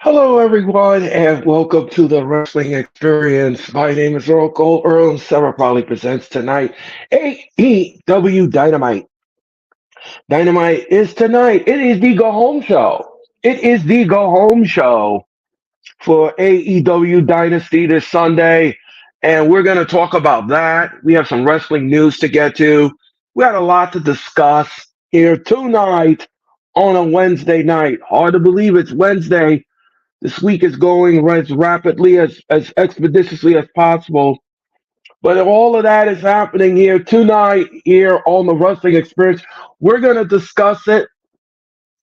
Hello, everyone, and welcome to the Wrestling Experience. My name is Earl, and Sarah proudly presents tonight AEW Dynamite. Dynamite is tonight. It is the go home show. It is the go home show for AEW Dynasty this Sunday, and we're going to talk about that. We have some wrestling news to get to. We had a lot to discuss here tonight on a Wednesday night. Hard to believe it's Wednesday. This week is going as rapidly as expeditiously as possible. But all of that is happening here tonight, here on the Wrestling Experience. We're going to discuss it.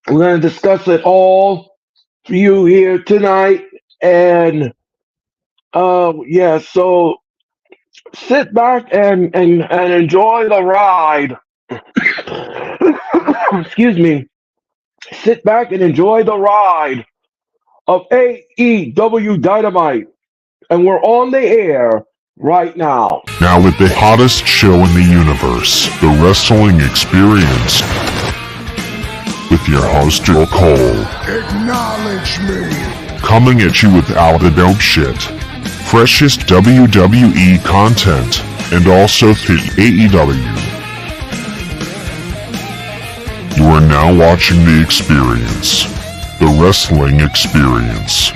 We're going to discuss it all for you here tonight. And so sit back and enjoy the ride. Excuse me. Sit back and enjoy the ride of AEW Dynamite. And we're on the air right now. Now with the hottest show in the universe, the Wrestling Experience, with your host, Earl Cole. Acknowledge me. Coming at you with all the dope shit, freshest WWE content, and also the AEW. You are now watching The Experience, the Wrestling Experience.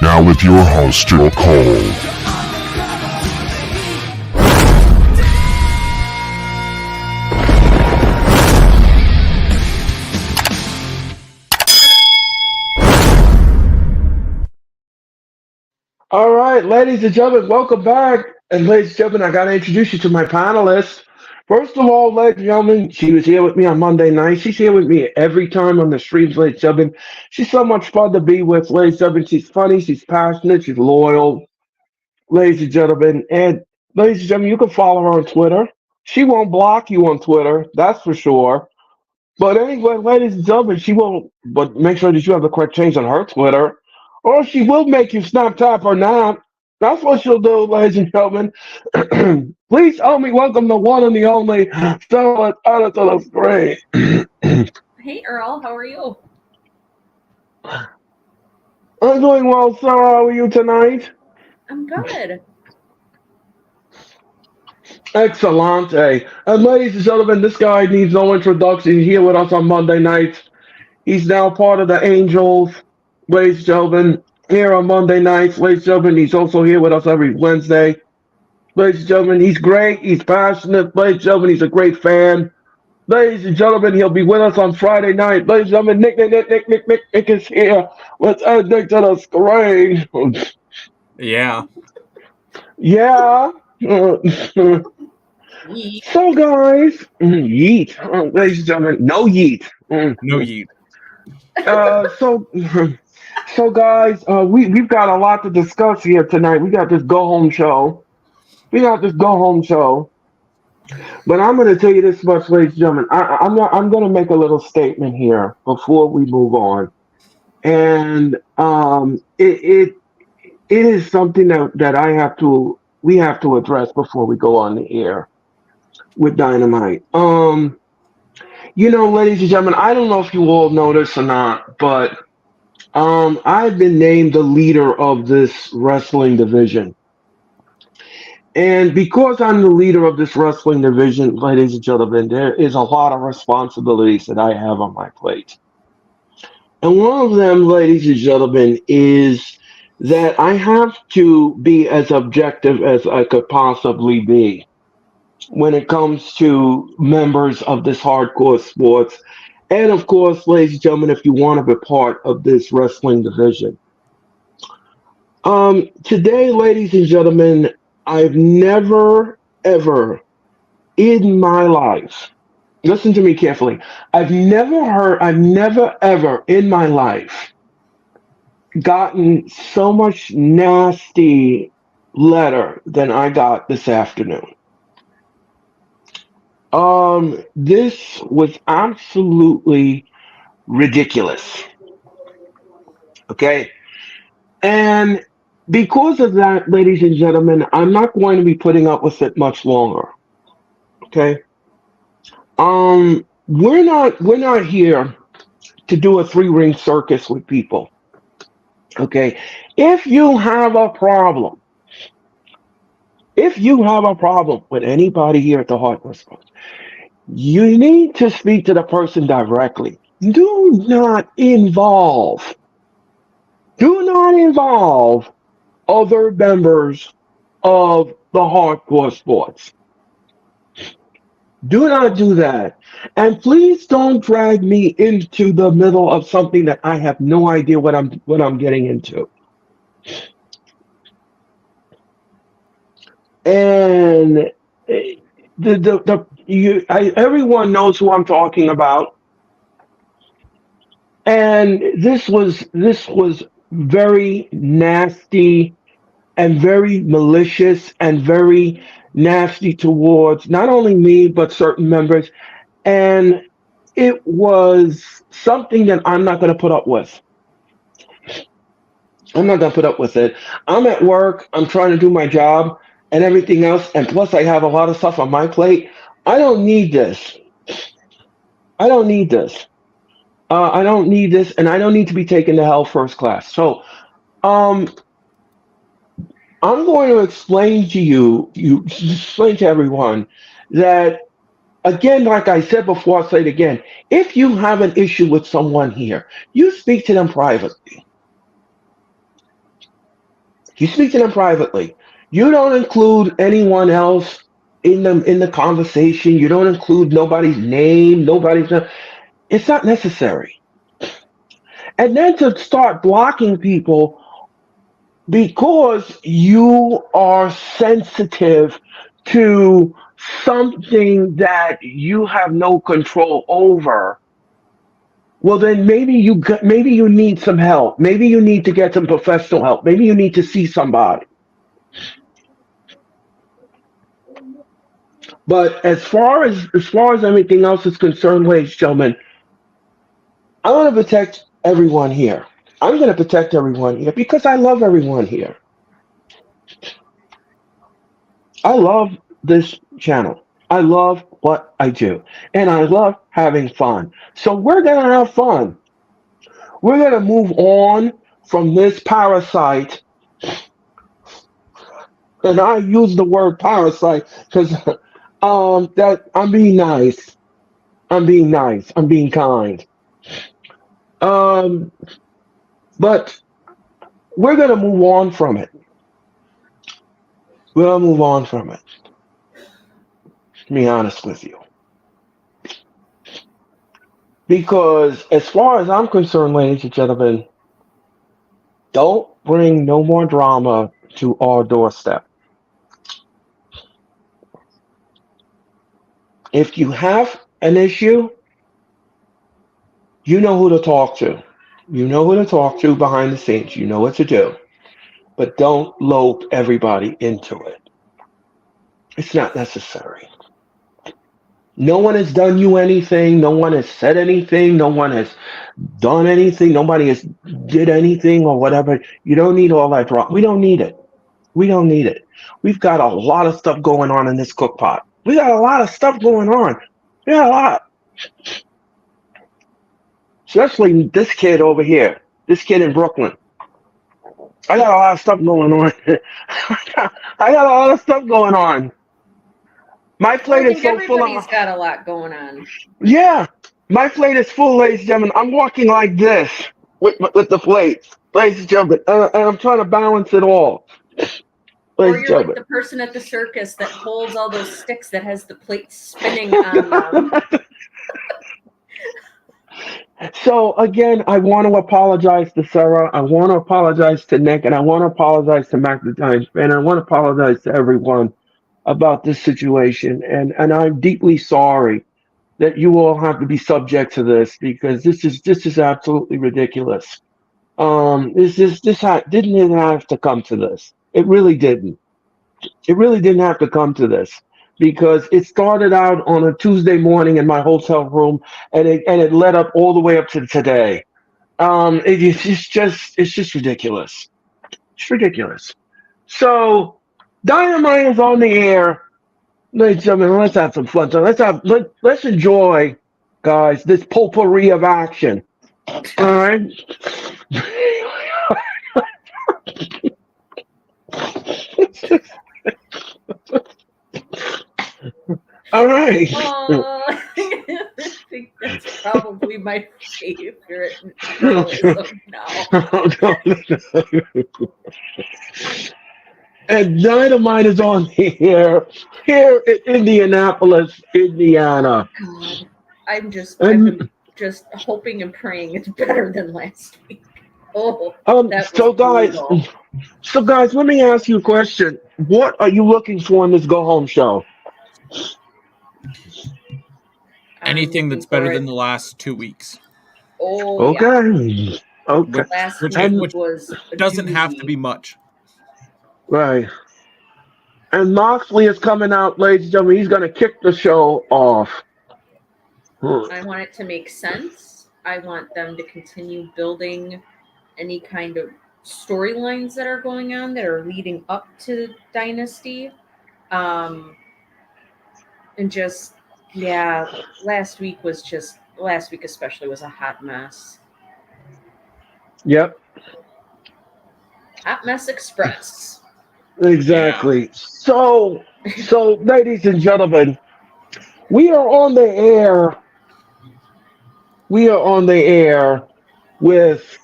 Now with your host, Earl Cole. All right, ladies and gentlemen, welcome back. And ladies and gentlemen, I got to introduce you to my panelists. First of all, ladies and gentlemen, she was here with me on Monday night. She's here with me every time on the streams, ladies and gentlemen. She's so much fun to be with, ladies and gentlemen. She's funny, she's passionate, she's loyal, ladies and gentlemen. And ladies and gentlemen, you can follow her on Twitter. She won't block you on Twitter, that's for sure. But anyway, ladies and gentlemen, she won't, but make sure that you have the correct change on her Twitter. Or she will make you snap, tap, or nap. That's what she'll do, ladies and gentlemen. Please help me welcome the one and the only Sarah out to the screen. Hey, Earl, how are you? I'm doing well, Sarah. How are you tonight? I'm good. Excellent. And ladies and gentlemen, this guy needs no introduction. He's here with us on Monday nights. He's now part of the Angels. Ladies and gentlemen, here on Monday nights. Ladies and gentlemen, he's also here with us every Wednesday. Ladies and gentlemen, he's great. He's passionate. Ladies and gentlemen, he's a great fan. Ladies and gentlemen, he'll be with us on Friday night. Ladies and gentlemen, Nick is here. Let's add Nick to the screen. Yeah. Yeah. So, guys, yeet. Ladies and gentlemen, no yeet. No yeet. So guys, we've got a lot to discuss here tonight. We got this go home show. But I'm going to tell you this much, ladies and gentlemen. I'm going to make a little statement here before we move on, and it is something that we have to address before we go on the air with Dynamite. Ladies and gentlemen, I don't know if you all know this or not, but I've been named the leader of this wrestling division. And because I'm the leader of this wrestling division, ladies and gentlemen, there is a lot of responsibilities that I have on my plate. And one of them, ladies and gentlemen, is that I have to be as objective as I could possibly be when it comes to members of this hardcore sports. And of course, ladies and gentlemen, if you want to be part of this wrestling division. Today, ladies and gentlemen, I've never, ever in my life, listen to me carefully, I've never, ever in my life gotten so much nasty letter than I got this afternoon. This was absolutely ridiculous. Okay? And because of that, ladies and gentlemen, I'm not going to be putting up with it much longer. Okay? We're not here to do a three-ring circus with people. Okay, if you have a problem, with anybody here at the Hardcore Sports, you need to speak to the person directly. Do not involve other members of the Hardcore Sports. Do not do that. And please don't drag me into the middle of something that I have no idea what I'm getting into. And everyone knows who I'm talking about. And this was very nasty and very malicious and very nasty towards not only me but certain members. And it was something that I'm not going to put up with. I'm not going to put up with it. I'm at work. I'm trying to do my job and everything else. And plus, I have a lot of stuff on my plate. I don't need this. I don't need this. I don't need this, and I don't need to be taken to hell first class. So, um, I'm going to explain to explain to everyone that, again, like I said before, I'll say it again. If you have an issue with someone here, you speak to them privately. You speak to them privately. You don't include anyone else in the conversation. You don't include nobody's name, nobody's. It's not necessary. And then to start blocking people because you are sensitive to something that you have no control over. Well, then maybe you need some help. Maybe you need to get some professional help. Maybe you need to see somebody. But as far as everything else is concerned, ladies and gentlemen, I want to protect everyone here. I'm going to protect everyone here because I love everyone here. I love this channel. I love what I do. And I love having fun. So we're going to have fun. We're going to move on from this parasite. And I use the word parasite because that I'm being nice. I'm being nice. I'm being kind. Um, but we're going to move on from it. We'll move on from it. To be honest with you. Because as far as I'm concerned, ladies and gentlemen, don't bring no more drama to our doorstep. If you have an issue, you know who to talk to. You know who to talk to behind the scenes. You know what to do. But don't lope everybody into it. It's not necessary. No one has done you anything. No one has said anything. No one has done anything. Nobody has did anything or whatever. You don't need all that drama. We don't need it. We don't need it. We've got a lot of stuff going on in this cook pot. We got a lot of stuff going on. We got a lot. Especially this kid over here. This kid in Brooklyn. I got a lot of stuff going on. I got a lot of stuff going on. My plate I is think so full of. everybody's got a lot going on. Yeah, my plate is full, ladies and gentlemen. I'm walking like this with the plate, ladies and gentlemen, and I'm trying to balance it all. Or Ladies and you're like gentlemen. the person at the circus that holds all those sticks that has the plate spinning on them. So again, I want to apologize to Sarah. I want to apologize to Nick, and I want to apologize to Mac the Giants fan. I want to apologize to everyone about this situation, and I'm deeply sorry that you all have to be subject to this because this is absolutely ridiculous. Didn't even have to come to this. It really didn't. It really didn't have to come to this because it started out on a Tuesday morning in my hotel room, and it led up all the way up to today. It's just ridiculous. It's ridiculous. So, Dynamite is on the air. Ladies and gentlemen, let's have some fun. So let's enjoy, guys, this potpourri of action. All right. All right. I think that's probably my favorite journalism now. And Dynamite is on here in Indianapolis, Indiana. God, I've And been just hoping and praying it's better than last week. Oh, that was so guys, brutal. let me ask you a question. What are you looking for in this go home show? Anything Looking that's better for than it. the last 2 weeks, Oh yeah, Okay. Okay. which last which week And which was a doesn't have to doozy. be much. right. And Moxley is coming out, ladies and gentlemen. He's gonna kick the show off. I want it to make sense. I want them to continue building any kind of storylines that are going on that are leading up to Dynasty. Um, and just, yeah, last week especially was a hot mess. Yep. Hot Mess Express. Yeah. Exactly. So, ladies and gentlemen, we are on the air. We are on the air with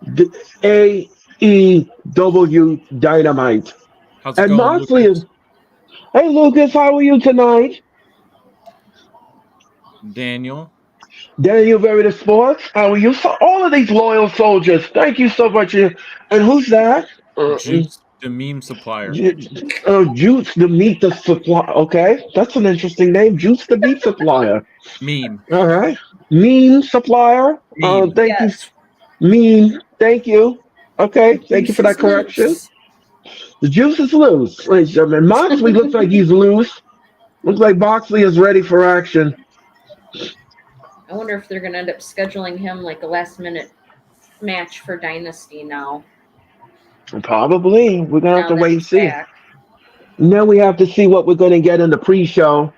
the AEW Dynamite. How's it And going, Moxley Lucas? is, hey Lucas, how are you tonight? Daniel? Daniel Very the Sports, how are you? So all of these loyal soldiers, thank you so much. And who's that? Juice, the meme supplier. Juice the Meat the Supplier. Okay, that's an interesting name. Juice the Meat Supplier. Meme. All right. Mean Supplier. Meme. Thank you. Yes. Mean. Thank you. Okay, thank you Juice for that is correction. loose. The juice is loose, ladies and gentlemen. Moxley looks like he's loose. Looks like Moxley is ready for action. I wonder if they're going to end up scheduling him like a last minute match for Dynasty now. Probably. We're gonna have Now to that wait and he's see. back. Now we have to see what we're gonna get in the pre-show.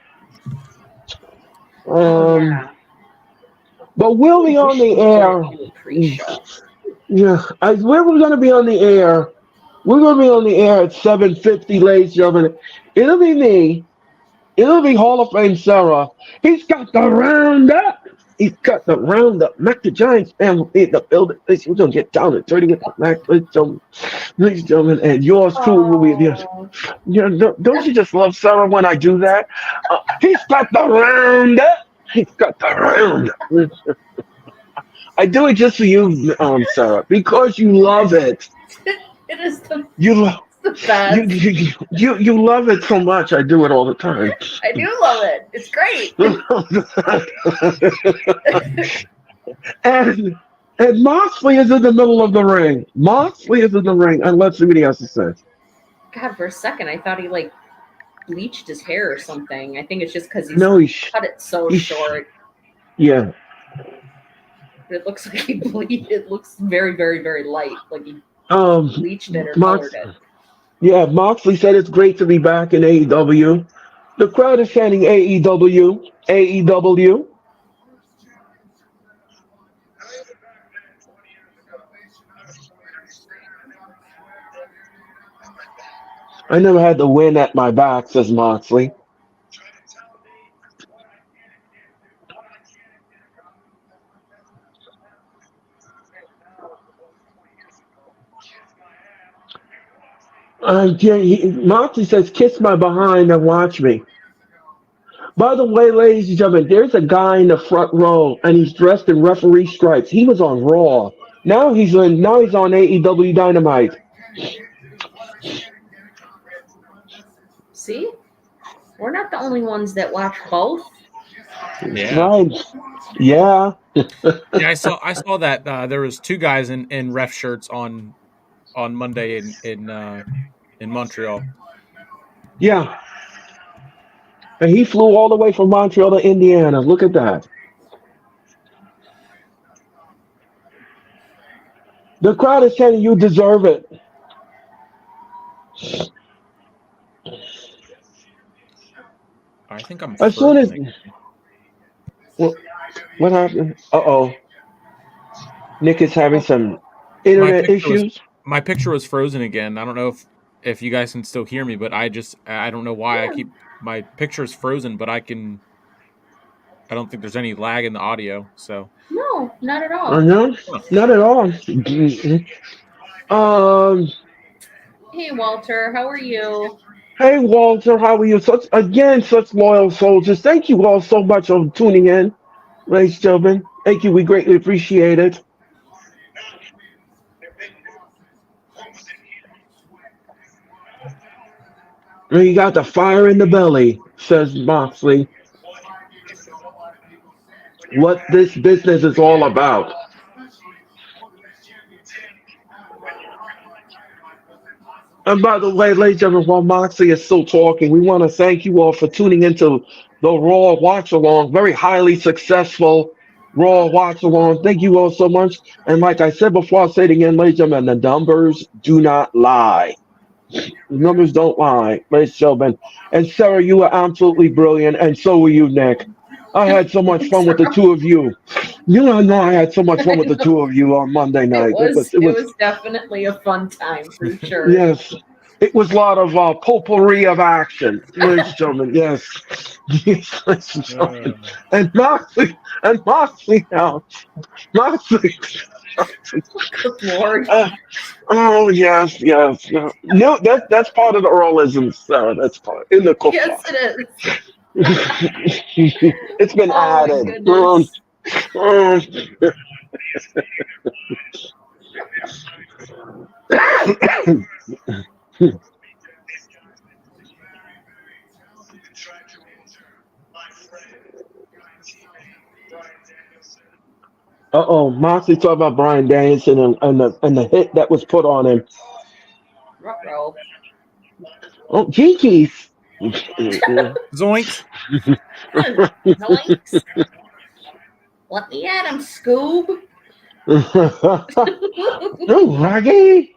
Oh Um, yeah. but we'll be on the air. Pre-show. Yeah, where we're gonna be on the air. We're gonna be on the air at 7:50, ladies and gentlemen. It'll be me. It'll be Hall of Fame Sarah. He's got the roundup. He's got the roundup. Mac the Giants fan will be in the building. We're gonna get down and dirty with the Mac, ladies and gentlemen, and yours too will be there. Oh, Yeah, don't you just love Sarah when I do that? He's got the roundup. He's got the roundup. I do it just for you, Sarah, because you love it. it is You love. the best. You love it so much. I do it all the time. I do love it. It's great. and Moxley is in the middle of the ring. Moxley is in the ring, and let's see what he has to say. God, for a second, I thought he like bleached his hair or something. I think it's just because he's No, cut it so he's- short. Yeah. It looks like he bleached. It looks very, very, very light. Like he Um. bleached it or Mox- colored it. Yeah. Moxley said it's great to be back in AEW. The crowd is chanting AEW. AEW. I never had the win at my back, says Moxley. Moxley says, kiss my behind and watch me. By the way, ladies and gentlemen, there's a guy in the front row, and he's dressed in referee stripes. He was on Raw. Now he's on AEW Dynamite. See, we're not the only ones that watch both. Yeah. Right. Yeah. Yeah, I saw that there was 2 guys in ref shirts on Monday in Montreal. Yeah. And he flew all the way from Montreal to Indiana. Look at that. The crowd is saying you deserve it. I think I'm As soon as frozen. what happened? Uh-oh. Nick is having some My internet picture was issues. My picture was frozen again. I don't know if you guys can still hear me, but I don't know why Yeah. my picture is frozen, but I don't think there's any lag in the audio. So No, not at all. No, not at all. Um, Hey, Walter, how are you? hey Walter, how are you? Such loyal soldiers. Thank you all so much for tuning in, ladies and gentlemen. Thank you. We greatly appreciate it. You got the fire in the belly, says Moxley. What this business is all about. And by the way, ladies and gentlemen, while Moxley is still talking, we want to thank you all for tuning into the Raw Watch Along. Very highly successful Raw Watch Along. Thank you all so much. And like I said before, I'll say it again, ladies and gentlemen, the numbers do not lie. The numbers don't lie, ladies and gentlemen. And Sarah, you were absolutely brilliant, and so were you, Nick. I had so much Thanks, fun with the Earl. two of you. You know, I had so much fun with the two of you on Monday night. It It was was definitely a fun time for sure. Yes, it was a lot of potpourri of action, ladies and gentlemen. Yes, yes, ladies and gentlemen. And Moxley now, Moxley. Good Lord. Uh, oh yes, yes, yes. No, that's part of the Earlism, Sarah. That's part in the Yes, cookbook. it is. It's been Oh my added. goodness. Um, uh-oh, Moxley talked about Brian Danielson and the hit that was put on him. Ruh-roh. Oh, Kiki's. zoinks. Zoinks. Let me at him, Scoob. No, Raggy.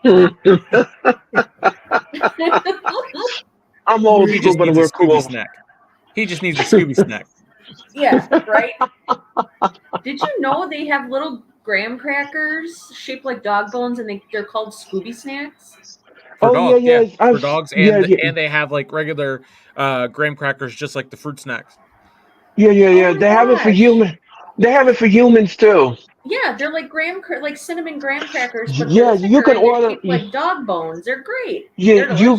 I'm old He school, just but needs a we're Scooby cool. snack. He just needs a Scooby snack. Yeah, right? Did you know they have little graham crackers shaped like dog bones and they're called Scooby snacks? For Oh yeah, dogs, yeah, yeah. for dogs, Yeah, yeah, and they have like regular graham crackers, just like the fruit snacks. yeah, yeah, Oh yeah. my They have it for gosh. human. They have it for humans too. Yeah, they're like like cinnamon graham crackers, but they're Yeah, you thicker can and they're order. shaped like dog bones. They're great. Yeah, They're delicious.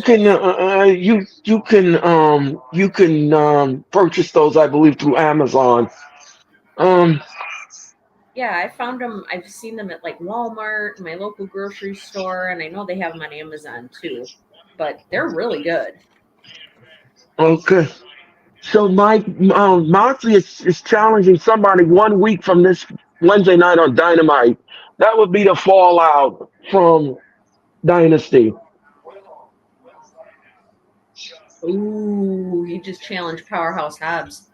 you can purchase those, I believe, through Amazon. Um, Yeah, I found them. I've seen them at like Walmart, my local grocery store, and I know they have them on Amazon too. But they're really good. okay. So Mike Moxley is challenging somebody 1 week from this Wednesday night on Dynamite. That would be the fallout from Dynasty. Ooh, he just challenged Powerhouse Hobbs.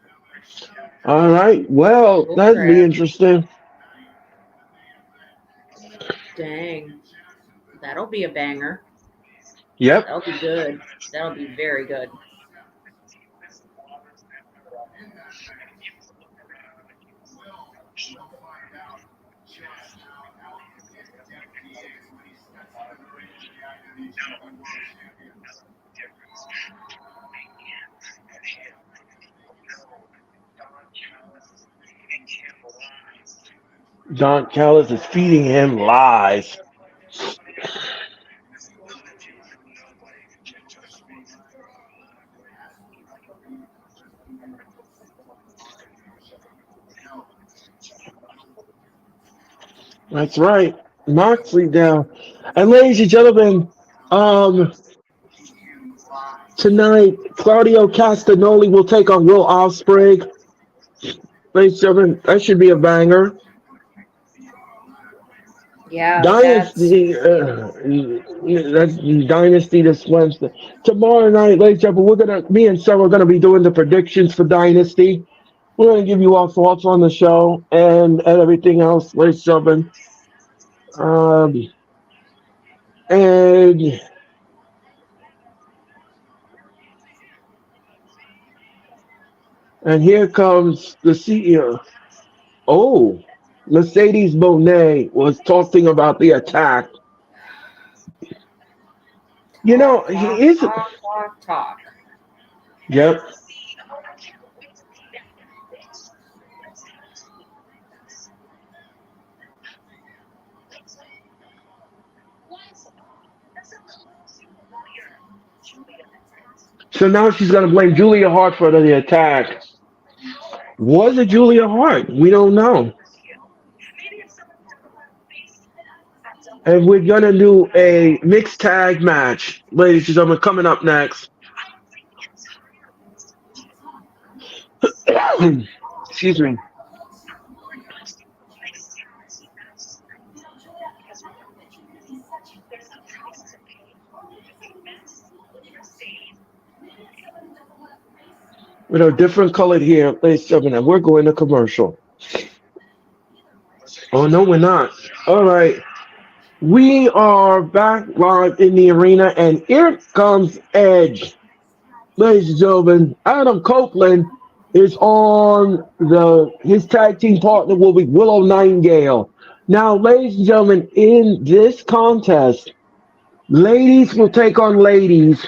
All right. Well, Oh that'd be crap. interesting. Dang. That'll be a banger. Yep. That'll be good. That'll be very good. Don Callis is feeding him lies. That's right. Moxley down. And ladies and gentlemen, um, tonight Claudio Castagnoli will take on Will Ospreay. Ladies and gentlemen, that should be a banger. Yeah, Dynasty, that's Dynasty this Wednesday. Tomorrow night, ladies and gentlemen, me and Sarah are gonna be doing the predictions for Dynasty. We're gonna give you our thoughts on the show and everything else, ladies and gentlemen. Um, and and here comes the CEO. Oh, Mercedes Monet was talking about the attack. he is. Talk. Yep. So now she's going to blame Julia Hart for the attack. Was it Julia Hart? We don't know. And we're going to do a mixed tag match, ladies and gentlemen, coming up next. Excuse me. With a different colored here, ladies and gentlemen, and we're going to commercial. Oh, no, we're not. All right. We are back live in the arena, and here comes Edge. Ladies and gentlemen, Adam Copeland is on his tag team partner will be Willow Nightingale. Now, ladies and gentlemen, in this contest, ladies will take on ladies,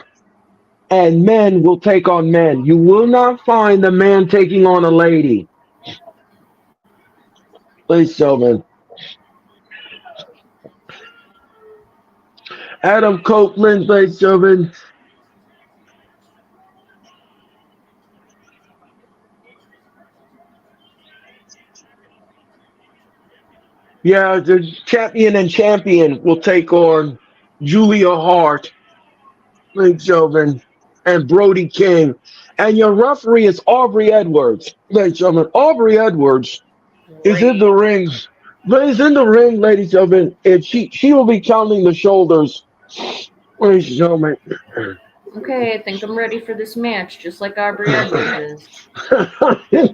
and men will take on men. You will not find a man taking on a lady. Ladies and gentlemen, Adam Copeland, ladies and gentlemen. Yeah, the champion and champion will take on Julia Hart, ladies and gentlemen, and Brody King. And your referee is Aubrey Edwards, ladies and gentlemen. Aubrey Edwards is in the ring. Is in the ring, ladies and gentlemen. And she will be counting the shoulders, ladies and gentlemen. Okay, I think I'm ready for this match, just like Aubrey Edwards is.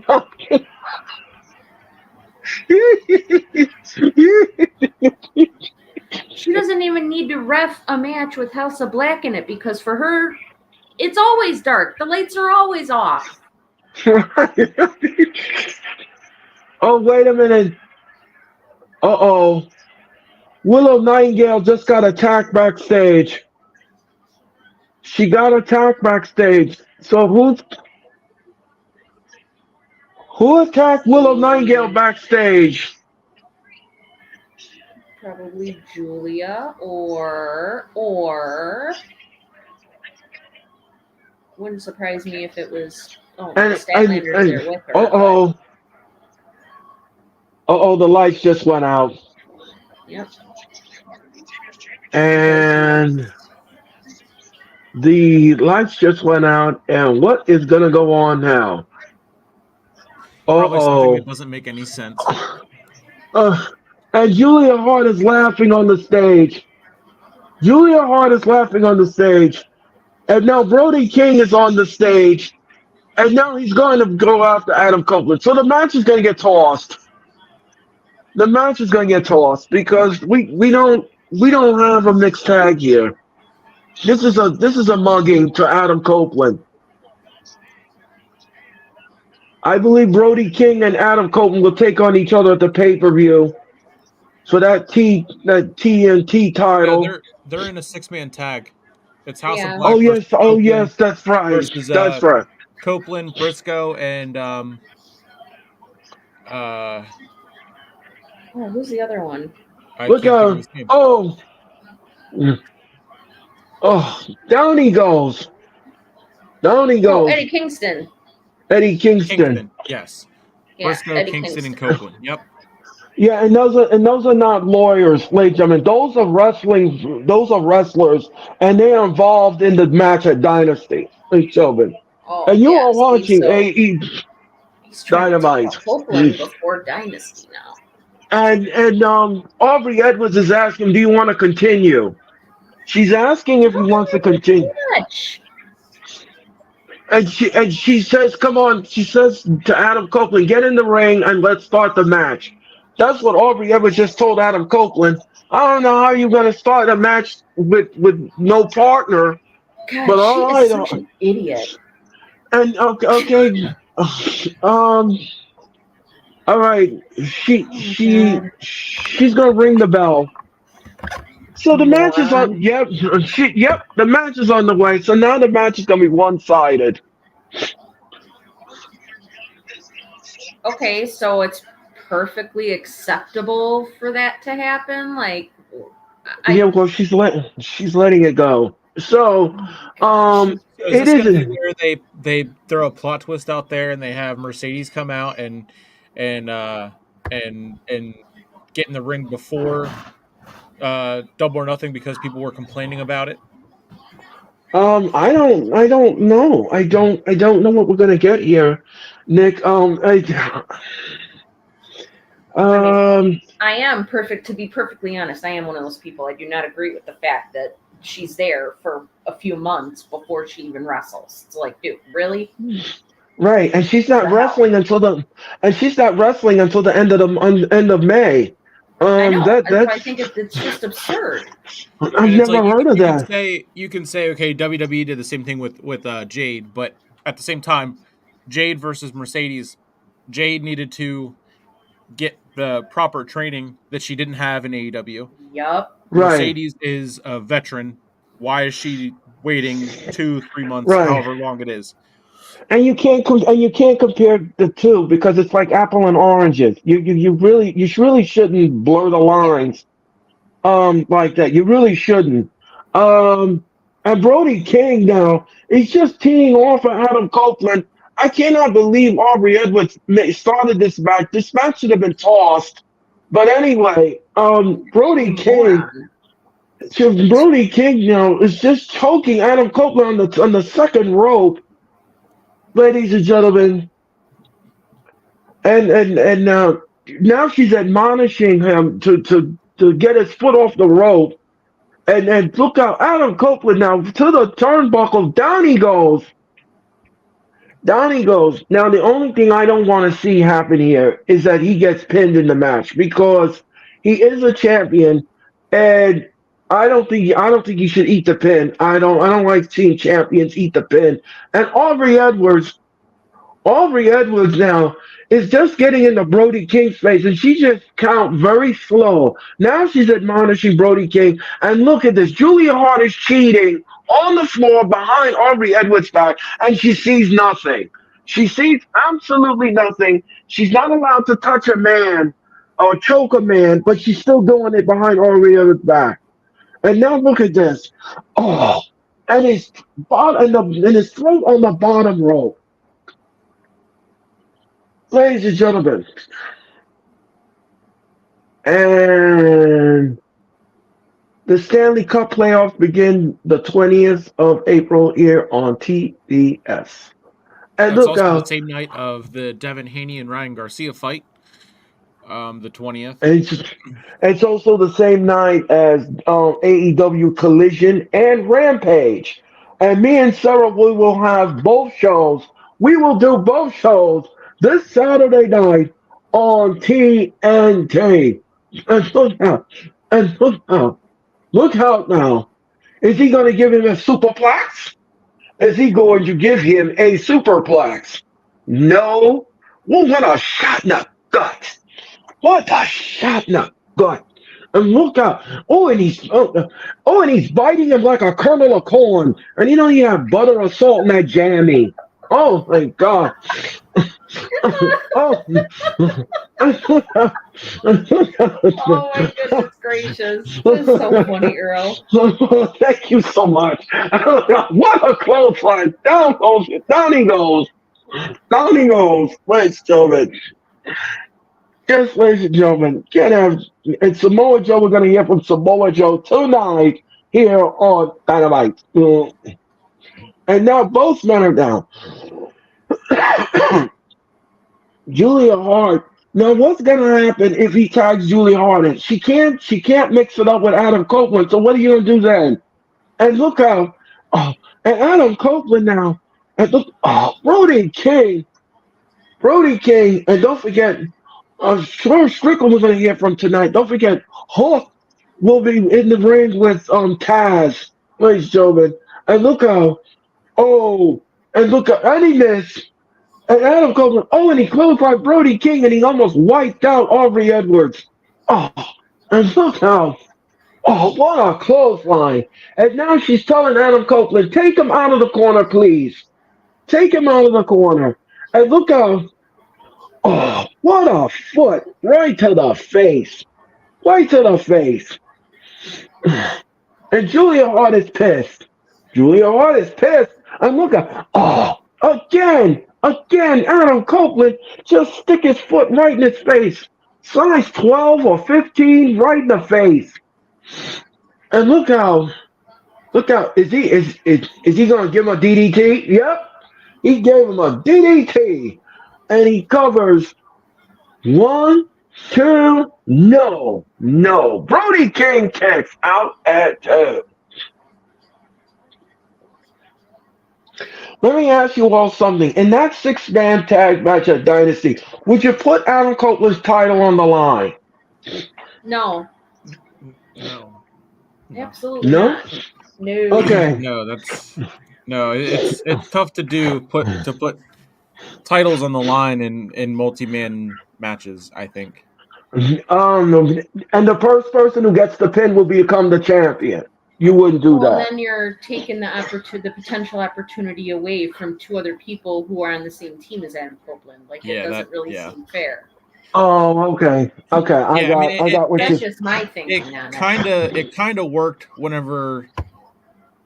She doesn't even need to ref a match with House of Black in it because for her, it's always dark. The lights are always off. Oh, wait a minute. Uh-oh. Willow Nightingale just got attacked backstage. She got attacked backstage. So who attacked Willow Nightingale backstage? Probably Julia or wouldn't surprise me if it was Statlander's there with her. Uh-oh, the lights just went out. Yep. And the lights just went out, and what is going to go on now? Probably something that doesn't make any sense. And Julia Hart is laughing on the stage. And now Brody King is on the stage. And now he's going to go after Adam Copeland. So the match is going to get tossed. Because we don't have a mixed tag here. This is a mugging to Adam Copeland. I believe Brody King and Adam Copeland will take on each other at the pay-per-view for that TNT title. Yeah, they're in a 6-man tag. It's House of Oh Black. yes, that's right. Versus, that's right. Copeland, Briscoe, and who's the other one? Down he goes. Eddie Kingston. Eddie Kingston. Yes. Yeah, Briscoe, Eddie Kingston, and Copeland. Yep. Yeah, and those are not lawyers, ladies and gentlemen. Those are wrestlers, and they are involved in the match at Dynasty, ladies and gentlemen. And you are watching AEW Dynamite. Copeland before Dynasty now. And Aubrey Edwards is asking, do you want to continue? She's asking if he wants to continue. And she says, come on, she says to Adam Copeland, get in the ring and let's start the match. That's what Aubrey Edwards just told Adam Copeland. I don't know how you're going to start a match with no partner. God, but all right, is such an idiot. And okay. All right. She's gonna ring the bell. So the match is on. Moron. Yep, the match is on the way. So now the match is gonna be one-sided. Okay, so it's perfectly acceptable for that to happen. Like, Yeah, I well, she's letting it go. So, gosh, So is it this going to be isn't where they throw a plot twist out there and they have Mercedes come out and uh and get in the ring before Double or Nothing because people were complaining about it? I don't know. I don't know what we're gonna get here, Nick. I mean, Um, I am perfect. To be perfectly honest, I am one of those people. I do not agree with the fact that she's there for a few months before she even wrestles. It's like, dude, really? right, and The hell? she's not wrestling until the end of May. I know. That That's why I that's think it's just absurd. I've And it's never like heard of that. you can say okay, WWE did the same thing with Jade, but at the same time, Jade versus Mercedes, Jade needed to get the proper training that she didn't have in AEW. Yup. Right, Mercedes is a veteran. Why is she waiting 2 3 months, right. however long it is? And you can't compare the two because it's like apple and oranges. You really shouldn't blur the Yeah. lines like that. You really shouldn't. Um and Brody King now is just teeing off of Adam Copeland. I cannot believe Aubrey Edwards started this match. This match should have been tossed. But anyway, Fucking moron. Brody King now is just choking Adam Copeland on the second rope, ladies and gentlemen. And now she's admonishing him to get his foot off the rope. And look out, Adam Copeland now to the turnbuckle. Down he goes. Now the only thing I don't want to see happen here is that he gets pinned in the match because he is a champion, and I don't think he should eat the pin. I don't like seeing champions eat the pin. And Aubrey Edwards now is just getting into Brody King's face, and she just count very slow. Now she's admonishing Brody King, and look at this. Julia Hart is cheating on the floor behind Aubrey Edwards' back, and she sees nothing. She sees absolutely nothing. She's not allowed to touch a man or choke a man, but she's still doing it behind Aubrey Edwards' back. And now look at this. Oh, and his throat on the bottom rope. Ladies and gentlemen, and the Stanley Cup playoffs begin the 20th of April here on TBS. And That's look also the out, same night of the Devin Haney and Ryan Garcia fight, the 20th. it's also the same night as AEW Collision and Rampage. And me and Sarah, we will have both shows. We will do both shows this Saturday night on TNT. And look out. And look out. Look out now. Is he going to give him a superplex? Is he going to give him a superplex? No. Well, what a shot in the gut. What a shot in the gut. And look out. And he's biting him like a kernel of corn. And you know you have butter or salt in that jammy. Oh my God. Oh. Oh my goodness gracious. This is so funny, Earl. Thank you so much. What a clothesline. Down he goes. Down he goes. Ladies and gentlemen. Yes, ladies and gentlemen. Can't have it's Samoa Joe. We're gonna hear from Samoa Joe tonight here on Dynamite. And now both men are down. Julia Hart. Now, what's gonna happen if he tags Julia Hart in? She can't mix it up with Adam Copeland. So what are you gonna do then? And look how, oh, and Adam Copeland now, and look, Brody King, and don't forget, Swerve Strickland was gonna hear from tonight. Don't forget, Hawk will be in the ring with Taz, ladies and gentlemen. And look how, oh, and look how, and he missed. And Adam Copeland, and he closed like Brody King, and he almost wiped out Aubrey Edwards. Oh, and look how, Oh, what a clothesline. And now she's telling Adam Copeland, take him out of the corner, please. Take him out of the corner. And look out. Oh, what a foot. Right to the face. Right to the face. And Julia Hart is pissed. Julia Hart is pissed. And look at, again, Adam Copeland just stick his foot right in his face. Size 12 or 15 right in the face. And look out. Is he gonna give him a DDT? Yep. He gave him a DDT. And he covers 1, 2, no. Brody King kicks out at 2. Let me ask you all something. In that 6-man tag match at Dynasty, would you put Adam Copeland's title on the line? No. No. Absolutely No? not. No. Okay. No. It's tough to put titles on the line in multi-man matches, I think. And the first person who gets the pin will become the champion. You wouldn't do Well, that. then you're taking the potential opportunity away from 2 other people who are on the same team as Adam Copeland. Like, it doesn't really seem fair. Oh, okay. I got what That's just my thinking on it. It kind of worked whenever.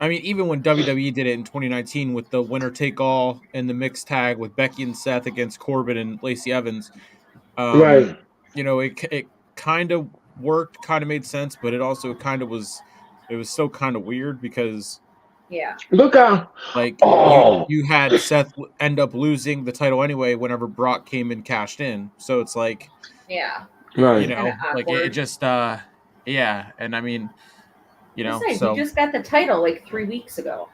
I mean, even when WWE did it in 2019 with the winner take all and the mixed tag with Becky and Seth against Corbin and Lacey Evans, right. You know, it kind of worked, kind of made sense, but it also kind of was still kind of weird because Look out. like you had Seth end up losing the title anyway whenever Brock came and cashed in, so it's like right. you know, like it just and I mean, you know, Besides, so you just got the title like 3 weeks ago.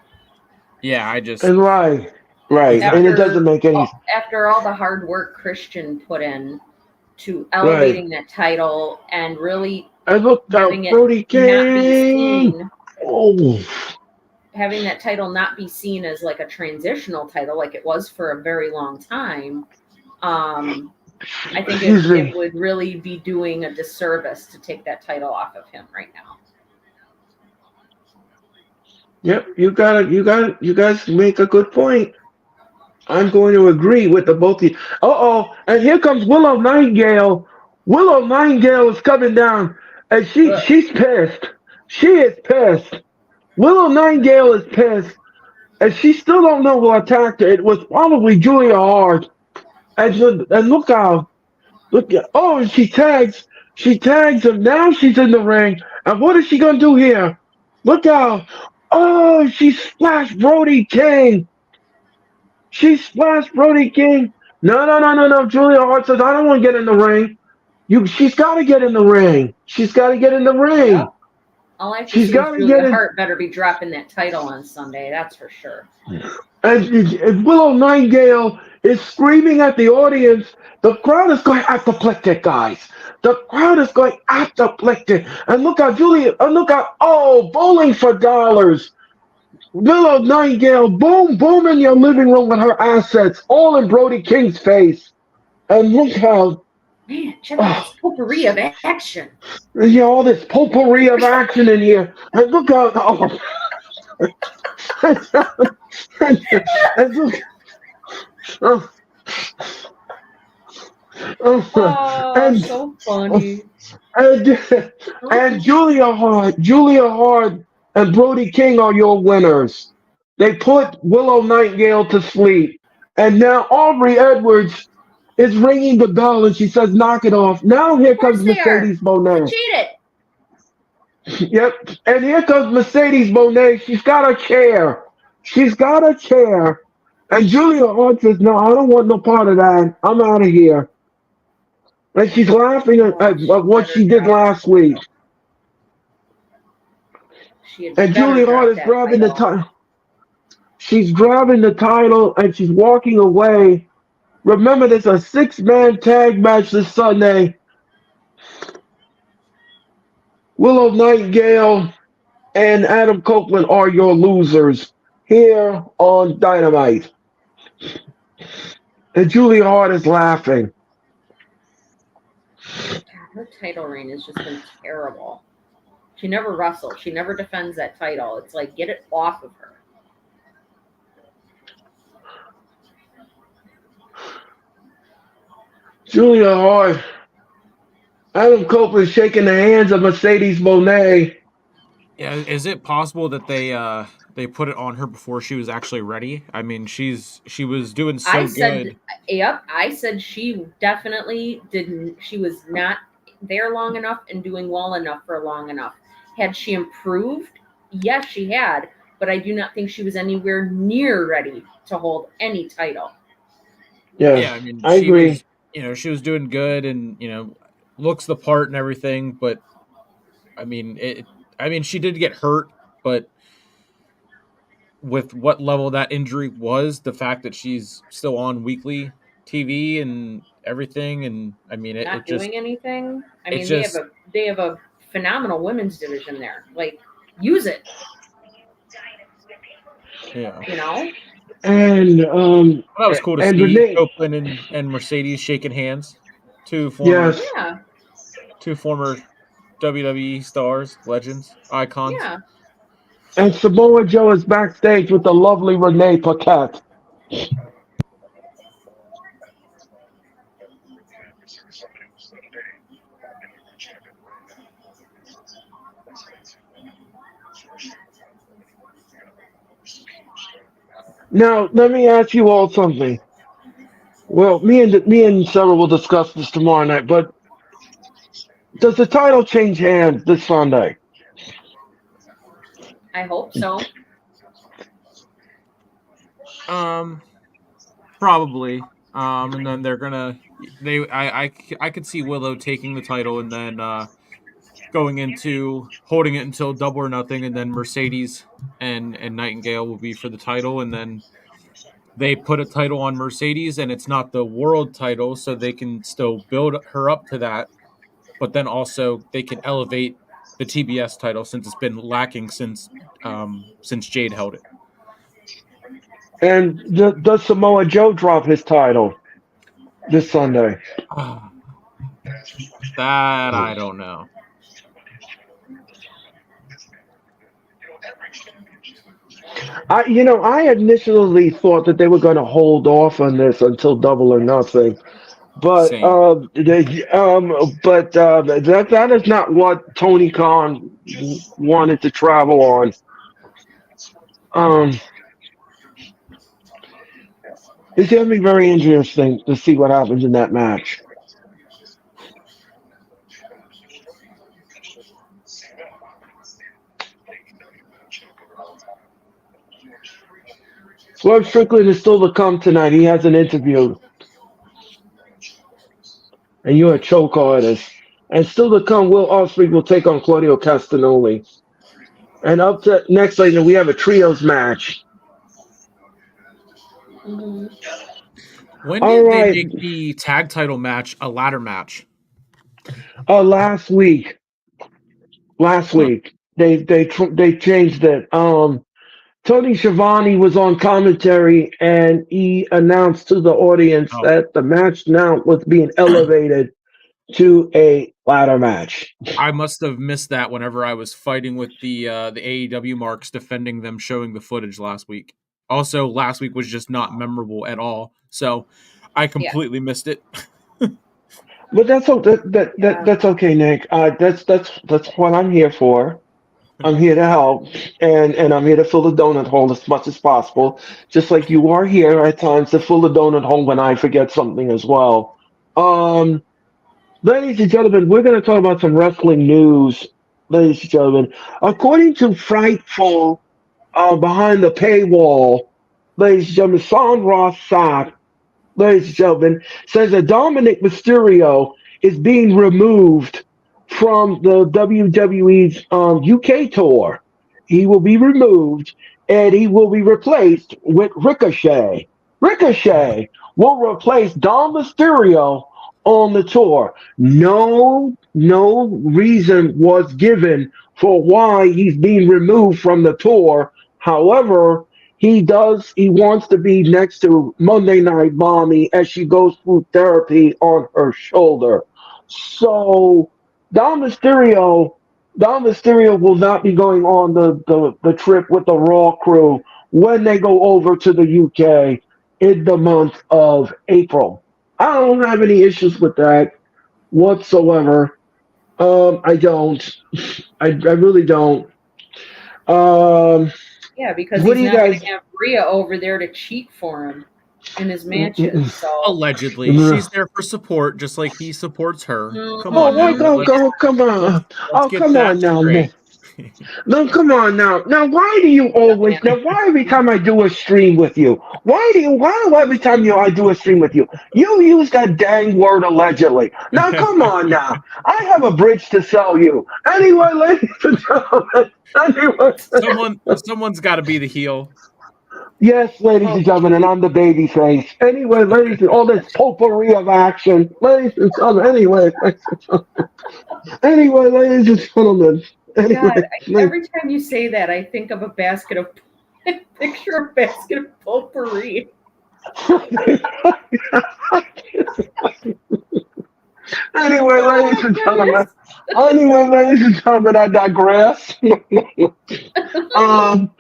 yeah, I just And right, After, and it doesn't make any. After all the hard work Christian put in to elevating that title and really I looked out, having it Brody not be King. seen, Oh, having that title not be seen as like a transitional title like it was for a very long time. I think it would really be doing a disservice to take that title off of him right now. yep. You guys make a good point. I'm going to agree with the both of you. And here comes Willow Nightingale. Willow Nightingale is coming down, and she's pissed. She is pissed. Willow Nightingale is pissed, and she still don't know who attacked her. It was probably Julia Hart. And look out. And she tags him. Now she's in the ring. And what is she gonna do here? Look out. Oh, she splashed Brody King. She splashed Brody King. No. Julia Hart says, I don't want to get in the ring. She's got to get in the ring. She's got to get in the ring. Yep. All I have to see is Julia Hart better be dropping that title on Sunday. That's for sure. And Willow Nightingale is screaming at the audience. The crowd is going apoplectic, guys. The crowd is going apoplectic. And look out, bowling for dollars. Willow Nightingale, boom in your living room with her assets, all in Brody King's face. And look how... Man, check out this potpourri of action. Yeah, all this potpourri of action in here. And look how... and look... So funny. And Julia Hart and Brody King are your winners. They put Willow Nightingale to sleep. And now Aubrey Edwards is ringing the bell and she says, knock it off. Now here comes Mercedes Moné. Cheated. Yep. And here comes Mercedes Moné. She's got a chair. And Julia Hart says, no, I don't want no part of that. I'm out of here. And she's laughing at what she did last week. And Julia Hart is grabbing the title. She's grabbing the title and she's walking away. Remember, there's a 6-man tag match this Sunday. Willow Nightingale and Adam Copeland are your losers here on Dynamite. And Julia Hart is laughing. God, her title reign has just been terrible. She never wrestles. She never defends that title. It's like, get it off of her. Julia Hart. Adam Copeland shaking the hands of Mercedes Moné. Yeah, is it possible that they put it on her before she was actually ready? I mean, she was doing so good. Yep, I said she definitely didn't. She was not there long enough and doing well enough for long enough. Had she improved? Yes, she had, but I do not think she was anywhere near ready to hold any title. Yeah, I mean, I she agree. was, she was doing good and, looks the part and everything, but I mean, she did get hurt, but with what level that injury was, the fact that she's still on weekly TV and everything, and I mean, Not doing anything. I it's mean, just they have a phenomenal women's division there. Like, use it. yeah. And That was cool to and see Renee. Copeland and Mercedes shaking hands. Two Yes. former WWE stars, legends, icons. Yeah. And Samoa Joe is backstage with the lovely Renee Paquette. Now, let me ask you all something. Well, me and Sarah will discuss this tomorrow night, but does the title change hands this Sunday? I hope so. Probably. And then they're gonna I could see Willow taking the title and then going into holding it until Double or Nothing, and then Mercedes and Nightingale will be for the title, and then they put a title on Mercedes, and it's not the world title, so they can still build her up to that, but then also they can elevate the TBS title since it's been lacking since Jade held it. And does Samoa Joe drop his title this Sunday? That I don't know. I initially thought that they were going to hold off on this until Double or Nothing, but Same. that is not what Tony Khan wanted to travel on. It's going to be very interesting to see what happens in that match. Swerve Strickland is still to come tonight. He has an interview. And you're a choke artist. And still to come, Will Ospreay will take on Claudio Castagnoli. And up to next later, we have a trios match. Mm-hmm. When did they make the tag title match a ladder match? Last week. They changed it. Tony Schiavone was on commentary and he announced to the audience that the match now was being elevated to a ladder match. I must have missed that whenever I was fighting with the AEW marks defending them showing the footage last week. Also, last week was just not memorable at all, so I completely missed it. But that's okay, Nick. That's what I'm here for. I'm here to help, and I'm here to fill the donut hole as much as possible. Just like you are here at times to fill the donut hole when I forget something as well. Ladies and gentlemen, we're going to talk about some wrestling news. Ladies and gentlemen, according to Frightful, behind the paywall, ladies and gentlemen, Son Ross Sapp, ladies and gentlemen, says that Dominic Mysterio is being removed from the WWE's UK tour. He will be removed and he will be replaced with Ricochet. Ricochet will replace Dom Mysterio on the tour. No reason was given for why he's being removed from the tour. However, he wants to be next to Monday Night Mommy as she goes through therapy on her shoulder. So Dom Mysterio Dom Mysterio will not be going on the trip with the Raw crew when they go over to the UK in the month of April. I don't have any issues with that whatsoever. I don't. I really don't. Um, Yeah, because what he's do you not going guys? to have Rhea over there to cheat for him in his matches. So, Allegedly, she's there for support, just like he supports her. Come Oh, on why now, go go? Come let's on! let's Oh, get come that on now, man. straight. No, come on now. Now, why do you always? Now, why every time I do a stream with you? Why do you? Why do every time I do a stream with you, you use that dang word allegedly? Now, come on now. I have a bridge to sell you. Anyway, ladies and gentlemen. Anyway, Someone's got to be the heel. yes, ladies oh, and gentlemen, and I'm the baby face. Anyway, ladies, and all this potpourri of action. Ladies and gentlemen. Anyway, ladies and gentlemen. God, Anyway, every time you say that, I think of a basket of picture a basket of potpourri. Anyway, Oh ladies my and gentlemen. goodness. Anyway, ladies and gentlemen, I digress. um,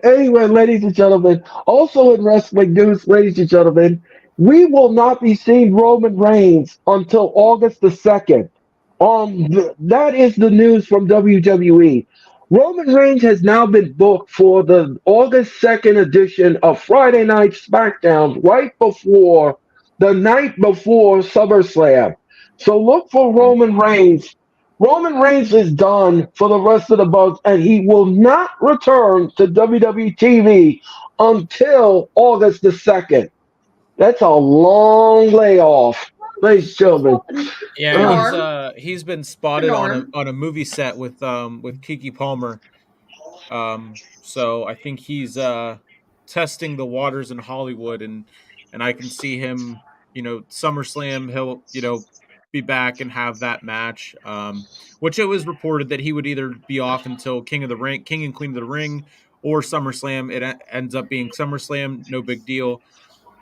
anyway, ladies and gentlemen. Also in wrestling news, ladies and gentlemen, we will not be seeing Roman Reigns until August the 2nd. That is the news from WWE. Roman Reigns has now been booked for the August 2nd edition of Friday Night SmackDown, right before the night before SummerSlam. So look for Roman Reigns. Roman Reigns is done for the rest of the month, and he will not return to WWE TV until August the 2nd. That's a long layoff, ladies and gentlemen. Yeah, Uh, he's been spotted Norm. on a movie set with Kiki Palmer. So I think he's testing the waters in Hollywood, and I can see him, SummerSlam. He'll be back and have that match. Which it was reported that he would either be off until King and Queen of the Ring, or SummerSlam. Ends up being SummerSlam, no big deal.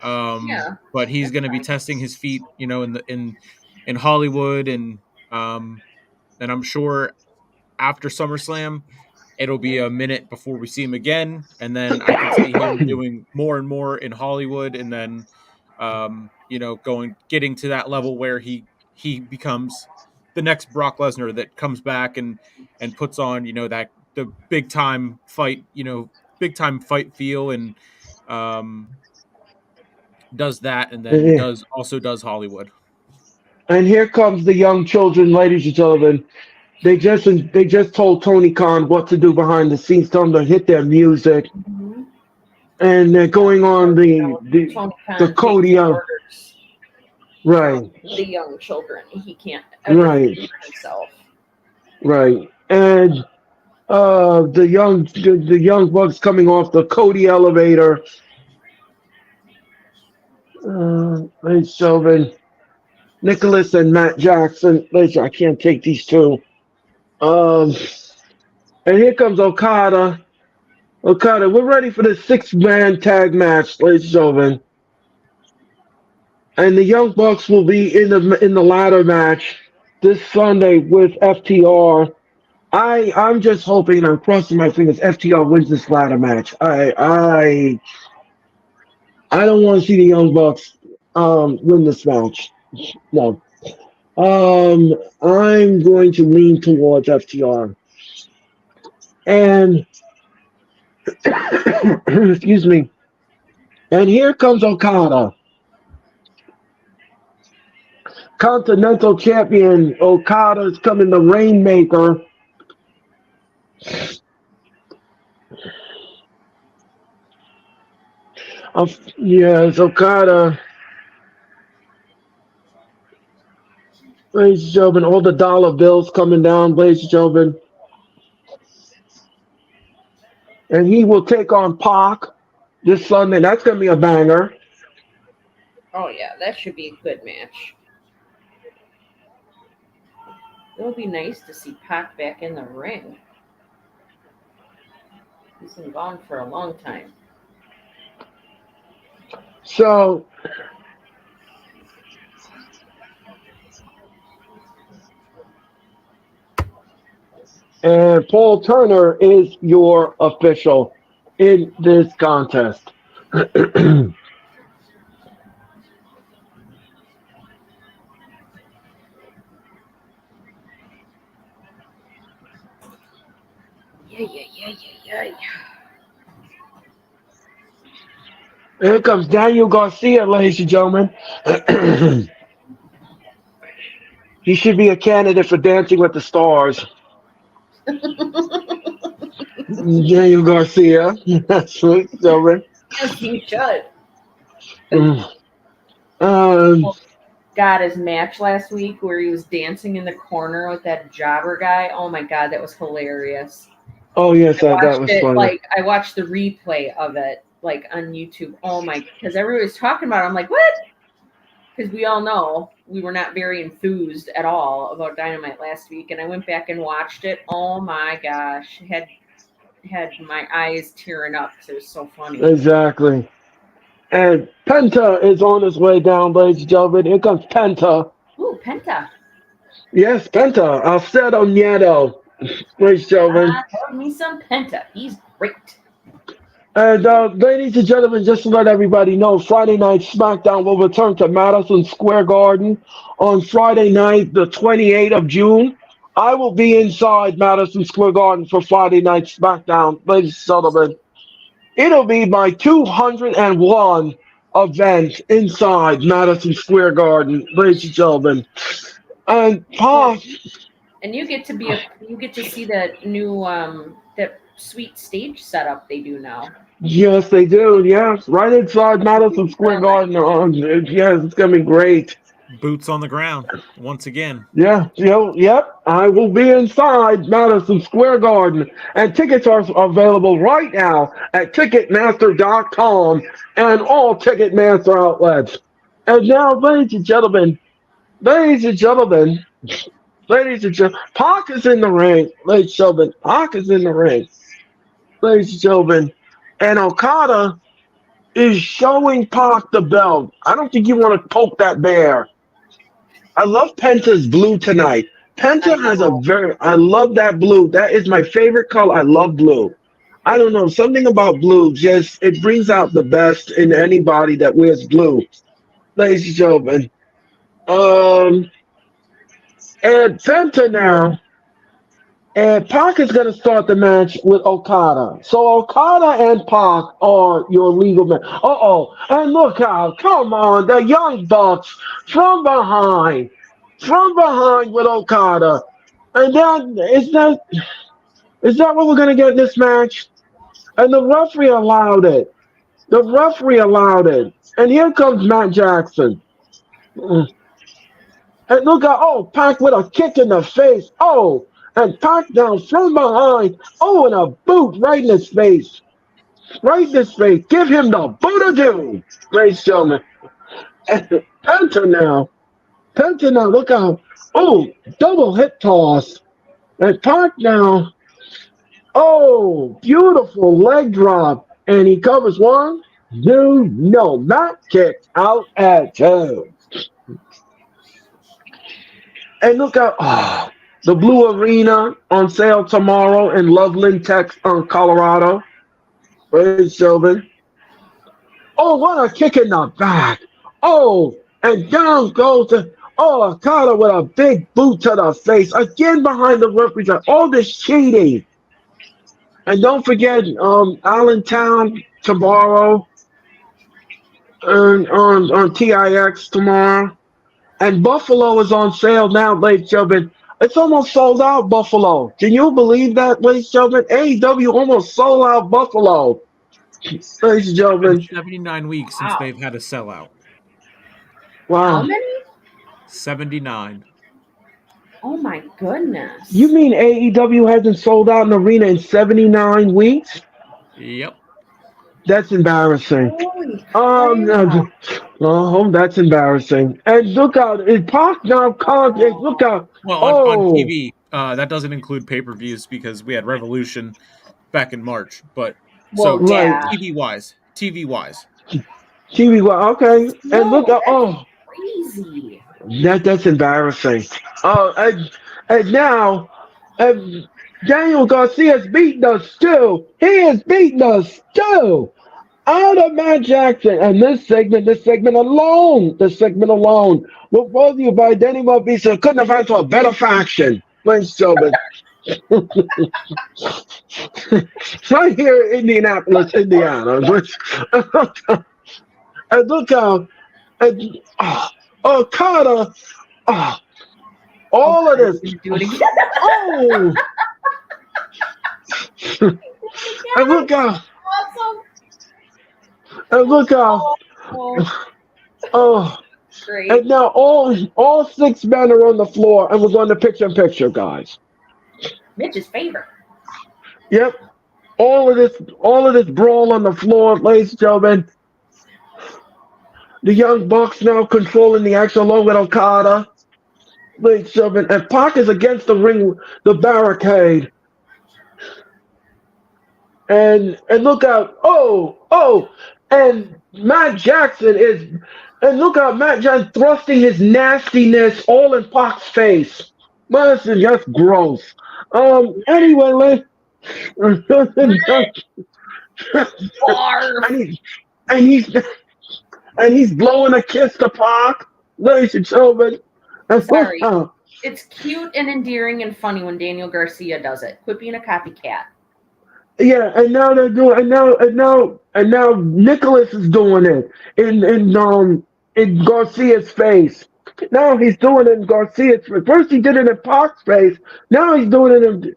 Yeah, But he's that's going to be fine. testing his feet, in Hollywood, and I'm sure after SummerSlam, it'll be a minute before we see him again, and then I could see him doing more and more in Hollywood, and then getting to that level where he becomes the next Brock Lesnar that comes back and puts on that the big time fight feel, and um, does that, and then yeah. does Hollywood. And here comes the young children, ladies and gentlemen. They just told Tony Khan what to do behind the scenes, tell them to hit their music, Mm-hmm. and they're Yeah, going of on course, Tony the Khan takes Cody orders from right, the young children. He can't ever right, think for himself. right, and the young bucks coming off the Cody elevator. Ladies and gentlemen, Nicholas and Matt Jackson. Ladies, I can't take these two. Um, and here comes Okada. Okada, we're ready for the six-man tag match, ladies and gentlemen. And the Young Bucks will be in the ladder match this Sunday with FTR. I'm just hoping, I'm crossing my fingers, FTR wins this ladder match. I don't want to see the Young Bucks win this match. No. I'm going to lean towards FTR. And excuse me. And here comes Okada. Continental Champion Okada is coming, the Rainmaker. Yes, Okada. Ladies and gentlemen, all the dollar bills coming down, ladies and gentlemen. And he will take on Pac this Sunday. That's going to be a banger. Oh yeah, that should be a good match. It'll be nice to see Pac back in the ring. He's been gone for a long time. So, And Paul Turner is your official in this contest. Yeah. Here comes Daniel Garcia, ladies and gentlemen. He should be a candidate for Dancing with the Stars. Daniel Garcia. That's right, gentlemen. Yes, you should. Um, God, his match last week where he was dancing in the corner with that jobber guy. Oh my God, that was hilarious. oh, yes, I that watched was it funny. I watched the replay of it like on YouTube. Oh my, because everybody's talking about it. I'm like, what? Because we all know we were not very enthused at all about Dynamite last week, and I went back and watched it. Oh my gosh, had my eyes tearing up because it was so funny. Exactly. And Penta is on his way down, ladies and gentlemen. Here comes Penta. Ooh, Penta. Yes, Penta. Alcedo Nieto, ladies and gentlemen. Love me some Penta. He's great. And ladies and gentlemen, just to let everybody know, Friday night SmackDown will return to Madison Square Garden on Friday night, the 28th of June. I will be inside Madison Square Garden for Friday night SmackDown, ladies and gentlemen. It'll be my 201 event inside Madison Square Garden, ladies and gentlemen. And Pac, And you get to see that new that sweet stage setup they do now. yes, they do. Yes, right inside Madison Square Garden. Yes, it's gonna be great. Boots on the ground once again. Yeah, yep. I will be inside Madison Square Garden, and tickets are available right now at Ticketmaster.com and all Ticketmaster outlets. And now, ladies and gentlemen, Pac is in the ring, ladies and gentlemen. Pac is in the ring, ladies and gentlemen, and Okada is showing Pac the belt. I don't think you want to poke that bear. I love Penta's blue tonight. Penta has I love that blue. That is my favorite color. I love blue. I don't know, something about blue just, it brings out the best in anybody that wears blue. Ladies and gentlemen. Um, and Penta now, and Pac is going to start the match with Okada. So Okada and Pac are your legal men. And look out. Come on. The Young Bucks from behind with Okada. And then, is that what we're going to get in this match? And the referee allowed it. And here comes Matt Jackson. And look out, Pac with a kick in the face. And Pac down from behind. And a boot right in his face. Give him the boot of doom, ladies and gentlemen. And Penta now, look out. Double hip toss. And Pac now. Beautiful leg drop. And he covers one. No, not kicked out at two. And look out, the Blue Arena on sale tomorrow in Loveland, Texas, Colorado. Ladies and gentlemen. What a kick in the back. And down goes Okada with a big boot to the face. Again behind the referee. All this cheating. And don't forget, Allentown tomorrow on TIX tomorrow. And Buffalo is on sale now, ladies and gentlemen. It's almost sold out, Buffalo. Can you believe that, ladies and gentlemen? AEW almost sold out Buffalo. Ladies and gentlemen. 79 weeks since they've had a sellout. Wow. How many? 79. Oh my goodness. You mean AEW hasn't sold out an arena in 79 weeks? Yep. That's embarrassing. Holy That's embarrassing. And look out, Pac now contact. Look out. Well, on TV, that doesn't include pay-per-views because we had Revolution back in March. But TV wise. Okay. And look out. Crazy. That's embarrassing. And now And Daniel Garcia's beating us too. He is beating us too. Out of Matt Jackson. And this segment alone was brought to you by Danny Mobisa. Couldn't have asked for a better faction. Ladies and gentlemen. Right here in Indianapolis, Indiana. And look how, and, Carter, oh, all of this. Do it again. Oh, and look how, Awesome. and look how, Oh, oh, great. and now all 6 men are on the floor, and we're going to picture, guys. Mitch's favorite. Yep, all of this brawl on the floor, ladies and gentlemen. The Young Bucks now controlling the action along with Okada. Ladies and gentlemen, and Pac is against the ring, the barricade. And look out, and Matt Jackson and look out, Matt Jackson thrusting his nastiness all in Pac's face. Man, this is just gross. Anyway, Barf. and he's blowing a kiss to Pac, ladies and gentlemen. And Sorry. It's cute and endearing and funny when Daniel Garcia does it. Quit being a copycat. yeah, and now they're doing, and now Nicholas is doing it in Garcia's face. Now he's doing it in Garcia's face. First he did it in Pac's face. Now he's doing it in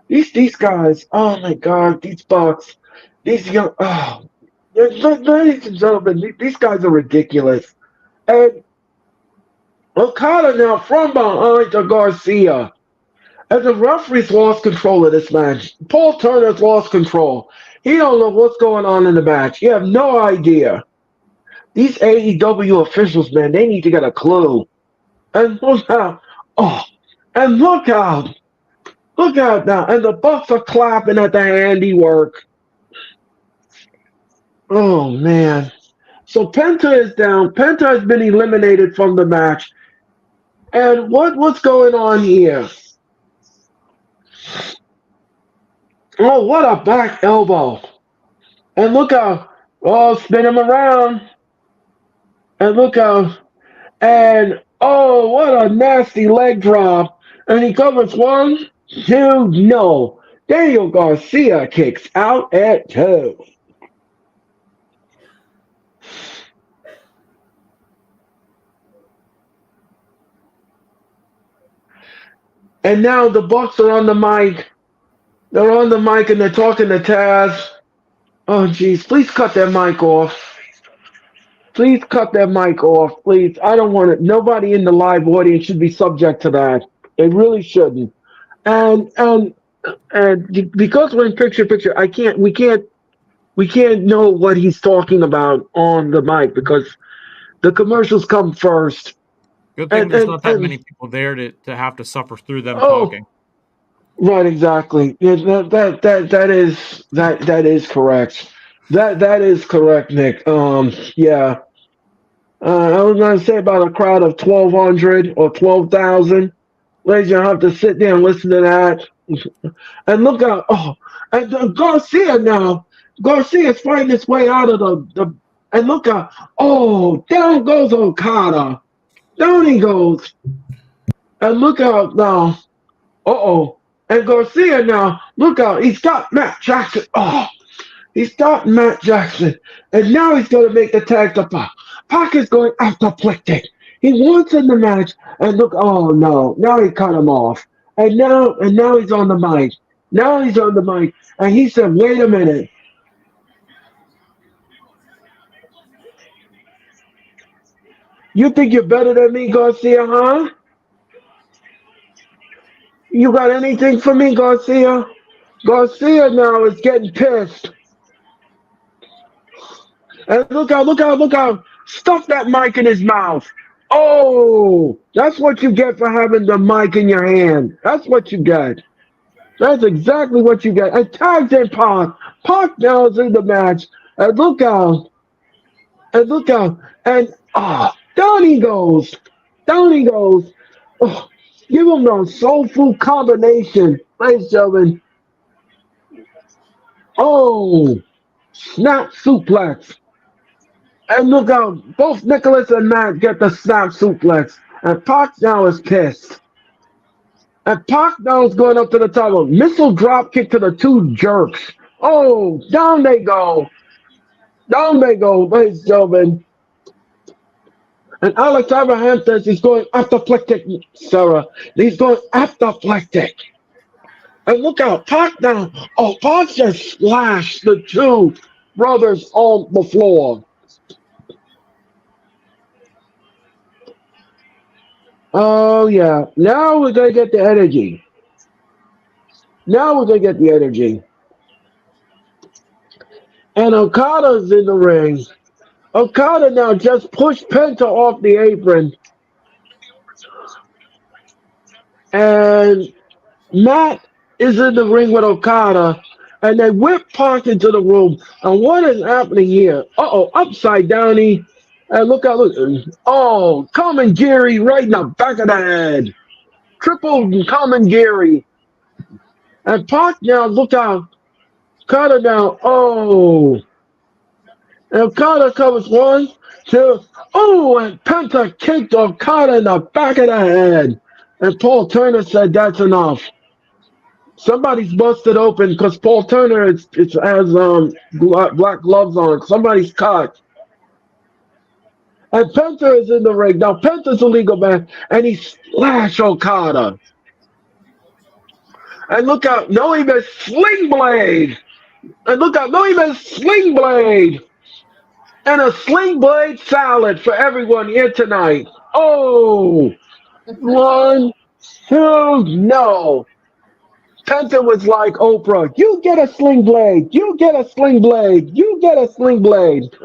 these guys. Oh my God, these Bucks, these young. Oh, ladies and gentlemen, these guys are ridiculous. And Okada now from behind to Garcia. And the referee's lost control of this match. Paul Turner's lost control. He don't know what's going on in the match. You have no idea. These AEW officials, man, they need to get a clue. And look out. And look out now. And the Bucks are clapping at the handiwork. Oh, man. So Penta is down. Penta has been eliminated from the match. And what's going on here? Oh, what a back elbow. And look out. Spin him around. And look out. And, what a nasty leg drop. And he covers 1, 2, no. Daniel Garcia kicks out at 2. And now the Bucks are on the mic. They're on the mic and they're talking to Taz. Oh, geez. Please cut that mic off. Please cut that mic off, please. I don't want it. Nobody in the live audience should be subject to that. They really shouldn't. And because we're in picture, we can't know what he's talking about on the mic because the commercials come first. Good thing there's not that many people there to have to suffer through them talking. Right, exactly. Yeah, that is correct. That is correct, Nick. Yeah. I was gonna say about a crowd of 1,200 or 12,000. Ladies, you have to sit there and listen to that. And look out! And Garcia now. Garcia's fighting his way out of the. And look out! Down goes Okada. Down he goes. And look out now. And Garcia now, look out, he's got Matt Jackson. He's got Matt Jackson. And now he's going to make the tag to Pac. Pac is going apoplectic. He wants in the match. And look, no. Now he cut him off. And now he's on the mic. And he said, wait a minute. You think you're better than me, Garcia, huh? You got anything for me, Garcia? Garcia now is getting pissed. And look out. Stuff that mic in his mouth. Oh, that's what you get for having the mic in your hand. That's what you get. That's exactly what you get. And tags in Pac. Pac now is in the match. And look out. And down he goes. Give him the soulful combination, ladies and gentlemen. Oh, snap suplex. And look out, both Nicholas and Matt get the snap suplex. And Pac now is pissed. And Pac now is going up to the top. Missile drop kick to the two jerks. Oh, down they go. Down they go, ladies and gentlemen. And Alex Abraham says he's going apoplectic, Sarah. He's going apoplectic. And look out, Pac now. Oh, Pac just splashed the two brothers on the floor. Oh, yeah. Now we're going to get the energy. Now we're going to get the energy. And Okada's in the ring. Okada now just pushed Penta off the apron. And Matt is in the ring with Okada. And they whip Pac into the room. And what is happening here? Uh-oh, upside downy. And look out, look. Oh, Common Gary right in the back of the head. Triple Common Gary. And Pac now, look out. Okada now, oh. And Okada covers 1, 2. Oh, and Penta kicked Okada in the back of the head. And Paul Turner said that's enough. Somebody's busted open because Paul Turner has black gloves on. Somebody's caught. And Penta is in the ring. Now, Penta's a legal man, and he slashed Okada. And look out, no, he missed Sling Blade. And look out, no, he missed Sling Blade. And a Sling Blade salad for everyone here tonight. Oh, 1, 2, no. Penta was like Oprah. You get a Sling Blade. You get a Sling Blade. You get a Sling Blade.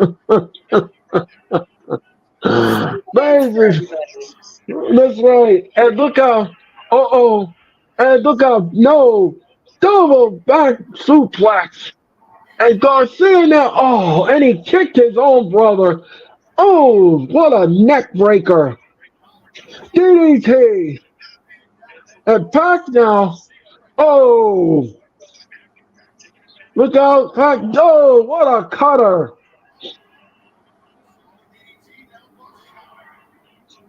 Baby. That's right. And look out. Uh-oh. And look out. No. Double back suplex. And Garcia now. Oh, and he kicked his own brother. Oh, what a neck breaker. DDT. And Pac now. Oh. Look out. Pac. Oh, what a cutter.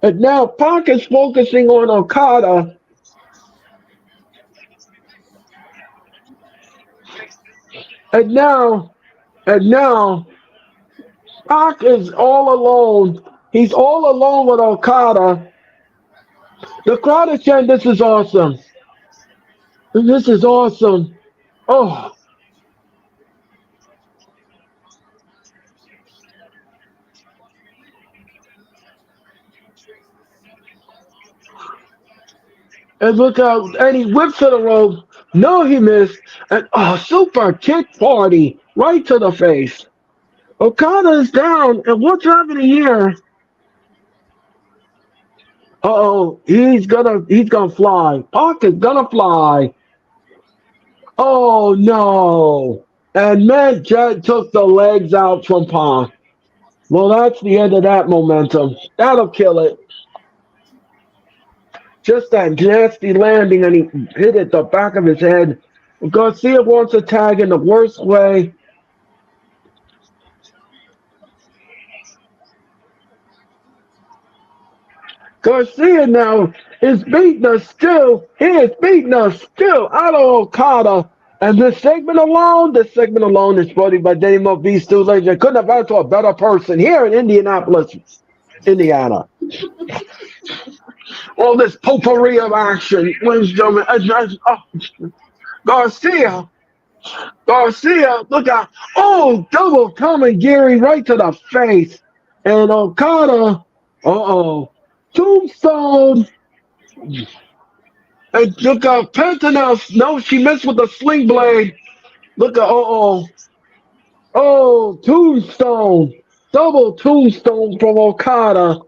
And now Pac is focusing on Okada. And now, Pac is all alone. He's all alone with Okada. The crowd is saying, this is awesome. This is awesome. Oh. And look out, and he whips to the rope. No, he missed. And super kick party right to the face. Okada is down, and what's happening here? Uh-oh, he's gonna fly. Pac is gonna fly. Oh no. And Matt Judd took the legs out from Pac. Well, that's the end of that momentum. That'll kill it. Just that nasty landing, and he hit it the back of his head. Garcia wants a tag in the worst way. Garcia now is beating us still. He is beating us still out of Okada. And this segment alone is brought by Danny Beast 2 Legend. Couldn't have found to a better person here in Indianapolis, Indiana. All this potpourri of action, ladies and gentlemen. Garcia, look out. Oh, double Common Gary right to the face. And Okada, Tombstone. And look out, Penta now. No, she missed with the Sling Blade. Look at, Tombstone. Double Tombstone from Okada.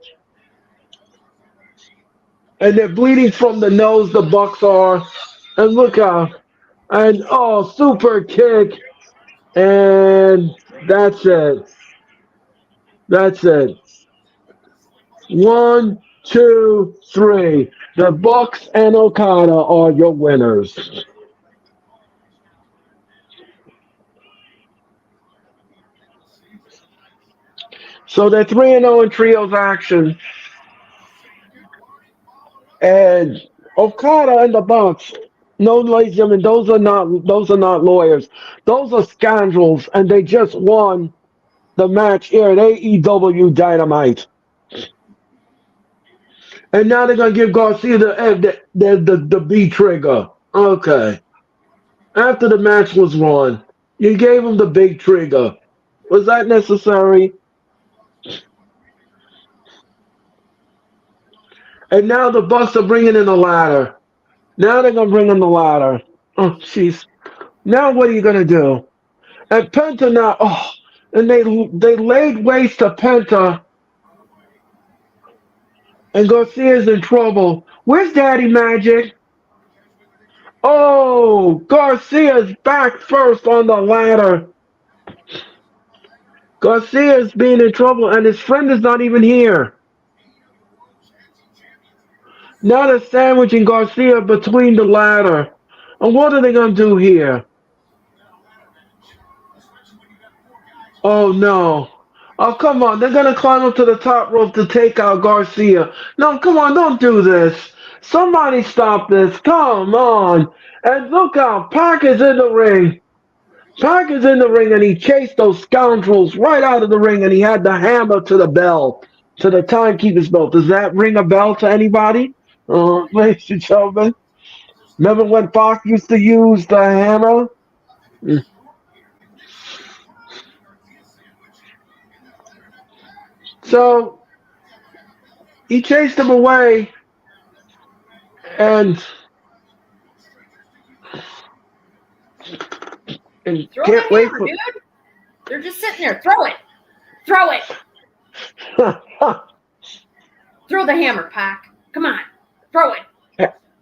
And they're bleeding from the nose, the Bucks are. And look out. And, super kick. And that's it. 1, 2, 3. The Bucks and Okada are your winners. So they're 3-0 in trios action. And Okada and the Bucks, no, ladies and gentlemen, those are not lawyers. Those are scoundrels, and they just won the match here at AEW Dynamite. And now they're gonna give Garcia the B trigger. Okay. After the match was won, you gave him the big trigger. Was that necessary? And now the Bucks are bringing in the ladder. Now they're gonna bring in the ladder. Oh, jeez. Now what are you gonna do? And Penta now. Oh, and they laid waste to Penta. And Garcia's in trouble. Where's Daddy Magic? Oh, Garcia's back first on the ladder. Garcia's being in trouble, and his friend is not even here. Now they're sandwiching Garcia between the ladder. And what are they going to do here? Oh, no. Oh, come on. They're going to climb up to the top rope to take out Garcia. No, come on. Don't do this. Somebody stop this. Come on. And look out. Pac is in the ring. Pac is in the ring, and he chased those scoundrels right out of the ring, and he had the hammer to the bell, to the timekeeper's bell. Does that ring a bell to anybody? Ladies and gentlemen. Remember when Pac used to use the hammer? So he chased him away, and Throw can't the wait hammer, for. dude. They're just sitting there. Throw it. Throw it. Throw the hammer, Pac. Come on. Throw it.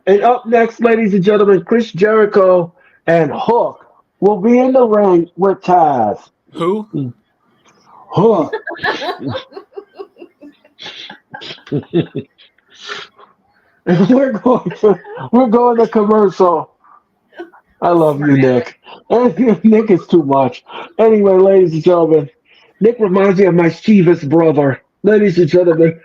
And up next, ladies and gentlemen, Chris Jericho and Hook will be in the ring with Taz. Who? Hook. And we're going to commercial. I love you, Nick. Nick is too much. Anyway, ladies and gentlemen, Nick reminds me of my Chivas brother. Ladies and gentlemen,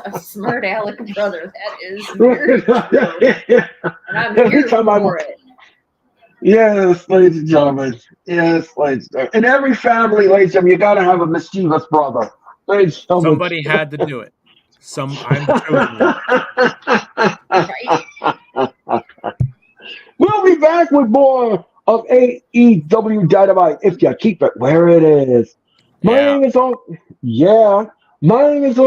A smart aleck brother. That is weird. And I'm here for it. Yes, ladies and gentlemen. Yes, ladies and gentlemen. In every family, ladies and gentlemen, you got to have a mischievous brother. Ladies and gentlemen. Somebody had to do it. I'm chosen. We'll be back with more of AEW Dynamite if you keep it where it is. My name is also, ladies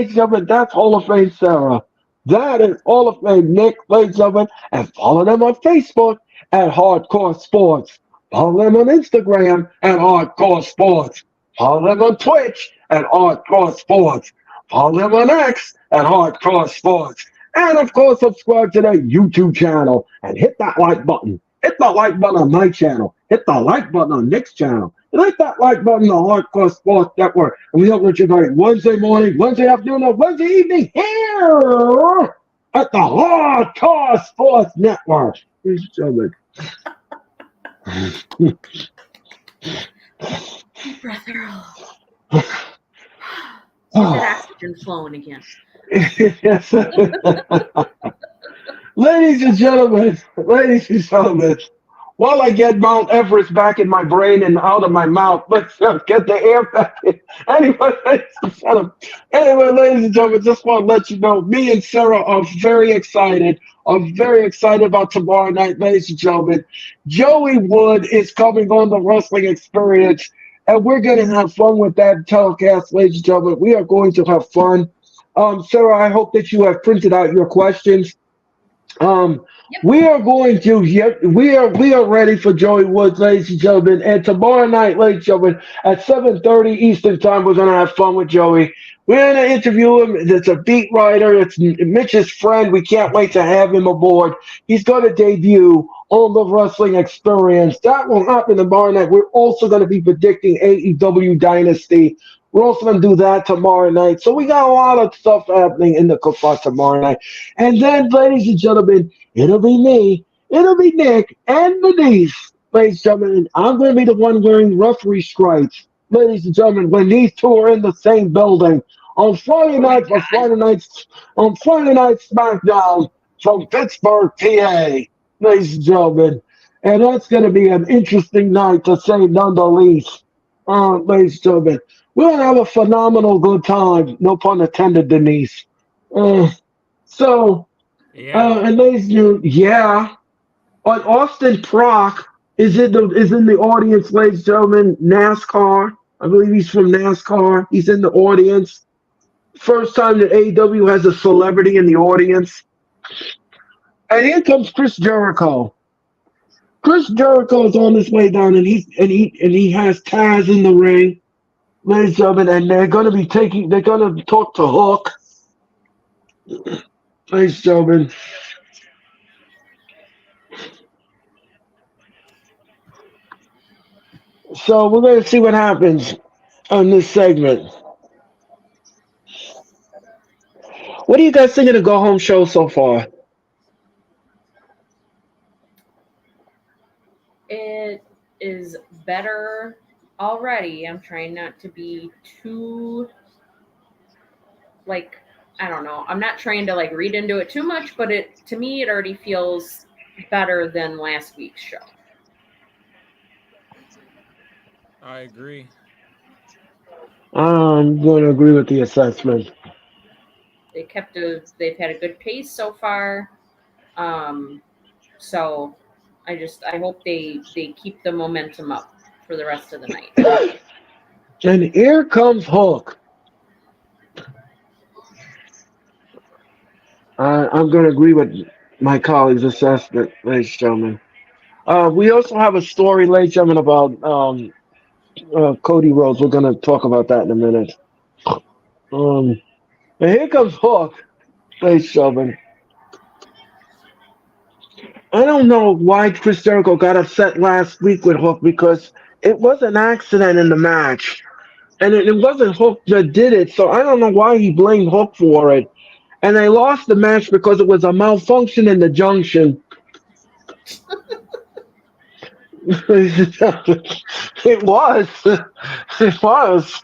and gentlemen, that's Hall of Fame Sarah. That is Hall of Fame Nick, ladies and gentlemen, and follow them on Facebook at Hardcore Sports. Follow them on Instagram at Hardcore Sports. Follow them on Twitch at Hardcore Sports. Follow them on X at Hardcore Sports. And, of course, subscribe to their YouTube channel and hit that like button. Hit the like button on my channel. Hit the like button on Nick's channel. And hit that like button on Hardcore Sports Network. And we hope that you're going Wednesday morning, Wednesday afternoon, or Wednesday evening here at the Hardcore Sports Network. Deep breath, Earl. Get that oxygen flowing again. Yes. Ladies and gentlemen, while I get Mount Everest back in my brain and out of my mouth, let's get the air back in. Anyway, ladies and gentlemen, just want to let you know, me and Sarah are very excited. I'm very excited about tomorrow night, ladies and gentlemen. Joey Wood is coming on the Wrestling Experience, and we're going to have fun with that telecast, ladies and gentlemen. We are going to have fun. Sarah, I hope that you have printed out your questions. Yep. We are going to, we are ready for Joey Woods, ladies and gentlemen. And tomorrow night, ladies and gentlemen, at 7:30 Eastern Time, we're going to have fun with Joey. We're going to interview him. It's a beat writer. It's Mitch's friend. We can't wait to have him aboard. He's going to debut on the Wrestling Experience. That will happen tomorrow night. We're also going to be predicting AEW Dynasty We're also going to do that tomorrow night. So we got a lot of stuff happening in the cookbook tomorrow night. And then, ladies and gentlemen, it'll be me, it'll be Nick, and Denise. Ladies and gentlemen, I'm going to be the one wearing referee stripes. Ladies and gentlemen, when these two are in the same building on Friday Oh my night for God. Friday night SmackDown from Pittsburgh, PA. Ladies and gentlemen, and that's going to be an interesting night to say none the least. Ladies and gentlemen, we're going to have a phenomenal good time. No pun intended, Denise. Uh, so, Yeah. and ladies and gentlemen, yeah, on Austin Prock is in the audience, ladies and gentlemen. NASCAR. I believe he's from NASCAR. He's in the audience. First time that AEW has a celebrity in the audience. And here comes Chris Jericho. Chris Jericho is on his way down, and he has Taz in the ring, ladies and gentlemen, and they're gonna talk to Hook, ladies and gentlemen. So we're gonna see what happens on this segment. What do you guys think of the go home show so far? It is better already. I'm trying not to be too like I don't know. I'm not trying to like read into it too much, but it to me it already feels better than last week's show. I agree. I'm going to agree with the assessment. They've had a good pace so far. So I hope they keep the momentum up for the rest of the night. And here comes Hook. I'm going to agree with my colleague's assessment, ladies and gentlemen. We also have a story, ladies and gentlemen, about Cody Rhodes. We're going to talk about that in a minute. And here comes Hook, ladies and gentlemen. I don't know why Chris Jericho got upset last week with Hook because it was an accident in the match. And it wasn't Hook that did it, so I don't know why he blamed Hook for it. And they lost the match because it was a malfunction in the junction. It was. It was.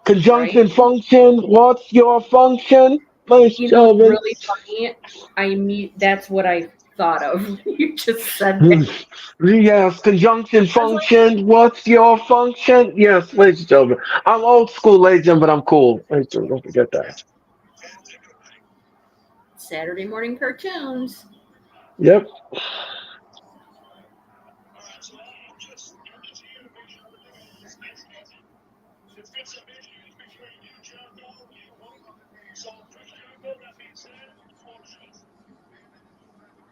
Conjunction Right? function. What's your function? Ladies and You know what's gentlemen. really funny? That's what I thought of. You just said that. Yes, conjunction I was like, function. What's your function? Yes, ladies and gentlemen. I'm old school, ladies and gentlemen, but I'm cool. Ladies and gentlemen, don't forget that. Saturday morning cartoons. Yep.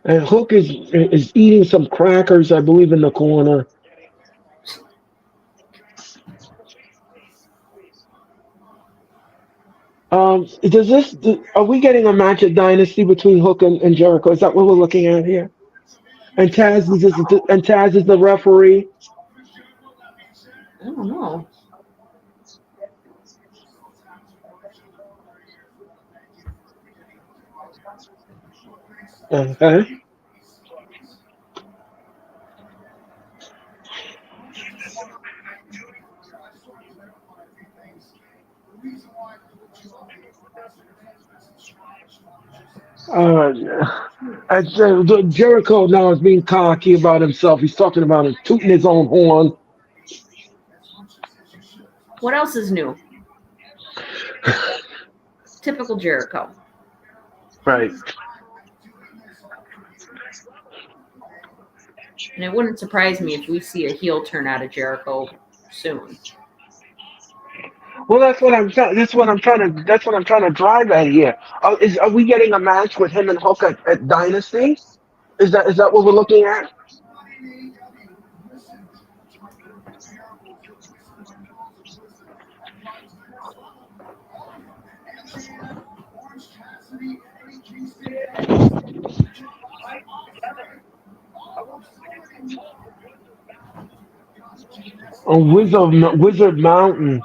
And Hook is eating some crackers, I believe, in the corner. Are we getting a match at Dynasty between Hook and Jericho? Is that what we're looking at here? And Taz is the referee. I don't know. Okay. Uh, Jericho now is being cocky about himself. He's talking about him tooting his own horn. What else is new? Typical Jericho. Right. And it wouldn't surprise me if we see a heel turn out of Jericho soon. Well, That's what I'm trying to drive at here. Are we getting a match with him and Hook at Dynasty? Is that what we're looking at? On Wizard Mountain.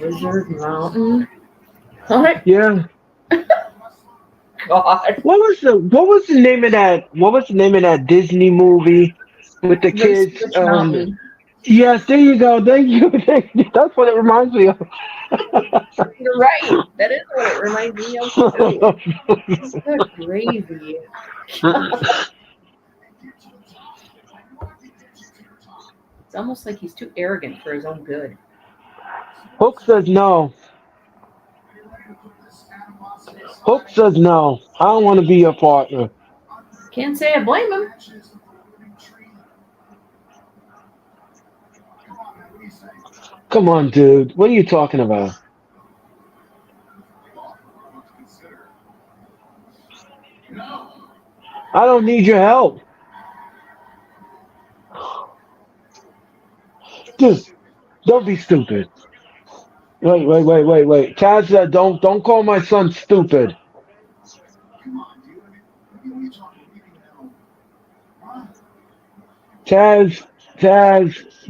Lizard Mountain. What? Yeah. God. What was the name of that Disney movie with the Race kids? Witch Mountain. Yes, there you go. Thank you. Thank you. That's what it reminds me of. You're right. That is what it reminds me of too. Good gravy. It's almost like he's too arrogant for his own good. Hook says no. Hook says no. I don't want to be your partner. Can't say I blame him. Come on, dude. What are you talking about? I don't need your help. Dude, don't be stupid. Wait. Taz said, don't call my son stupid. Taz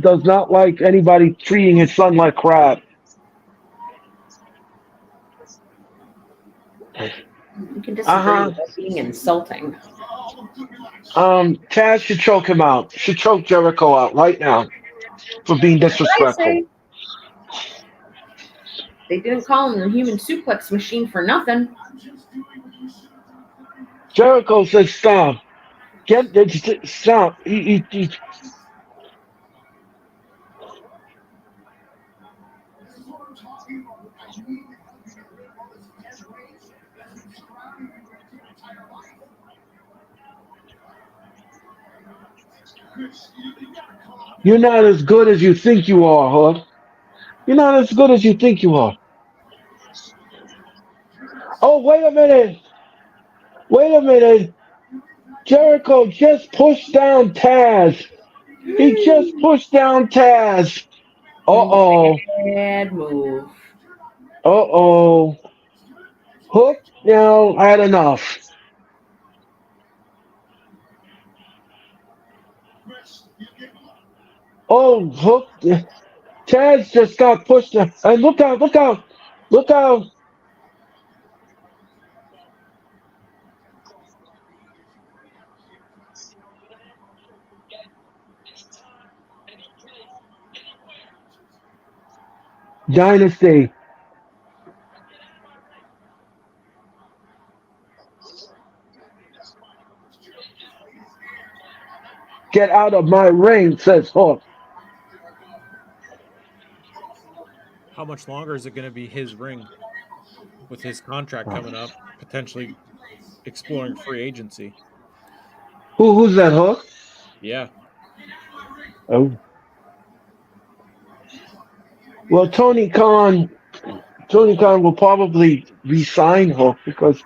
does not like anybody treating his son like crap. You can disagree Uh-huh. without being insulting. Taz should choke him out. Should choke Jericho out right now for being That's what I disrespectful. say. They didn't call him the human suplex machine for nothing. Jericho says stop. Stop. You're not as good as you think you are, Hood. You're not as good as you think you are. Oh, wait a minute. Wait a minute. Jericho just pushed down Taz. He just pushed down Taz. Uh-oh. Bad move. Uh-oh. Hook now had enough. Oh, Hook. Taz just got pushed. And look out, look out. Look out. Dynasty. Get out of my ring, says Hook. How much longer is it going to be his ring with his contract coming up, potentially exploring free agency? Who's that, Hook? Yeah. Oh. Well, Tony Khan will probably resign Hook because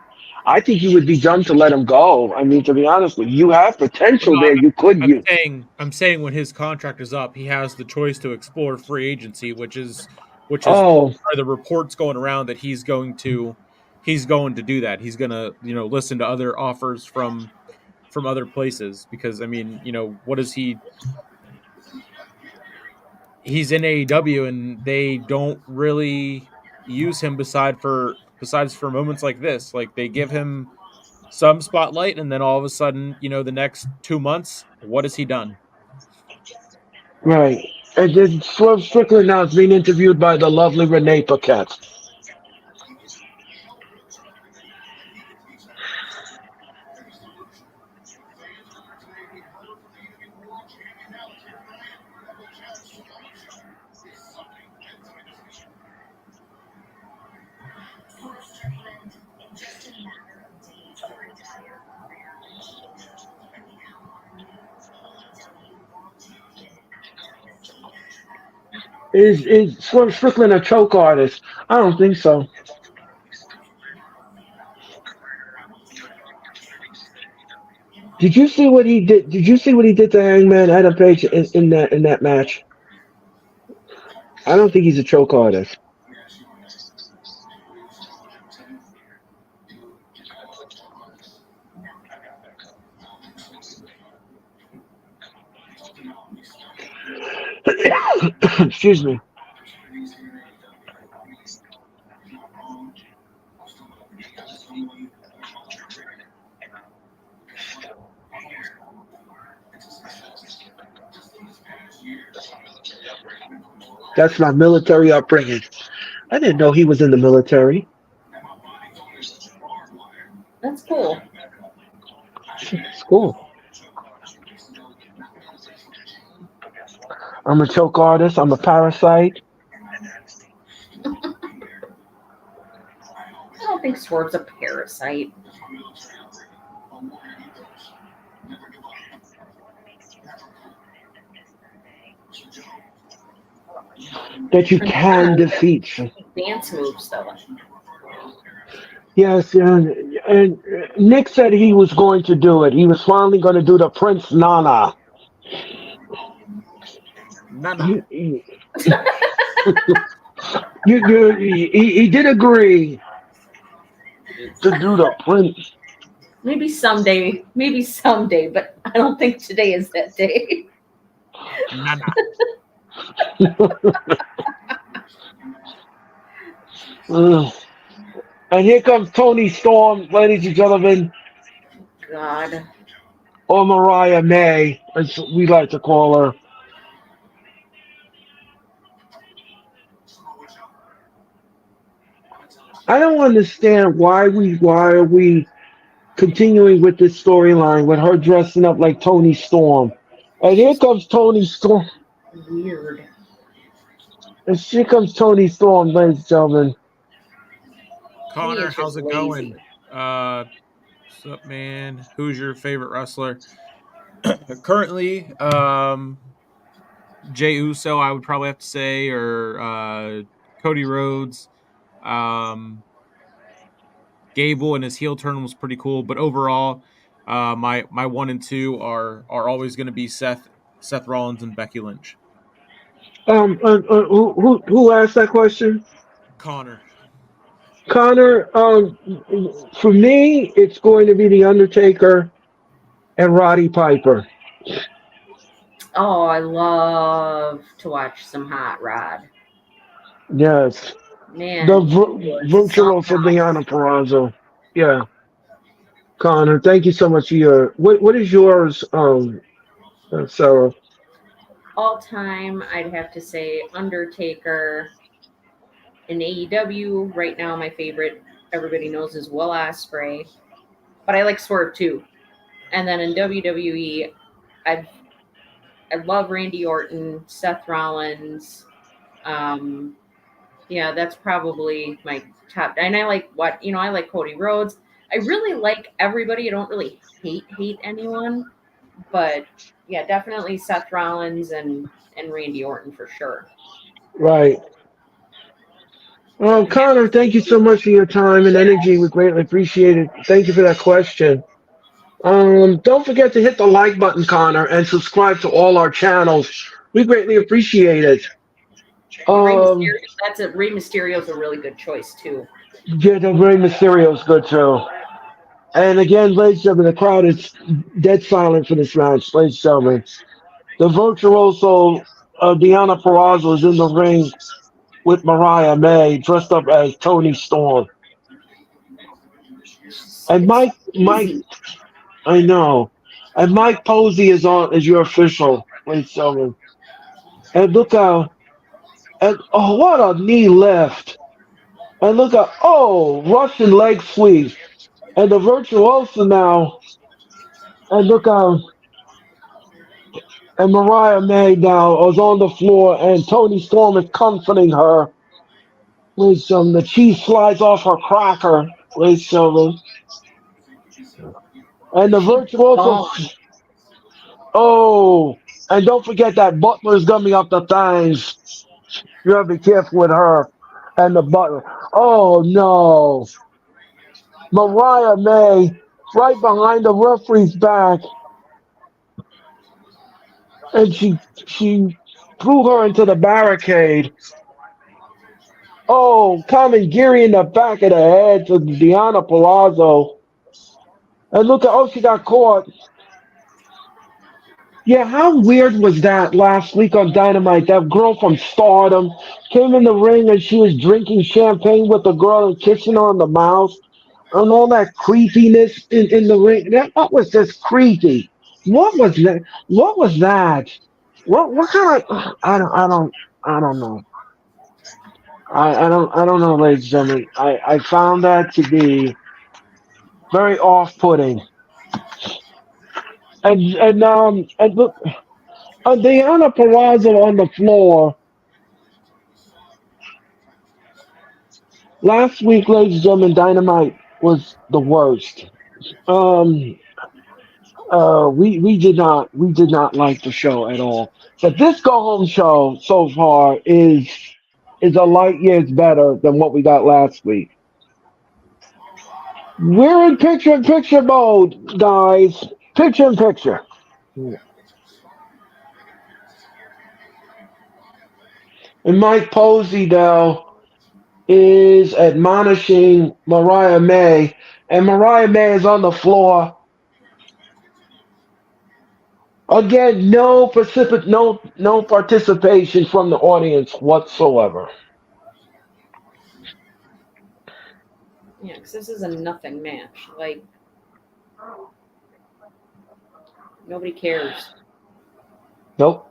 I think he would be dumb to let him go. I mean, to be honest with you, you have potential No, there. You could I'm you. saying when his contract is up, he has the choice to explore free agency, which is Oh, are the reports going around that he's going to do that. He's going to, listen to other offers from other places because I mean, what is he's in AEW and they don't really use him besides for moments like this. Like they give him some spotlight and then all of a sudden, the next 2 months, what has he done? right. And then Swerve Strickland now is being interviewed by the lovely Renee Paquette. Is Swerve Strickland a choke artist? I don't think so. Did you see what he did? Did you see what he did to Hangman Adam Page in that match? I don't think he's a choke artist. Excuse me. That's my military upbringing. I didn't know he was in the military. That's cool. It's cool. I'm a choke artist. I'm a parasite. I don't think Swerve's a parasite. That you can defeat. Dance moves, though. Yes, and Nick said he was going to do it. He was finally going to do the Prince Nana. Nana. He did agree to do the Prince. Maybe someday, but I don't think today is that day. Nana. And here comes Tony Storm, ladies and gentlemen, God. or Mariah May, as we like to call her. I don't understand why are we continuing with this storyline with her dressing up like Tony Storm. And here comes Tony Storm. Weird. And here comes Tony Storm, ladies and gentlemen. Connor, He's how's just it lazy. going? What's up, man? Who's your favorite wrestler? Currently, Jey Uso, I would probably have to say, or Cody Rhodes. Gable and his heel turn was pretty cool, but overall, my 1 and 2 are always going to be Seth Rollins and Becky Lynch. Who asked that question? Connor. Connor, for me, it's going to be The Undertaker and Roddy Piper. Oh, I love to watch some Hot Rod. Yes. Man, The he was virtual for something Diana Perrazzo. Yeah. Connor, thank you so much for your. What is yours, Sarah? all time. I'd have to say Undertaker. In AEW, right now, my favorite, everybody knows, is Will Ospreay. But I like Swerve too. And then in WWE, I I love Randy Orton, Seth Rollins. Um, yeah, that's probably my top. And I like I like Cody Rhodes. I really like everybody. I don't really hate anyone, but yeah, definitely Seth Rollins and Randy Orton for sure. Right. Well, Connor, thank you so much for your time and energy. We greatly appreciate it. Thank you for that question. Don't forget to hit the like button, Connor, and subscribe to all our channels. We greatly appreciate it. Rey Um, Mysterio, Rey Mysterio's a really good choice too. yeah, the Rey Mysterio's good too. And again, ladies and gentlemen, the crowd is dead silent for this match, ladies and gentlemen. The virtuoso Diana Perrazzo is in the ring with Mariah May, dressed up as Tony Storm. And It's Mike, easy. I know. And Mike Posey is your official, ladies and gentlemen. And look how, and oh, what a knee lift. And look at, oh, Russian leg sweep. And the virtuoso now, and look how, and Mariah May now is on the floor, and Tony Storm is comforting her with some, the cheese slides off her cracker, ladies and gentlemen. And the She virtuoso, gone. oh, and don't forget that Butler's gumming up the thighs. You gotta be careful with her and the Butler. Oh no. Mariah May, right behind the referee's back, and she threw her into the barricade. Oh, Kamingiri in the back of the head to Diana Palazzo. And look at, oh, she got caught. Yeah, how weird was that last week on Dynamite? That girl from Stardom came in the ring and she was drinking champagne with the girl and kissing her on the mouth and all that creepiness in the ring. That was just creepy. What was that? What was that? What kind of I don't. I don't know. I don't know, ladies and gentlemen. I found that to be very off-putting. And look, Diana Perrazzo on the floor last week, ladies and gentlemen. Dynamite was the worst. Um, we did not like the show at all. But this go home show so far is a light years better than what we got last week. We're in picture-in-picture mode, guys. Picture-in-picture. And Mike Posey now is admonishing Mariah May, and Mariah May is on the floor. Again, no participation from the audience whatsoever. Yeah, because this is a nothing match. Like, nobody cares. Nope.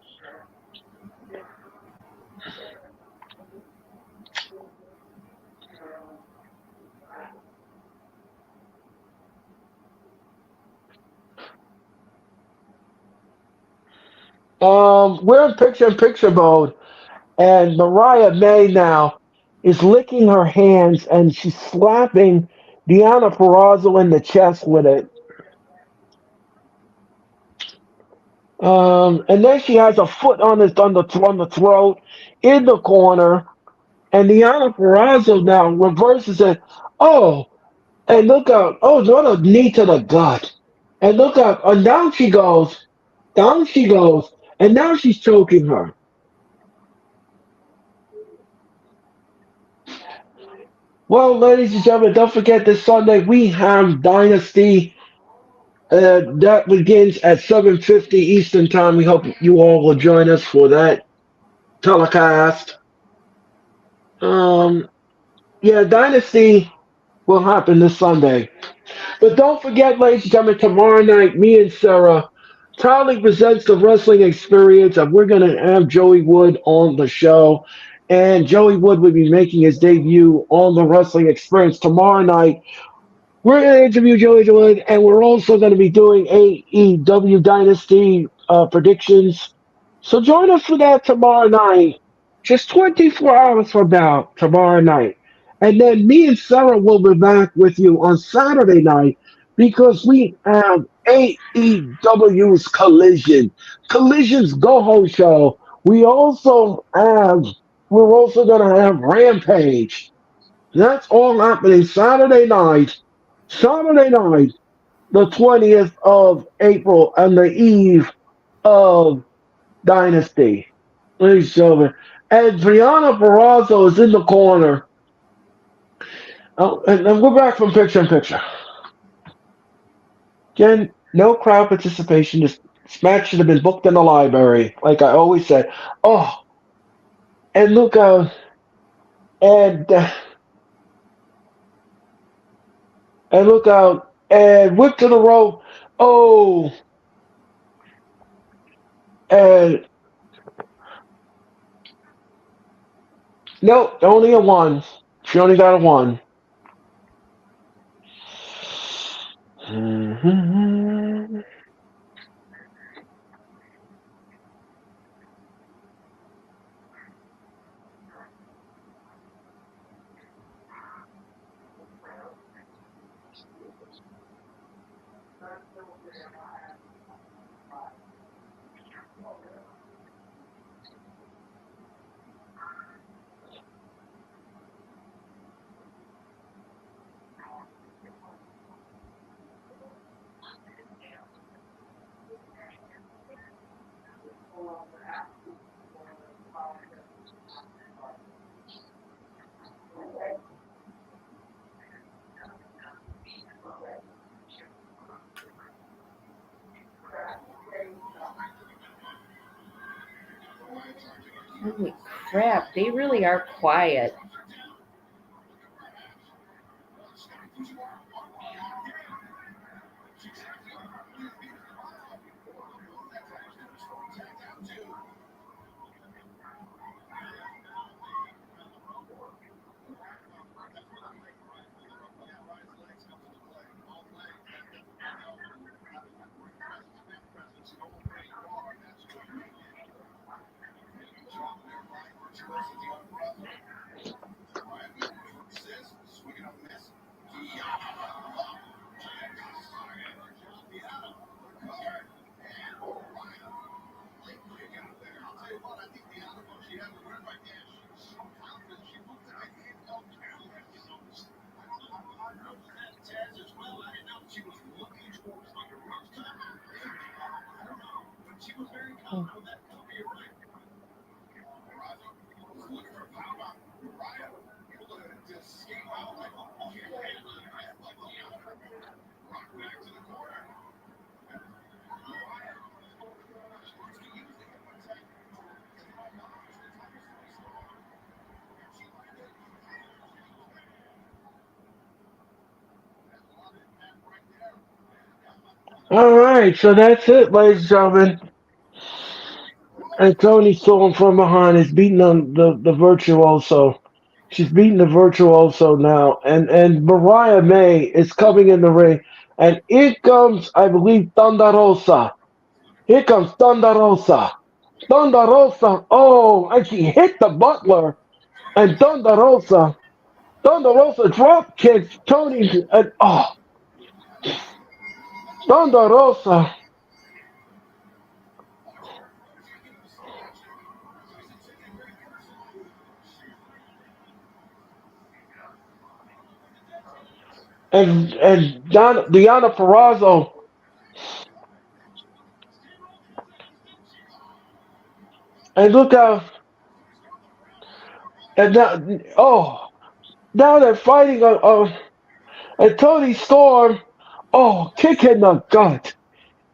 We're in picture-in-picture mode, and Mariah May now is licking her hands, and she's slapping Deanna Perrazzo in the chest with it. And then she has a foot on the throat in the corner, and Deanna Perrazzo now reverses it. Oh, and look out! Oh, what a knee to the gut! And look out! And down she goes, and now she's choking her. Well, ladies and gentlemen, don't forget this Sunday we have Dynasty. That begins at 7:50 Eastern Time. We hope you all will join us for that telecast. Um, yeah, Dynasty will happen this Sunday. But don't forget, ladies and gentlemen, tomorrow night, me and Sarah proudly presents the wrestling experience. And we're going to have Joey Wood on the show. And Joey Wood will be making his debut on the wrestling experience tomorrow night. We're going to interview Joey Wood, and we're also going to be doing AEW Dynasty predictions. So join us for that tomorrow night, just 24 hours from now, tomorrow night. And then me and Sarah will be back with you on Saturday night because we have AEW's Collision's Go Home Show. We're also going to have Rampage. That's all happening Saturday night, the 20th of April, and the eve of Dynasty. Ladies and gentlemen. And Brianna Barrazo is in the corner. Oh, and we're back from picture-in-picture. Again, no crowd participation. This match should have been booked in the library, like I always said. Oh, and look out. And and look out. And whip to the rope. Oh, and no, only a one. She only got a one. Mhm. Holy crap, they really are quiet. All right, so that's it, ladies and gentlemen. And Tony Storm from behind is beating on the virtuoso. She's beating the virtuoso now, and Mariah May is coming in the ring, and here comes, I believe, Thunder Rosa. Here comes Thunder Rosa. Thunder Rosa. Oh, and she hit the Butler, and Thunder Rosa drop kicks Tony, and oh, Thunder Rosa. And Diana Perrazzo. And look how and now, oh, now they're fighting and Tony Storm. Oh, kick in the gut.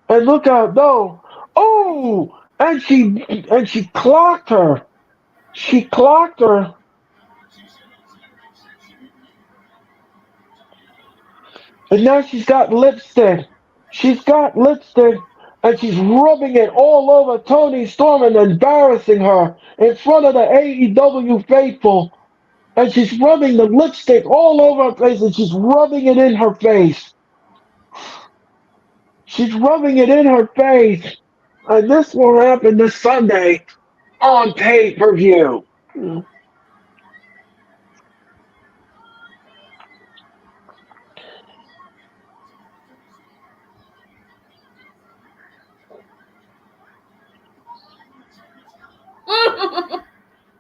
And look out, no. Oh, and she clocked her. She clocked her. And now she's got lipstick. She's got lipstick. And she's rubbing it all over Tony Storm and embarrassing her in front of the AEW faithful. And she's rubbing the lipstick all over her face and she's rubbing it in her face. She's rubbing it in her face. And this will happen this Sunday on pay-per-view.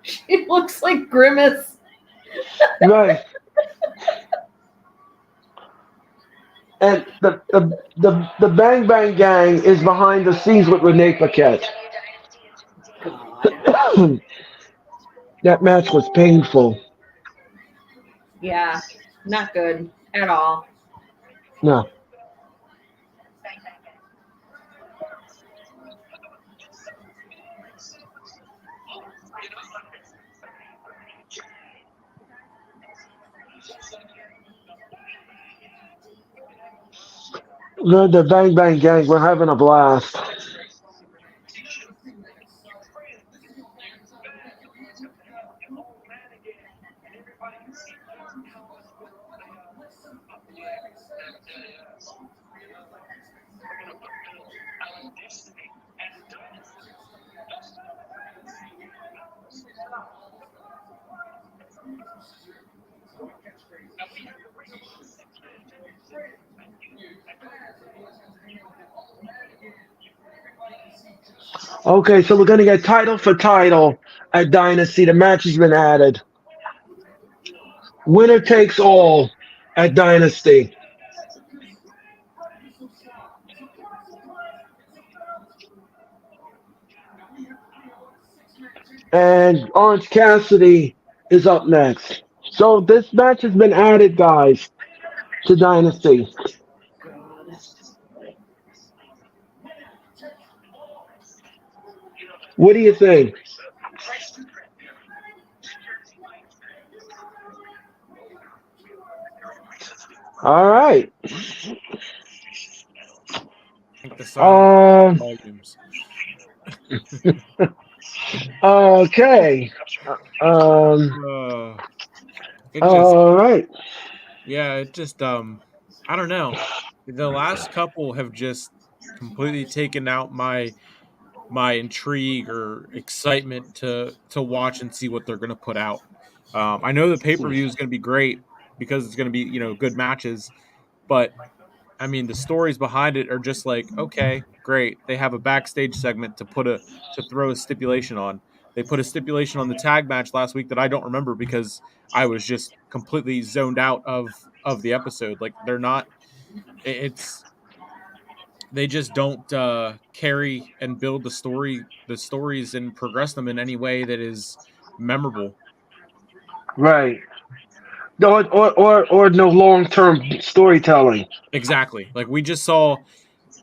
She looks like Grimace. Right. And the Bang Bang Gang is behind the scenes with Renee Paquette. That match was painful. Yeah, not good at all. No. The Bang Bang Gang, we're having a blast. Okay, so we're gonna get title for title at Dynasty. The match has been added. Winner takes all at Dynasty. And Orange Cassidy is up next. So this match has been added, guys, to Dynasty. What do you think? All right. I think the sound Um. volumes. Okay. Um. It just All right. yeah, it just I don't know. The last couple have just completely taken out my intrigue or excitement to watch and see what they're going to put out. I know the pay-per-view is going to be great because it's going to be, good matches, but I mean, the stories behind it are just like, okay, great. They have a backstage segment to throw a stipulation on. They put a stipulation on the tag match last week that I don't remember because I was just completely zoned out of the episode. Like they're not. It's they just don't carry and build the stories and progress them in any way that is memorable. Right. Or no long term storytelling. Exactly. Like we just saw,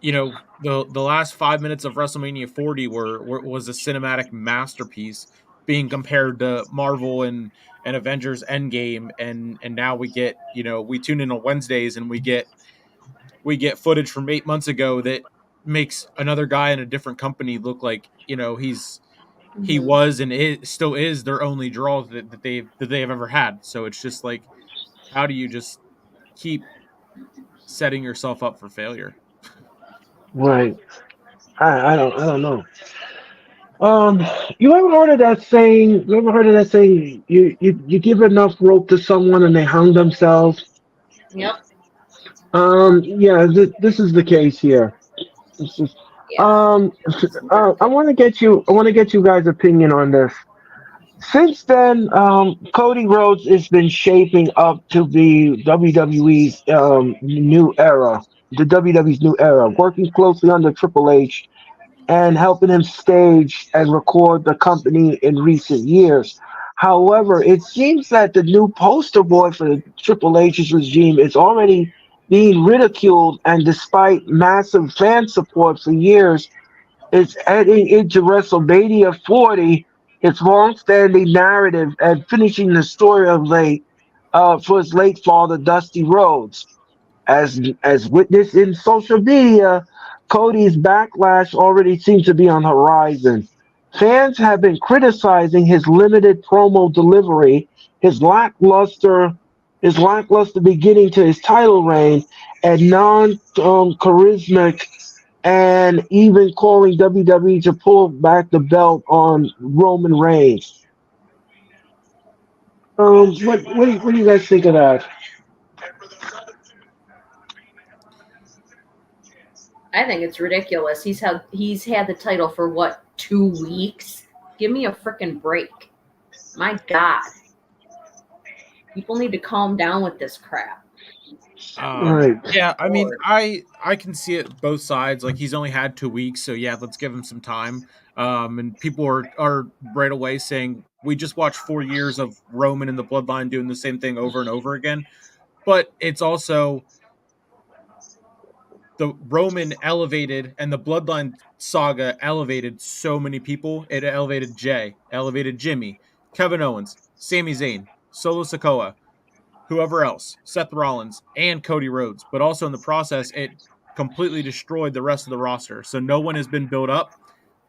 the last 5 minutes of WrestleMania 40 was a cinematic masterpiece being compared to Marvel and Avengers Endgame, and now we tune in on Wednesdays and we get footage from 8 months ago that makes another guy in a different company look like he Mhm. was and it still is their only draw that they have ever had. So it's just like, how do you just keep setting yourself up for failure? Right. I don't know. Um, you ever heard of that saying? You ever heard of that saying? You give enough rope to someone and they hung themselves. Yep. Yeah, this is the case here. This is, Yeah. I want to get you guys' opinion on this. Since then, Cody Rhodes has been shaping up to be WWE's new era, the WWE's new era, working closely under Triple H and helping him stage and record the company in recent years. However, it seems that the new poster boy for Triple H's regime is already being ridiculed, and despite massive fan support for years, it's heading into WrestleMania 40, its long-standing narrative and finishing the story of for his late father, Dusty Rhodes. As witnessed in social media, Cody's backlash already seems to be on the horizon. Fans have been criticizing his limited promo delivery, his lackluster, his lackluster beginning to his title reign, and non-charismatic, and even calling WWE to pull back the belt on Roman Reigns. What do you guys think of that? I think it's ridiculous. He's had the title for what, 2 weeks? Give me a freaking break. My God. People need to calm down with this crap. Right. Yeah, I mean, Lord. I can see it both sides. Like he's only had 2 weeks, so yeah, let's give him some time. And people are right away saying we just watched 4 years of Roman and the Bloodline doing the same thing over and over again. But it's also the Roman elevated and the Bloodline saga elevated so many people. It elevated Jay, elevated Jimmy, Kevin Owens, Sami Zayn, Solo Sikoa, whoever else, Seth Rollins, and Cody Rhodes. But also in the process, it completely destroyed the rest of the roster. So no one has been built up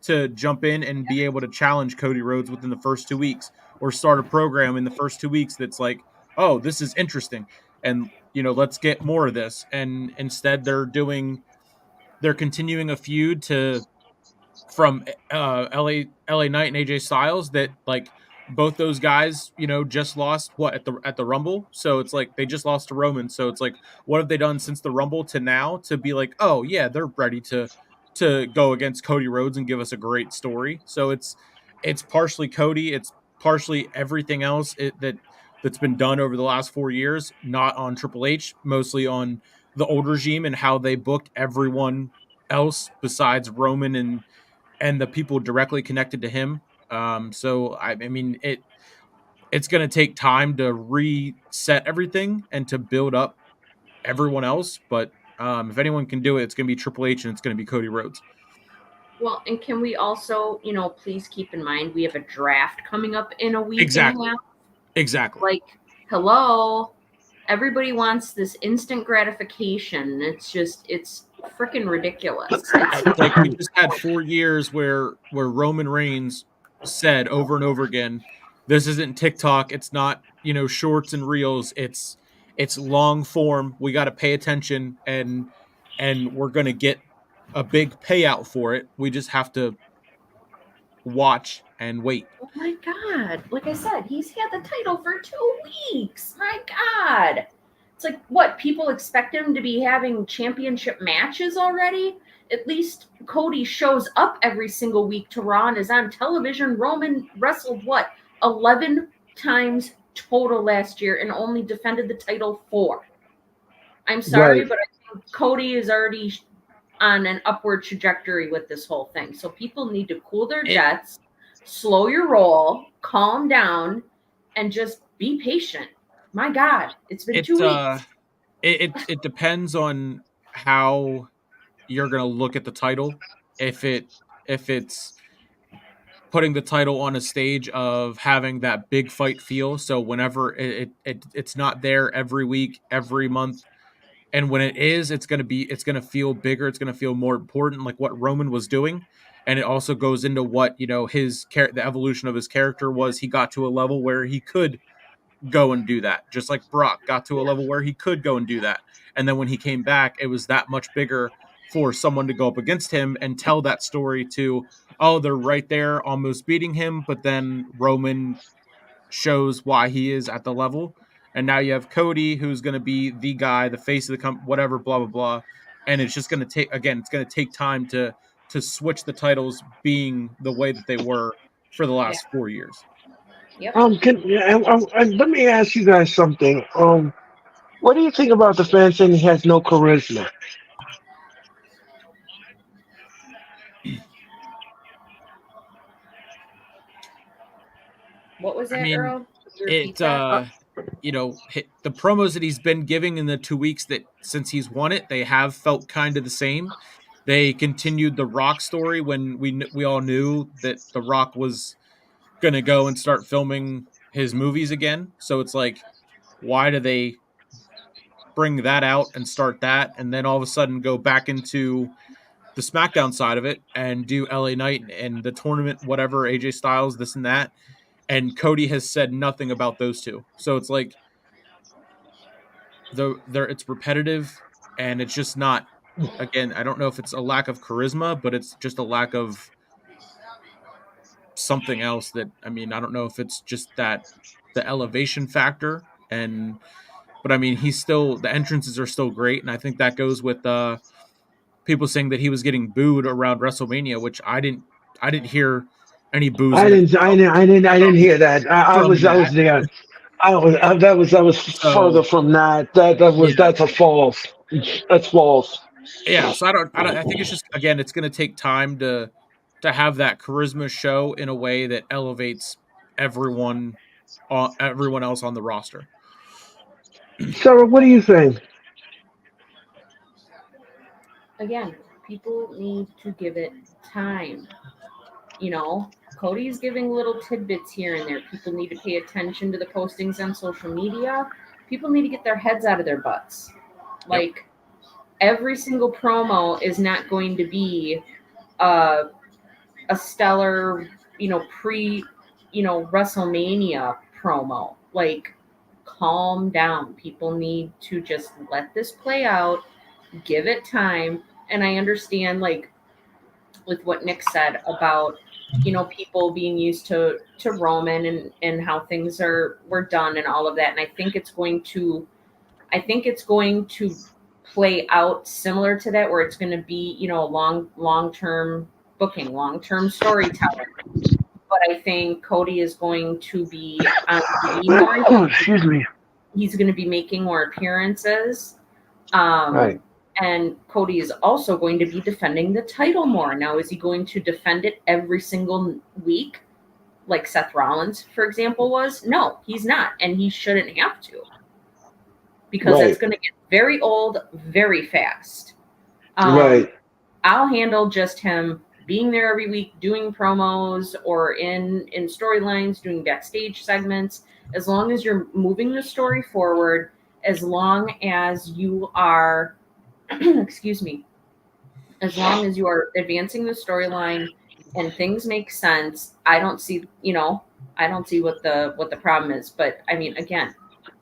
to jump in and be able to challenge Cody Rhodes within the first 2 weeks or start a program in the first 2 weeks that's like, oh, this is interesting. And, let's get more of this. And instead they're continuing a feud to from LA Knight and AJ Styles that like both those guys, just lost what at the Rumble. So it's like they just lost to Roman. So it's like what have they done since the Rumble to now to be like, "Oh, yeah, they're ready to go against Cody Rhodes and give us a great story." So it's partially Cody, it's partially everything else that's been done over the last 4 years, not on Triple H, mostly on the old regime and how they booked everyone else besides Roman and the people directly connected to him. So I mean it's going to take time to reset everything and to build up everyone else. But if anyone can do it, it's going to be Triple H and it's going to be Cody Rhodes. Well, and can we also, please keep in mind we have a draft coming up in a week and a Exactly. half? Exactly. Like, hello? Everybody wants this instant gratification. It's freaking ridiculous. It's like we just had 4 years where Roman Reigns said over and over again, "This isn't TikTok. It's not shorts and reels. It's long form. We got to pay attention and we're gonna get a big payout for it. We just have to watch and wait." Oh my God. Like I said, he's had the title for 2 weeks. My God. It's like, what? People expect him to be having championship matches already? At least Cody shows up every single week to Raw and is on television. Roman wrestled, what, 11 times total last year and only defended the title 4. I'm sorry, Right. but I think Cody is already on an upward trajectory with this whole thing. So people need to cool their jets, slow your roll, calm down, and just be patient. My God, it's been 2 weeks. It depends on how you're gonna look at the title. If it's putting the title on a stage of having that big fight feel, so whenever it's not there every week, every month, and when it is, it's gonna feel bigger, it's gonna feel more important, like what Roman was doing. And it also goes into what, the evolution of his character was. He got to a level where he could go and do that, just like Brock got to a level where he could go and do that. And then when he came back, it was that much bigger for someone to go up against him and tell that story to, oh, they're right there almost beating him, but then Roman shows why he is at the level. And now you have Cody, who's going to be the guy, the face of the company, whatever, blah blah blah. And it's just going to take, again, it's going to take time to switch the titles being the way that they were for the Yeah. last 4 years. Yep. Let me ask you guys something. What do you think about the fan saying he has no charisma? What was I that, mean, Earl? Repeat that? the promos that he's been giving in the 2 weeks that since he's won it, they have felt kind of the same. They continued the Rock story when we all knew that the Rock was gonna go and start filming his movies again. So it's like, why do they bring that out and start that, and then all of a sudden go back into the SmackDown side of it and do LA Knight and the tournament, whatever, AJ Styles, this and that. And Cody has said nothing about those two. So it's like it's repetitive, and it's just not, again, I don't know if it's a lack of charisma, but it's just a lack of something else that, I mean, I don't know if it's just that the elevation factor. But I mean, the entrances are still great, and I think that goes with people saying that he was getting booed around WrestleMania, which I didn't hear any boos I didn't hear that. from I was that. there. I was further So from that. yeah, That's a false. That's false. yeah. So I think it's just, again, it's going to take time to have that charisma show in a way that elevates everyone, everyone else on the roster. Sarah, what do you think? Again, people need to give it time. Cody's giving little tidbits here and there. People need to pay attention to the postings on social media. People need to get their heads out of their butts. Like, every single promo is not going to be a stellar, WrestleMania promo. Like, calm down. People need to just let this play out, give it time. And I understand, like, with what Nick said about, people being used to Roman and how things were done and all of that. And I think it's going to play out similar to that, where it's going to be, a long-term booking, long-term storytelling. But I think Cody is going to be on TV more. Excuse me. He's going to be making more appearances. Right. And Cody is also going to be defending the title more. Now, is he going to defend it every single week, like Seth Rollins, for example, was? No, he's not. And he shouldn't have to. Because it's going to get very old very fast. Right. I'll handle just him being there every week, doing promos or in storylines, doing backstage segments, as long as you're moving the story forward, as long as you are, excuse me, as long as you are advancing the storyline and things make sense, I don't see what the problem is. But I mean, again,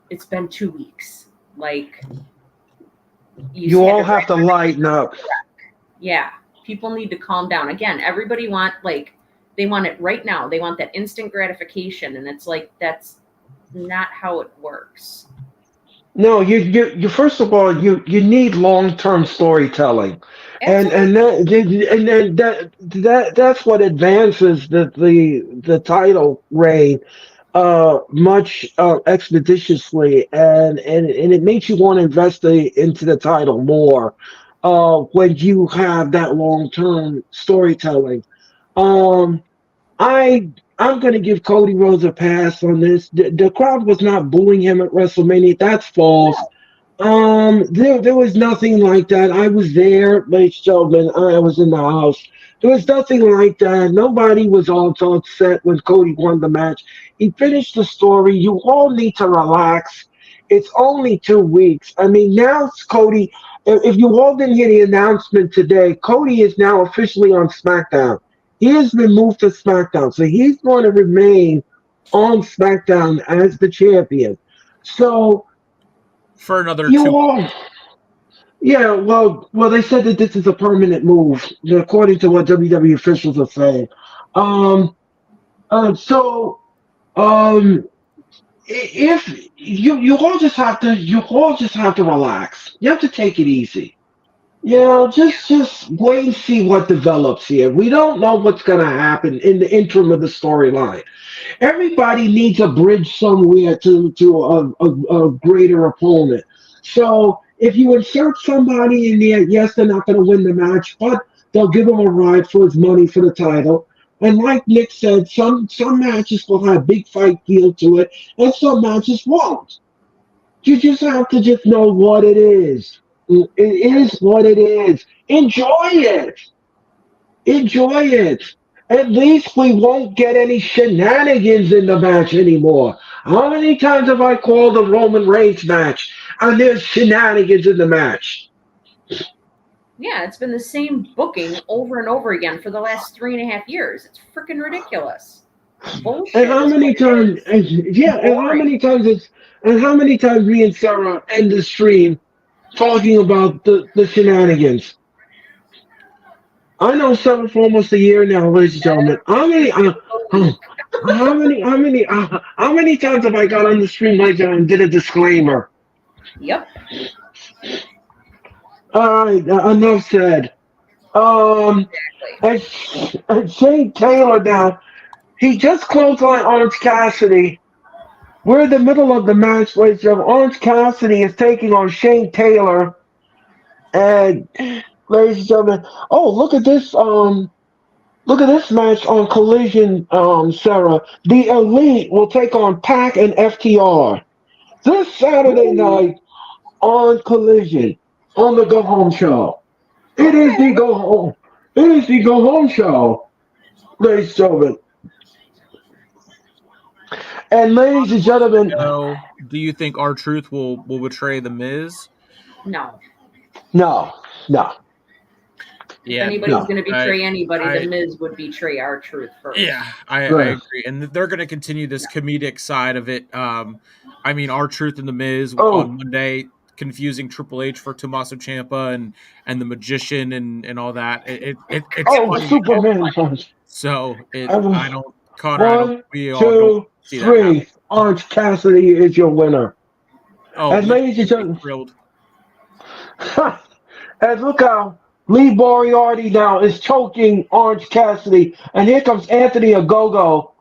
it's been 2 weeks. Like, you all have to lighten up. Yeah. People need to calm down. Again, everybody they want it right now. They want that instant gratification. And it's like, that's not how it works. No, you first of all, you need long-term storytelling. Absolutely. And that's what advances the title reign much expeditiously, and it makes you want to invest into the title more. when you have that long-term storytelling. Um, I I'm gonna give Cody Rhodes a pass on this. The crowd was not booing him at WrestleMania. That's false. There was nothing like that. I was there, ladies and gentlemen. I was in the house. There was nothing like that. Nobody was all so upset when Cody won the match. He finished the story. You all need to relax. It's only 2 weeks. I mean, now Cody. If you all didn't hear the announcement today, Cody is now officially on SmackDown. He has been moved to SmackDown, so he's going to remain on SmackDown as the champion. So for another you 2. all, yeah, well, they said that this is a permanent move, according to what WWE officials are saying. Um, so, if you all just have to relax. You have to take it easy. Just wait and see what develops here. We don't know what's going to happen in the interim of the storyline. Everybody needs a bridge somewhere to a greater opponent. So if you insert somebody in there, yes, they're not going to win the match, but they'll give him a ride for his money for the title. And like Nick said, some matches will have big fight feel to it, and some matches won't. You just have to just know what it is. It is what it is. Enjoy it. Enjoy it. At least we won't get any shenanigans in the match anymore. How many times have I called a Roman Reigns match and there's shenanigans in the match? Yeah, it's been the same booking over and over again for the last 3.5 years. It's freaking ridiculous. Bullshit. And how many times? And how many times me and Sarah end the stream talking about the shenanigans? I know Sarah for almost a year now, ladies and gentlemen. How many times have I got on the stream like that and did a disclaimer? Yep. All right, enough said. And Shane Taylor now, he just closed on Orange Cassidy. We're in the middle of the match, ladies and gentlemen. Orange Cassidy is taking on Shane Taylor. And ladies and gentlemen, oh, look at this match on Collision, Sarah. The Elite will take on Pac and FTR this Saturday night on Collision on the Go Home Show. It is the Go Home. It is the Go Home Show, ladies and gentlemen. And ladies and gentlemen, Do you think R-Truth will betray the Miz? No. no. If anybody's going to betray anybody, the Miz would betray R-Truth first. Yeah, I agree. And they're going to continue this comedic side of it. I mean, R-Truth and the Miz on Monday, confusing Triple H for Tommaso Ciampa and the Magician and all that. It's funny. Superman punch. So we all One, don't two, see three. that. Orange Cassidy is your winner. Oh, and ladies and gentlemen, thrilled. And look how Lee Moriarty now is choking Orange Cassidy. And here comes Anthony Ogogo.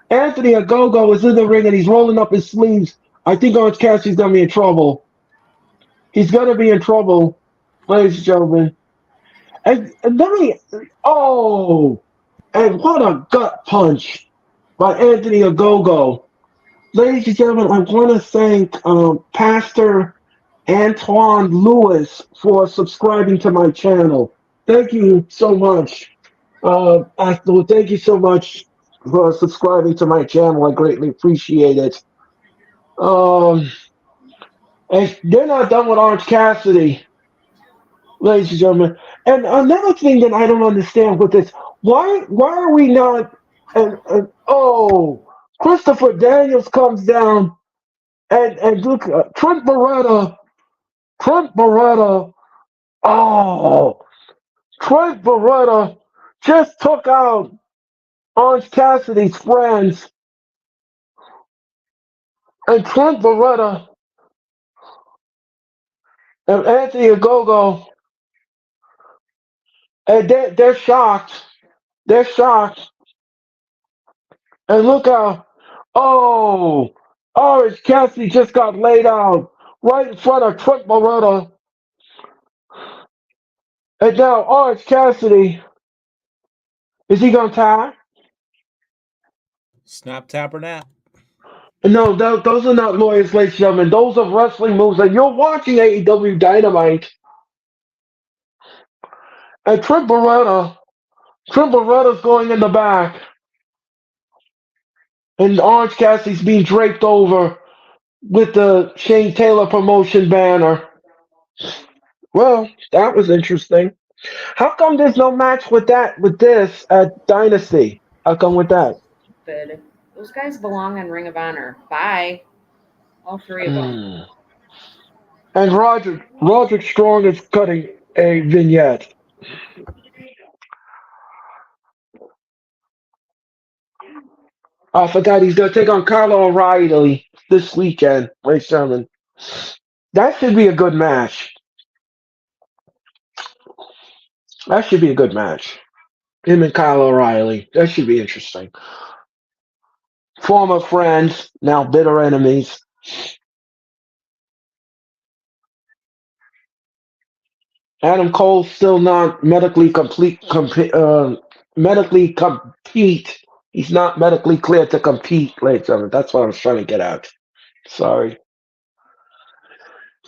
Anthony Ogogo is in the ring and he's rolling up his sleeves. I think Orange Cassidy's going to be in trouble. He's going to be in trouble, ladies and gentlemen. And then and what a gut punch by Anthony Ogogo. Ladies and gentlemen, I want to thank Pastor Antoine Lewis for subscribing to my channel. Thank you so much. Thank you so much for subscribing to my channel. I greatly appreciate it. And they're not done with Orange Cassidy, ladies and gentlemen. And another thing that I don't understand with this, why are we not? Christopher Daniels comes down and look, Trent Beretta. Trent Beretta just took out Orange Cassidy's friends. And Trent Beretta and Anthony Ogogo, and they're shocked. They're shocked. And look how, Orange Cassidy just got laid out right in front of Trent Beretta. And now Orange Cassidy, is he gonna tag? Snap, tap, or nap. No, those are not lawyers, ladies and gentlemen. Those are wrestling moves. And you're watching AEW Dynamite. And Triple Retta's going in the back. And Orange Cassidy's being draped over with the Shane Taylor promotion banner. Well, that was interesting. How come there's no match with this at Dynasty? How come with that? But those guys belong on Ring of Honor. Bye. All three of them. And Roderick Strong is cutting a vignette. I forgot he's gonna take on Kyle O'Reilly this weekend, ladies and gentlemen. That should be a good match. That should be a good match. Him and Kyle O'Reilly. That should be interesting. Former friends, now bitter enemies. Adam Cole still not medically compete. He's not medically cleared to compete, ladies and gentlemen. That's what I was trying to get at. Sorry.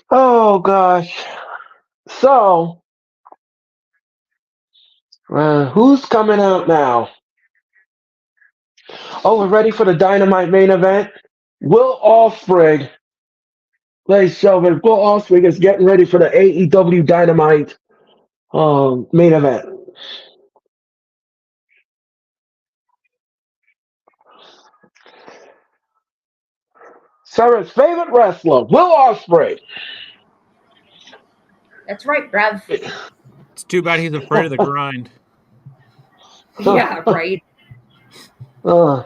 Oh gosh. So, who's coming out now? Oh, we're ready for the Dynamite main event. Will Ospreay, ladies and gentlemen, Will Ospreay is getting ready for the AEW Dynamite main event. Sarah's favorite wrestler, Will Ospreay. That's right, Brev. It's too bad he's afraid of the grind. Yeah, right. I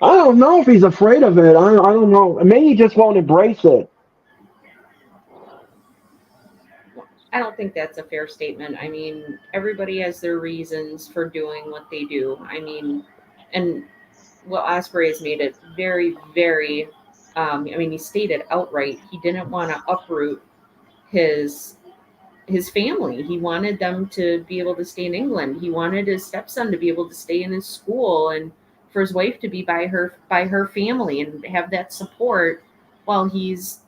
don't know if he's afraid of it. I don't know. Maybe he just won't embrace it. I don't think that's a fair statement. I mean, everybody has their reasons for doing what they do. I mean, and Will Ospreay has made it very, very. I mean, he stated outright he didn't want to uproot his family. He wanted them to be able to stay in England. He wanted his stepson to be able to stay in his school, and for his wife to be by her family and have that support while he's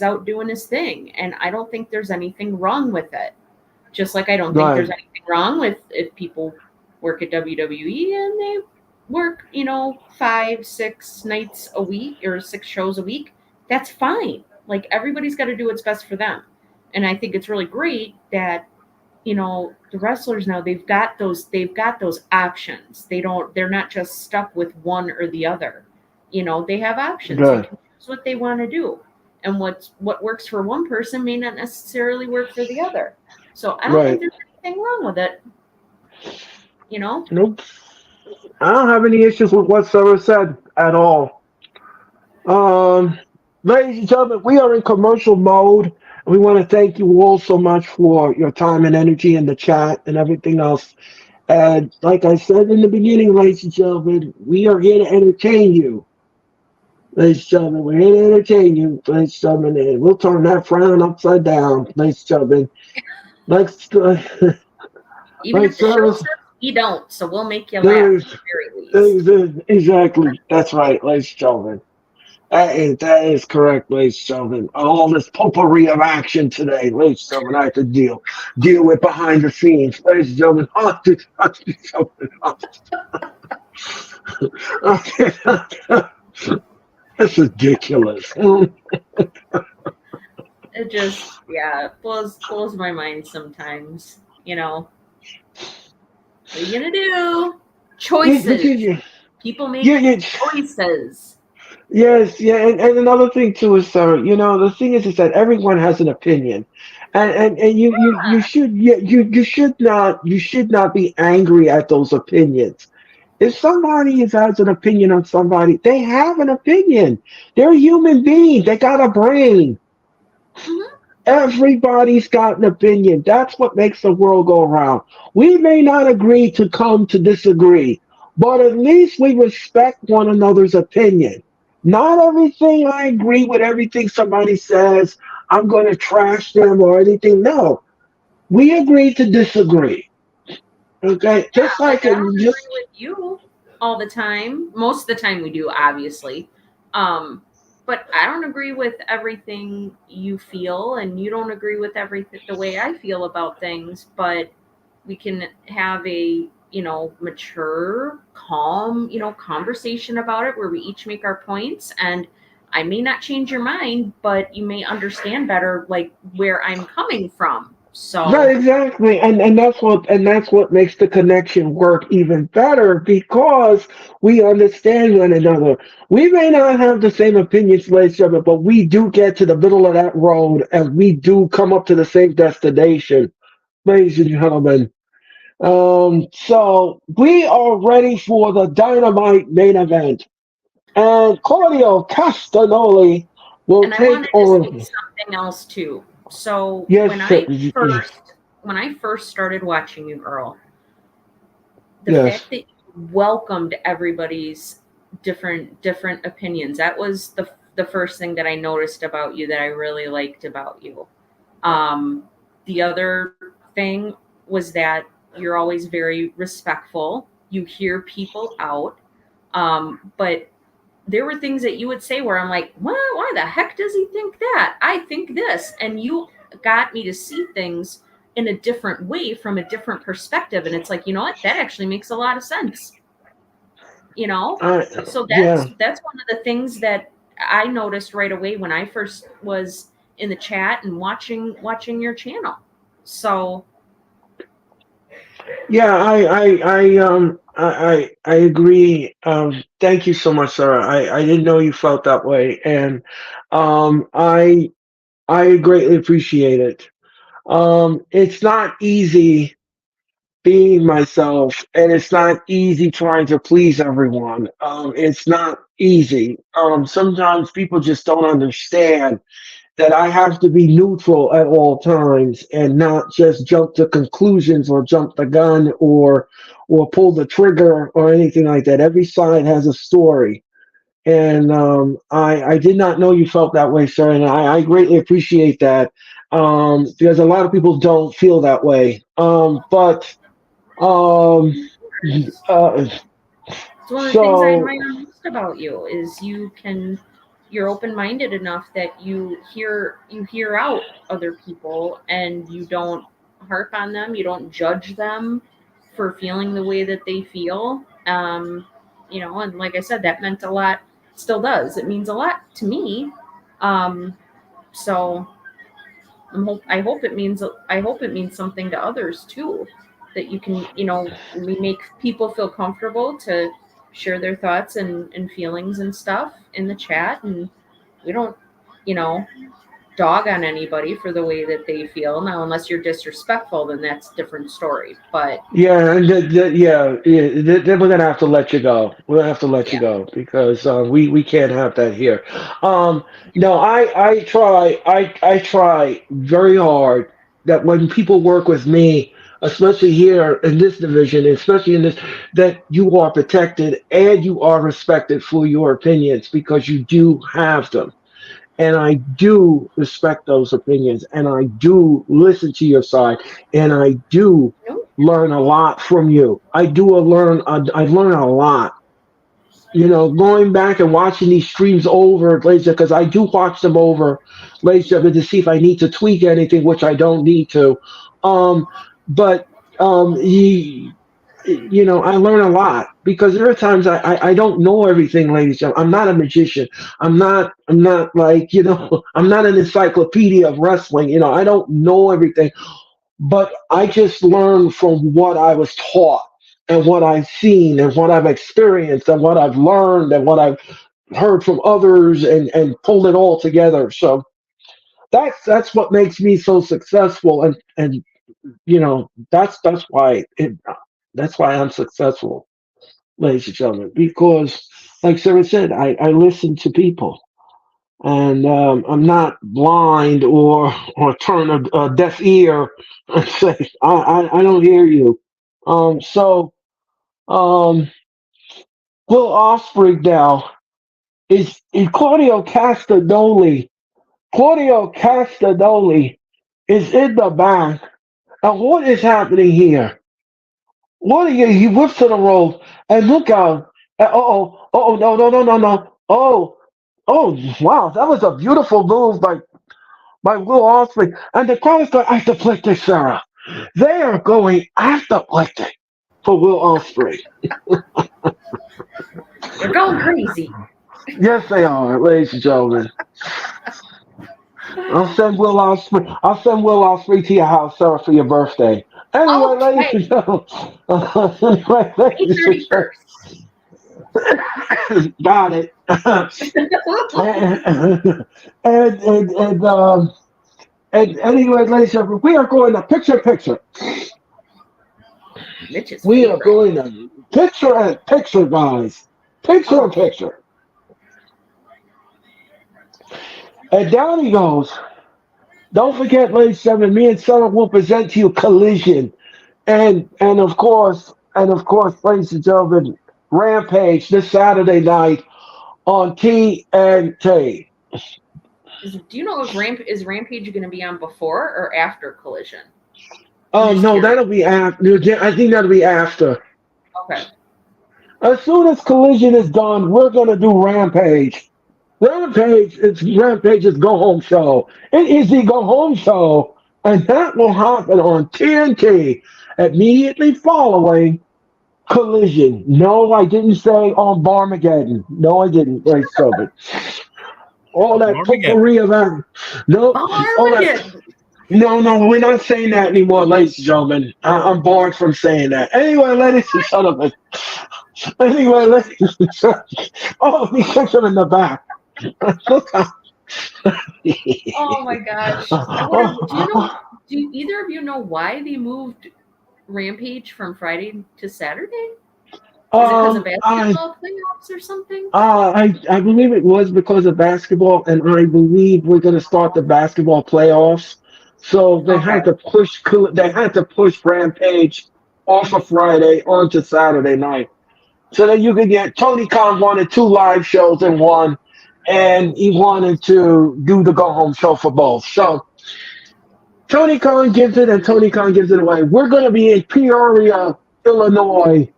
out doing his thing. And I don't think there's anything wrong with it. Just like I don't think there's anything wrong with if people work at WWE and they work, 5-6 nights a week or 6 shows a week. That's fine. Like, everybody's got to do what's best for them. And I think it's really great that, the wrestlers now, they've got those options. They're not just stuck with one or the other. They have options. Good. They can choose what they want to do. And what works for one person may not necessarily work for the other. So I don't think there's anything wrong with it. Nope. I don't have any issues with what Sarah said at all. Ladies and gentlemen, we are in commercial mode. We want to thank you all so much for your time and energy in the chat and everything else. And like I said in the beginning, ladies and gentlemen, we are here to entertain you. Ladies and gentlemen, we're here to entertain you, ladies and gentlemen, and we'll turn that frown upside down, ladies and gentlemen. Even if the show says you don't, so we'll make you laugh at the very least. Exactly. That's right, ladies and gentlemen. That is correct, ladies and gentlemen. All this potpourri of action today, ladies and gentlemen, I have to deal with behind the scenes, ladies and gentlemen. That's ridiculous. It just, blows my mind sometimes. What are you gonna do? Choices. People make choices. Yes, yeah, and another thing too is, Sarah. The thing is that everyone has an opinion, and you should not be angry at those opinions. If somebody has an opinion on somebody, they have an opinion. They're a human being. They got a brain. Mm-hmm. Everybody's got an opinion. That's what makes the world go around. We may not agree to come to disagree, but at least we respect one another's opinion. Not everything I agree with everything somebody says. I'm going to trash them or anything. No. We agreed to disagree. Okay, Yeah, just like like I don't just agree with you all the time. Most of the time we do, obviously. Um, but I don't agree with everything you feel, and you don't agree with everything the way I feel about things, but we can have a, mature, calm, conversation about it where we each make our points, and I may not change your mind, but you may understand better like where I'm coming from. right, So, exactly, and that's what makes the connection work even better because we understand one another. We may not have the same opinions with each other, but we do get to the middle of that road, and we do come up to the same destination, ladies and gentlemen. So we are ready for the Dynamite main event, and Claudio Castagnoli will and I take wanted to say on. something else too. So Yes, sir. when I first started watching you, Earl, the Yes. fact that you welcomed everybody's different opinions, that was the first thing that I noticed about you that I really liked about you. Um, the other thing was that you're always very respectful. You hear people out, but there were things that you would say where I'm like, what? Why the heck does he think that? I think this. And you got me to see things in a different way from a different perspective. And it's like, you know what? That actually makes a lot of sense. You know? So Yeah. that's one of the things that I noticed right away when I first was in the chat and watching your channel. So Yeah, I agree. Thank you so much, Sarah. I didn't know you felt that way, and um, I I greatly appreciate it. It's not easy being myself, and it's not easy trying to please everyone. It's not easy. Sometimes people just don't understand that I have to be neutral at all times and not just jump to conclusions or jump the gun or pull the trigger or anything like that. Every side has a story. And I did not know you felt that way, sir, and I greatly appreciate that because a lot of people don't feel that way. But um, uh, it's one of the things I so admire most about you is you're open-minded enough that you hear out other people and you don't harp on them, you don't judge them for feeling the way that they feel. And like I said, that meant a lot, still does. It means a lot to me. So I hope it means something to others too, that you can, we make people feel comfortable to share their thoughts and feelings and stuff in the chat, and we don't, you know, dog on anybody for the way that they feel. Now, unless you're disrespectful, then that's a different story. But yeah, and then we're gonna have to let you go. We're gonna have to let you yeah, go because we can't have that here. Um, no, I try very hard that when people work with me, especially here in this division, especially in this, that you are protected and you are respected for your opinions because you do have them. And I do respect those opinions, and I do listen to your side, and I do no, learn a lot from you. I learn a lot. Going back and watching these streams over later because I do watch them over later to see if I need to tweak anything, which I don't need to. Um, but I learn a lot because there are times I don't know everything, ladies and gentlemen. I'm not a magician. I'm not like, I'm not an encyclopedia of wrestling. I don't know everything, but I just learn from what I was taught and what I've seen and what I've experienced and what I've learned and what I've heard from others and pulled it all together. So that's what makes me so successful and that's why I'm successful, ladies and gentlemen, because like Sarah said, I listen to people and I'm not blind or turn a deaf ear and say I don't hear you. So um, Will Ospreay now is Claudio Castagnoli. Claudio Castagnoli is in the back what is happening here? What are you? He whips to the rope and look out. No, no, no, no, no. Wow, that was a beautiful move by Will Ospreay. And the crowd is going apoplectic, Sarah. They are going apoplectic for Will Ospreay. They're going crazy. Yes, they are, ladies and gentlemen. I'll send Will Ospreay. I'll send Will Ospreay to your house, Sarah, for your birthday. Anyway, ladies and Okay. gentlemen. May 31st. Got it. And anyway, ladies and gentlemen, we are going to picture. Mitch's We are favorite. going to picture, guys. Picture. And down he goes. Don't forget, ladies and gentlemen, me and Sarah will present to you Collision. And of course, ladies and gentlemen, Rampage this Saturday night on TNT. Do you know if is Rampage going to be on before or after Collision? I'm just No, curious. that'll be after. I think that'll be after. Okay. As soon as Collision is done, we're gonna do Rampage. Rampage's go home show. It is the go home show, and that will happen on TNT immediately following Collision. No, I didn't say on Barmageddon. No, I didn't. Right, so but all that potpourri of that. No, all that. Armageddon. No, we're not saying that anymore, ladies and gentlemen. I'm barred from saying that. Anyway, ladies and gentlemen. Oh, he kicks him in the back. Look out. Oh my gosh. Do either of you know why they moved Rampage from Friday to Saturday? Is it because of basketball playoffs or something? I believe it was because of basketball, and I believe we're going to start the basketball playoffs. So they had to push Rampage off of Friday onto Saturday night, so that you could get Tony Khan wanted 2 live shows in one, and he wanted to do the go home show for both. So Tony Khan gives it, and Tony Khan gives it away. We're going to be in Peoria, Illinois.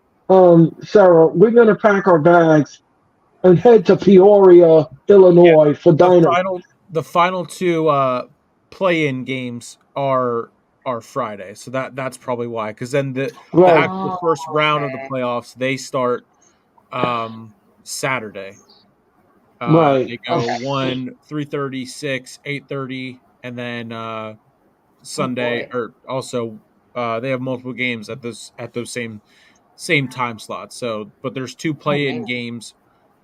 Sarah, we're going to pack our bags and head to Peoria, Illinois for Dynamite. The final 2 play-in games are Friday, so that's probably why. Because then the actual first round of the playoffs, they start Saturday. They go 1, 3:30, 6, 8:30, and then Sunday. Or also, they have multiple games at those same time slots. So, but there's 2 play-in games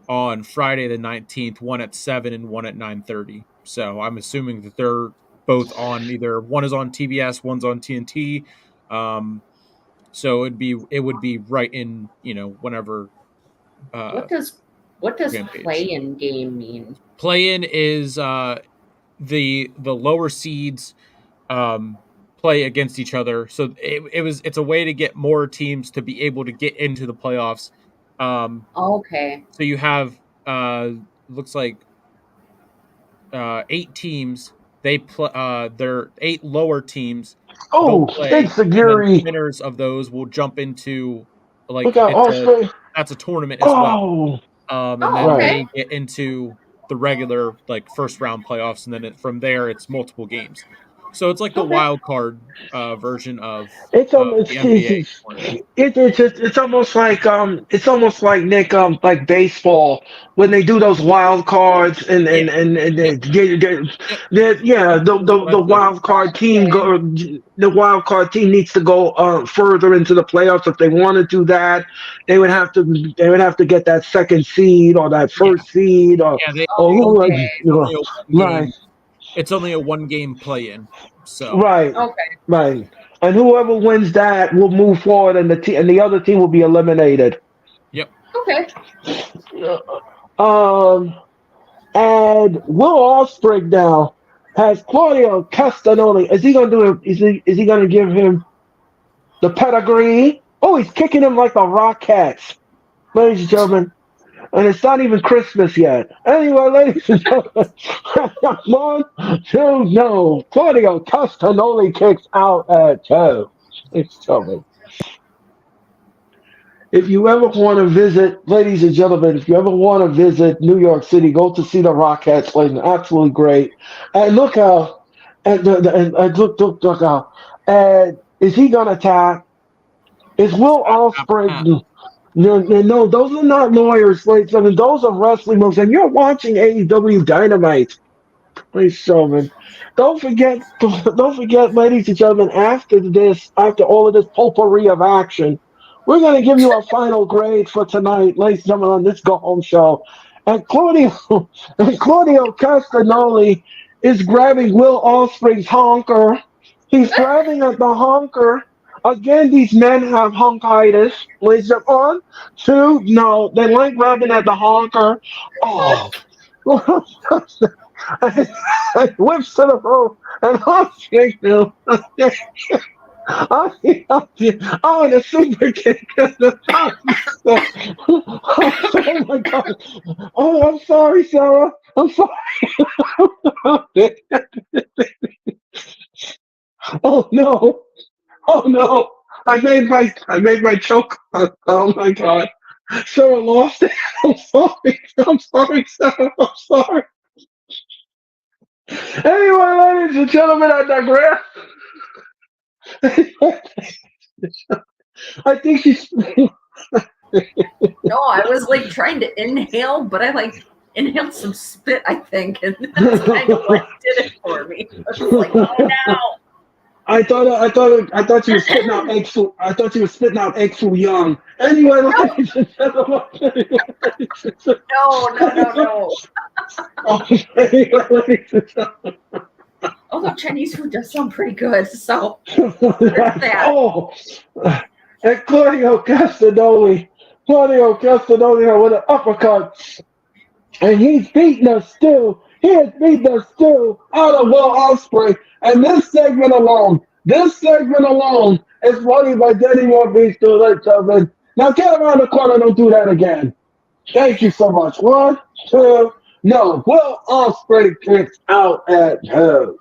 on Friday the 19th, one at 7 and one at 9:30. So I'm assuming that they're both on either one is on TBS, one's on TNT. So it would be right in, whenever. What does play-in game mean? Play-in is the lower seeds play against each other. So it's a way to get more teams to be able to get into the playoffs. Okay. So you have looks like 8 teams. They play. They're 8 lower teams. Oh, big Seguri. Winners of those will jump into that's a tournament as well. And then they get into the regular first round playoffs, and then from there it's multiple games. So it's like the wild card version of the NBA. It's almost like Nick like baseball when they do those wild cards and the wild card team the wild card team needs to go further into the playoffs. If they want to do that, they would have to get that second seed or that first seed or It's only a 1-game play-in. So right. And whoever wins that will move forward, and the other team will be eliminated. Yep. Okay. And Will Ospreay now has Claudio Castagnoli. Is he gonna do it? Is he gonna give him the pedigree? Oh, he's kicking him like the Rockettes, ladies and gentlemen. And it's not even Christmas yet. Anyway, ladies and gentlemen, 1, 2, no. Claudio Castagnoli kicks out at 2. It's coming. If you ever want to visit, ladies and gentlemen, if you ever want to visit New York City, go to see the Rockettes playing absolutely great. And look how, and look how, and is he gonna tap? Is Will Ospreay? No, those are not lawyers, ladies and gentlemen. Those are wrestling moves, and you're watching AEW Dynamite. Please, gentlemen. Don't forget, ladies and gentlemen, after all of this potpourri of action, we're going to give you our final grade for tonight, ladies and gentlemen, on this go home show. And Claudio Castagnoli is grabbing Will Ospreay's honker. He's grabbing at the honker. Again, these men have honkitis. Ladies and gentlemen, 1, 2, no, they like grabbing at the honker. Oh. I whips to the rope and I'm shaking. Oh, the super kick. Oh my god. Oh, I'm sorry, Sarah. I'm sorry. Oh no. Oh no. I made my choke. Oh my god. Sarah lost it. I'm sorry. I'm sorry, Sarah. I'm sorry. Anyway, ladies and gentlemen, I digress. I think she's. No, I was like trying to inhale, but I like inhaled some spit, I think, and that's kind of what did it for me. I was like, oh no. I thought you were spitting out egg foo. I thought you were spitting out egg foo young. Anyway, ladies and gentlemen. No. Anyway, ladies and gentlemen. Although Chinese food does sound pretty good, so there's that. Oh, and Claudio Castagnoli with an uppercut, and he's beating us still. He has beaten us still out of Will Ospreay. And this segment alone is running by Denny Moore Beach to the gentlemen. Now get around the corner, don't do that again. Thank you so much. 1, 2, no. Will Ospreay kicks out at 2.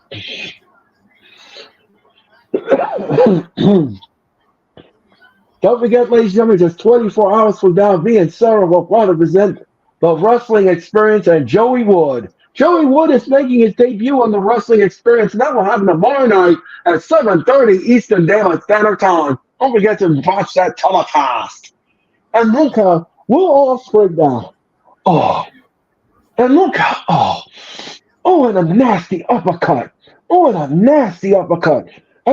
Don't forget, ladies and gentlemen, just 24 hours from now, me and Sarah will want to present the Wrestling Experience and Joey Wood. Joey Wood is making his debut on the Wrestling Experience, and that will happen tomorrow night at 7:30 Eastern Daylight Standard Time. Don't forget to watch that telecast. And look how Will Ospreay now. Oh, and look how and a nasty uppercut. And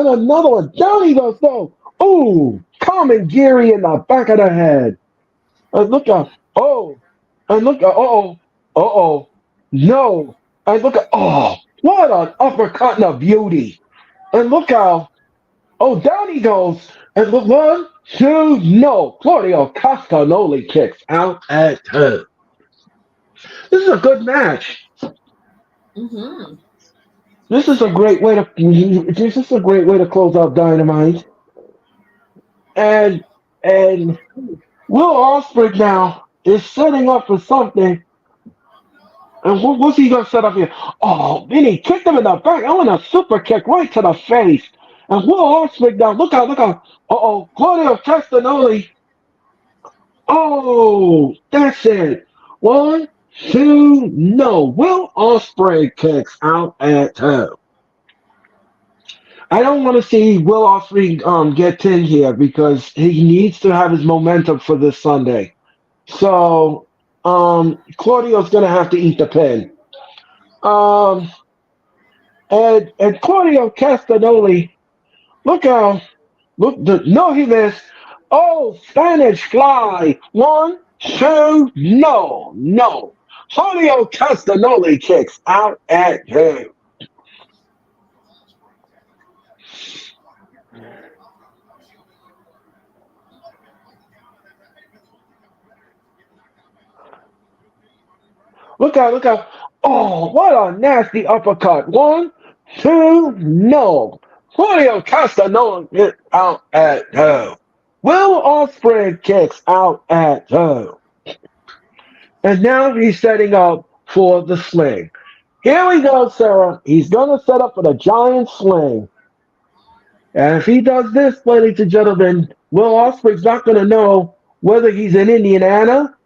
another one. Down he goes though. Oh, Common Geary in the back of the head. And look out. No. And look at, what an uppercut and a beauty. And look how, down he goes. And look, 1, 2, no. Claudio Castagnoli kicks out at 2. This is a good match. Mm-hmm. This is a great way to close out Dynamite. And Will Ospreay now is setting up for something. And what's he gonna set up here? Oh, then he kicked him in the back. I want a super kick right to the face. And Will Ospreay now, look out. Claudio Castagnoli. Oh, that's it. 1, 2, no. Will Ospreay kicks out at 2. I don't want to see Will Ospreay get pinned here because he needs to have his momentum for this Sunday. So Claudio's gonna have to eat the pin. And Claudio Castagnoli, he missed. Oh, Spanish fly. 1, 2, no. Claudio Castagnoli kicks out at 2. Look out. Oh, what a nasty uppercut. 1, 2, no. Claudio Castagnoli gets out at 2. Will Ospreay kicks out at 2. And now he's setting up for the sling. Here we go, Sarah. He's going to set up for the giant sling. And if he does this, ladies and gentlemen, Will Ospreay's not going to know whether he's in Indiana,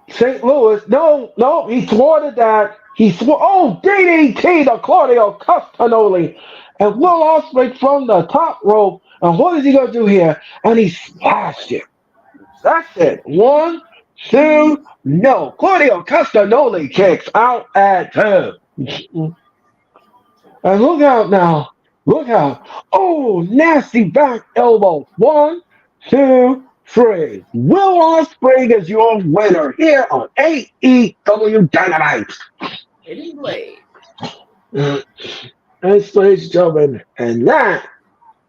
St. Louis. No, he thwarted that. DDT to Claudio Castagnoli. And Will Ospreay from the top rope. And what is he going to do here? And he splashed it. That's it. 1, 2, no. Claudio Castagnoli kicks out at 2. And look out now. Look out. Oh, nasty back elbow. 1, 2, 3. Will Ospreay is your winner here on AEW Dynamite. Hidden Blade. Ladies and gentlemen, and that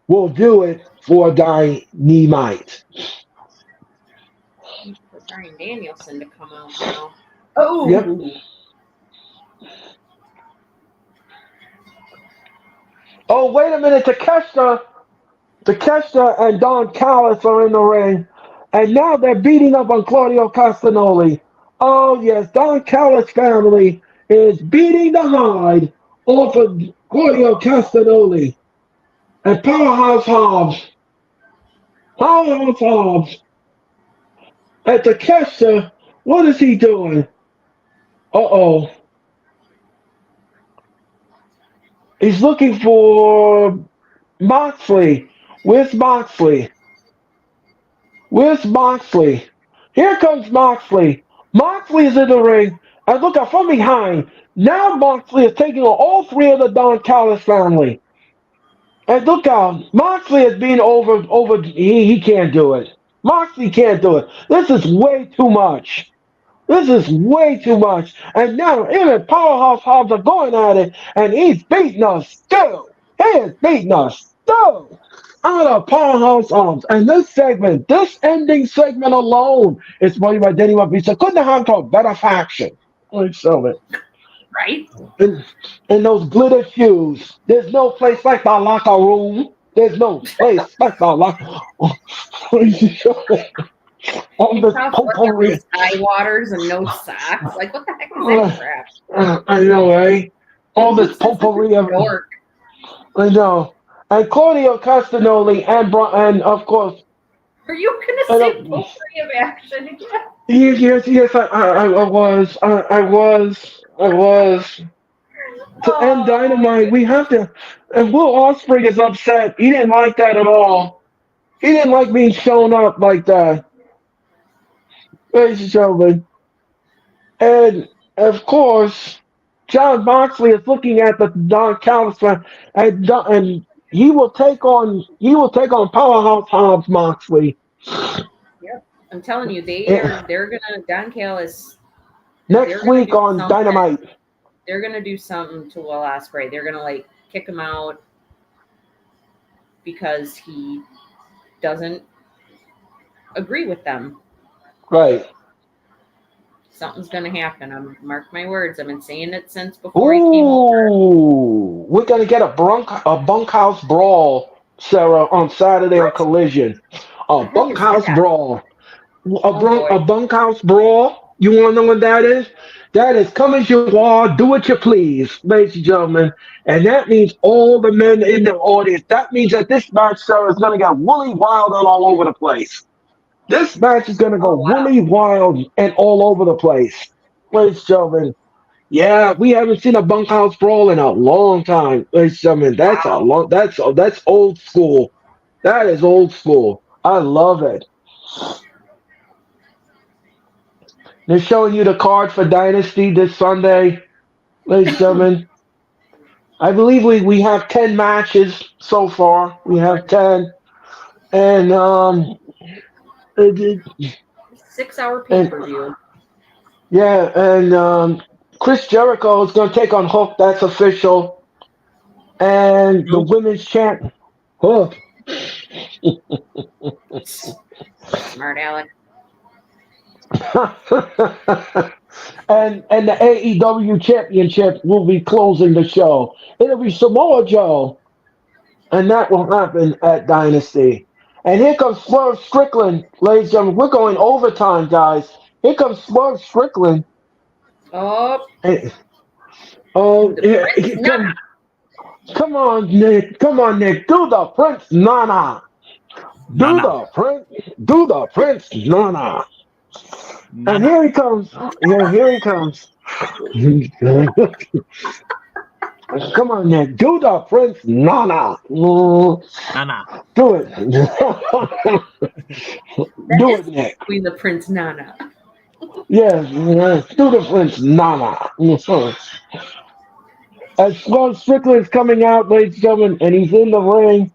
will do it for Dynamite. For Bryan Danielson to come out now. Oh! Yep. Oh, wait a minute. Takeshita and Don Callis are in the ring. And now they're beating up on Claudio Castagnoli. Oh, yes. Don Callis' family is beating the hide off of Claudio Castagnoli. And Powerhouse Hobbs. And Takeshita, what is he doing? Uh-oh. He's looking for Moxley. Where's Moxley? Here comes Moxley. Moxley is in the ring. And look out from behind. Now Moxley is taking on all 3 of the Don Callis family. And look out. Moxley is being over. He can't do it. Moxley can't do it. This is way too much. And now him and Powerhouse Hobbs are going at it, and he's beating us still. Out of Powerhouse Hobbs. And this ending segment alone is made by Denny Murphy. So couldn't have to a better faction. Let's show it. Right? In those glitter shoes. There's no place like the locker room. All this potpourri. Eye waters and no socks. Like, what the heck is that crap? I know, right? All this potpourri. I know. And Claudio Castagnoli and of course. Are you gonna say potpourri of action again? Yes. I was. To end Dynamite, we have to. And Will Ospreay is upset. He didn't like that at all. He didn't like being shown up like that. Ladies and gentlemen. And of course, John Moxley is looking at the Don Callis and he will take on Powerhouse Hobbs Moxley. Yep. I'm telling you, they're gonna Don Callis next week on Dynamite. They're gonna do something to Will Ospreay. They're gonna kick him out because he doesn't agree with them. Right. Something's gonna happen. Mark my words. I've been saying it since before he came over. We're gonna get a bunkhouse brawl, Sarah, on Saturday on Collision. A bunkhouse brawl. A bunkhouse brawl. You wanna know what that is? That is come as you are, do what you please, ladies and gentlemen. And that means all the men in the audience. That means that this match, Sarah, is gonna get woolly wild and all over the place. This match is going to go really wild and all over the place. Ladies and gentlemen, yeah, we haven't seen a bunkhouse brawl in a long time. Ladies and gentlemen, that's old school. That is old school. I love it. They're showing you the card for Dynasty this Sunday. Ladies and gentlemen, I believe we have 10 matches so far. We have 10. And 6-hour pay-per-view. Yeah, and Chris Jericho is going to take on Hook. That's official. And the women's champ, Hook. Smart Alec. and the AEW championship will be closing the show. It'll be Samoa Joe. And that will happen at Dynasty. And here comes Swerve Strickland, ladies and gentlemen. We're going overtime, guys. Here comes Swerve Strickland. Oh, And, oh, the Prince Nana. come on, Nick. Come on, Nick. Do the Prince Nana. Do Nana. the Prince Nana. And Nana. here he comes. Yeah, here he comes. Come on, Nick. Do the Prince Nana. Nana. Do it. That Do is it, Nick. between the Prince Nana. Yes, do the Prince Nana. As Swerve Strickland's coming out, ladies and gentlemen, and he's in the ring.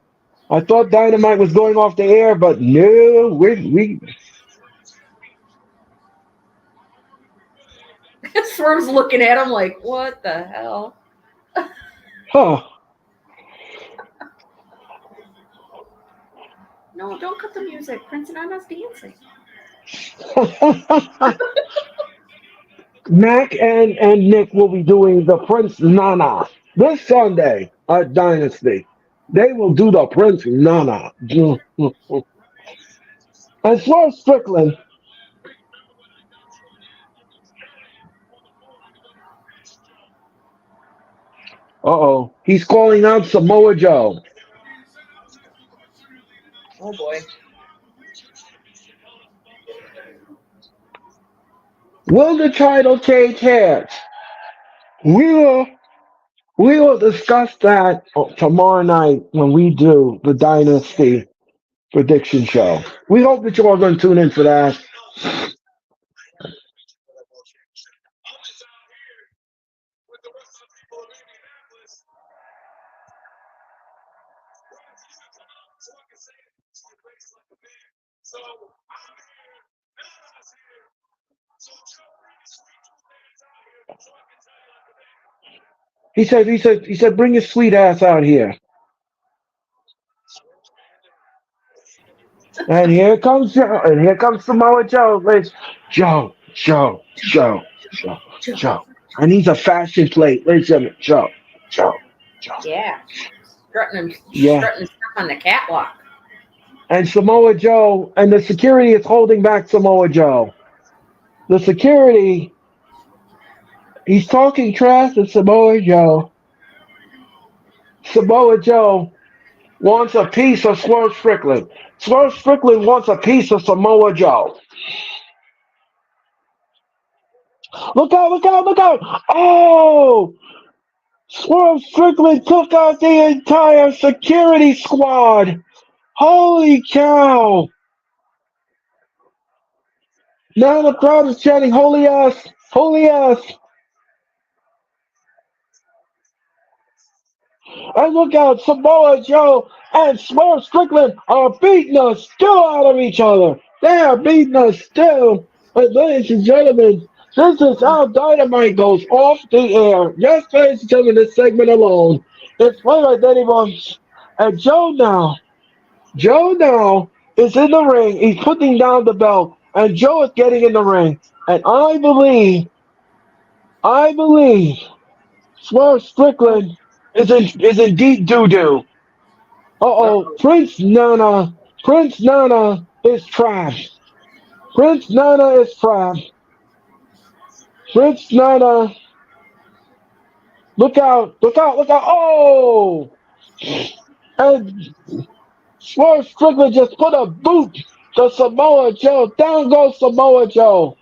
I thought Dynamite was going off the air, but no, we Swerve's looking at him like, what the hell? huh. No, don't cut the music. Prince Nana's dancing. Mac and Nick will be doing the Prince Nana this Sunday at Dynasty. They will do the Prince Nana. And Swerve Strickland. Uh-oh. He's calling out Samoa Joe. Oh boy. Will the title change hands? We will we will discuss that tomorrow night when we do the Dynasty prediction show. We hope that you're all going to tune in for that. He said, bring your sweet ass out here. And here comes Joe, and here comes Samoa Joe. Ladies, Joe. And he's a fashion plate. Ladies and gentlemen, Joe. Yeah. Strutting Yeah. stuff on the catwalk. And Samoa Joe, and the security is holding back Samoa Joe. The security, he's talking trash to Samoa Joe. Samoa Joe wants a piece of Swerve Strickland. Swerve Strickland wants a piece of Samoa Joe. Look out. Oh! Swerve Strickland took out the entire security squad. Holy cow! Now the crowd is chanting, holy ass, holy ass. And look out, Samoa Joe and Swerve Strickland are beating the still out of each other. They are beating us still. But ladies and gentlemen, this is how Dynamite goes off the air. Yes, ladies and gentlemen, this segment alone. It's played by Danny Bones. And Joe now is in the ring. He's putting down the belt. And Joe is getting in the ring. And I believe Swerve Strickland is in deep doo-doo. Uh-oh, Prince Nana is trash. Prince Nana, look out. Oh! And Swerve Strickland just put a boot to Samoa Joe. Down goes Samoa Joe.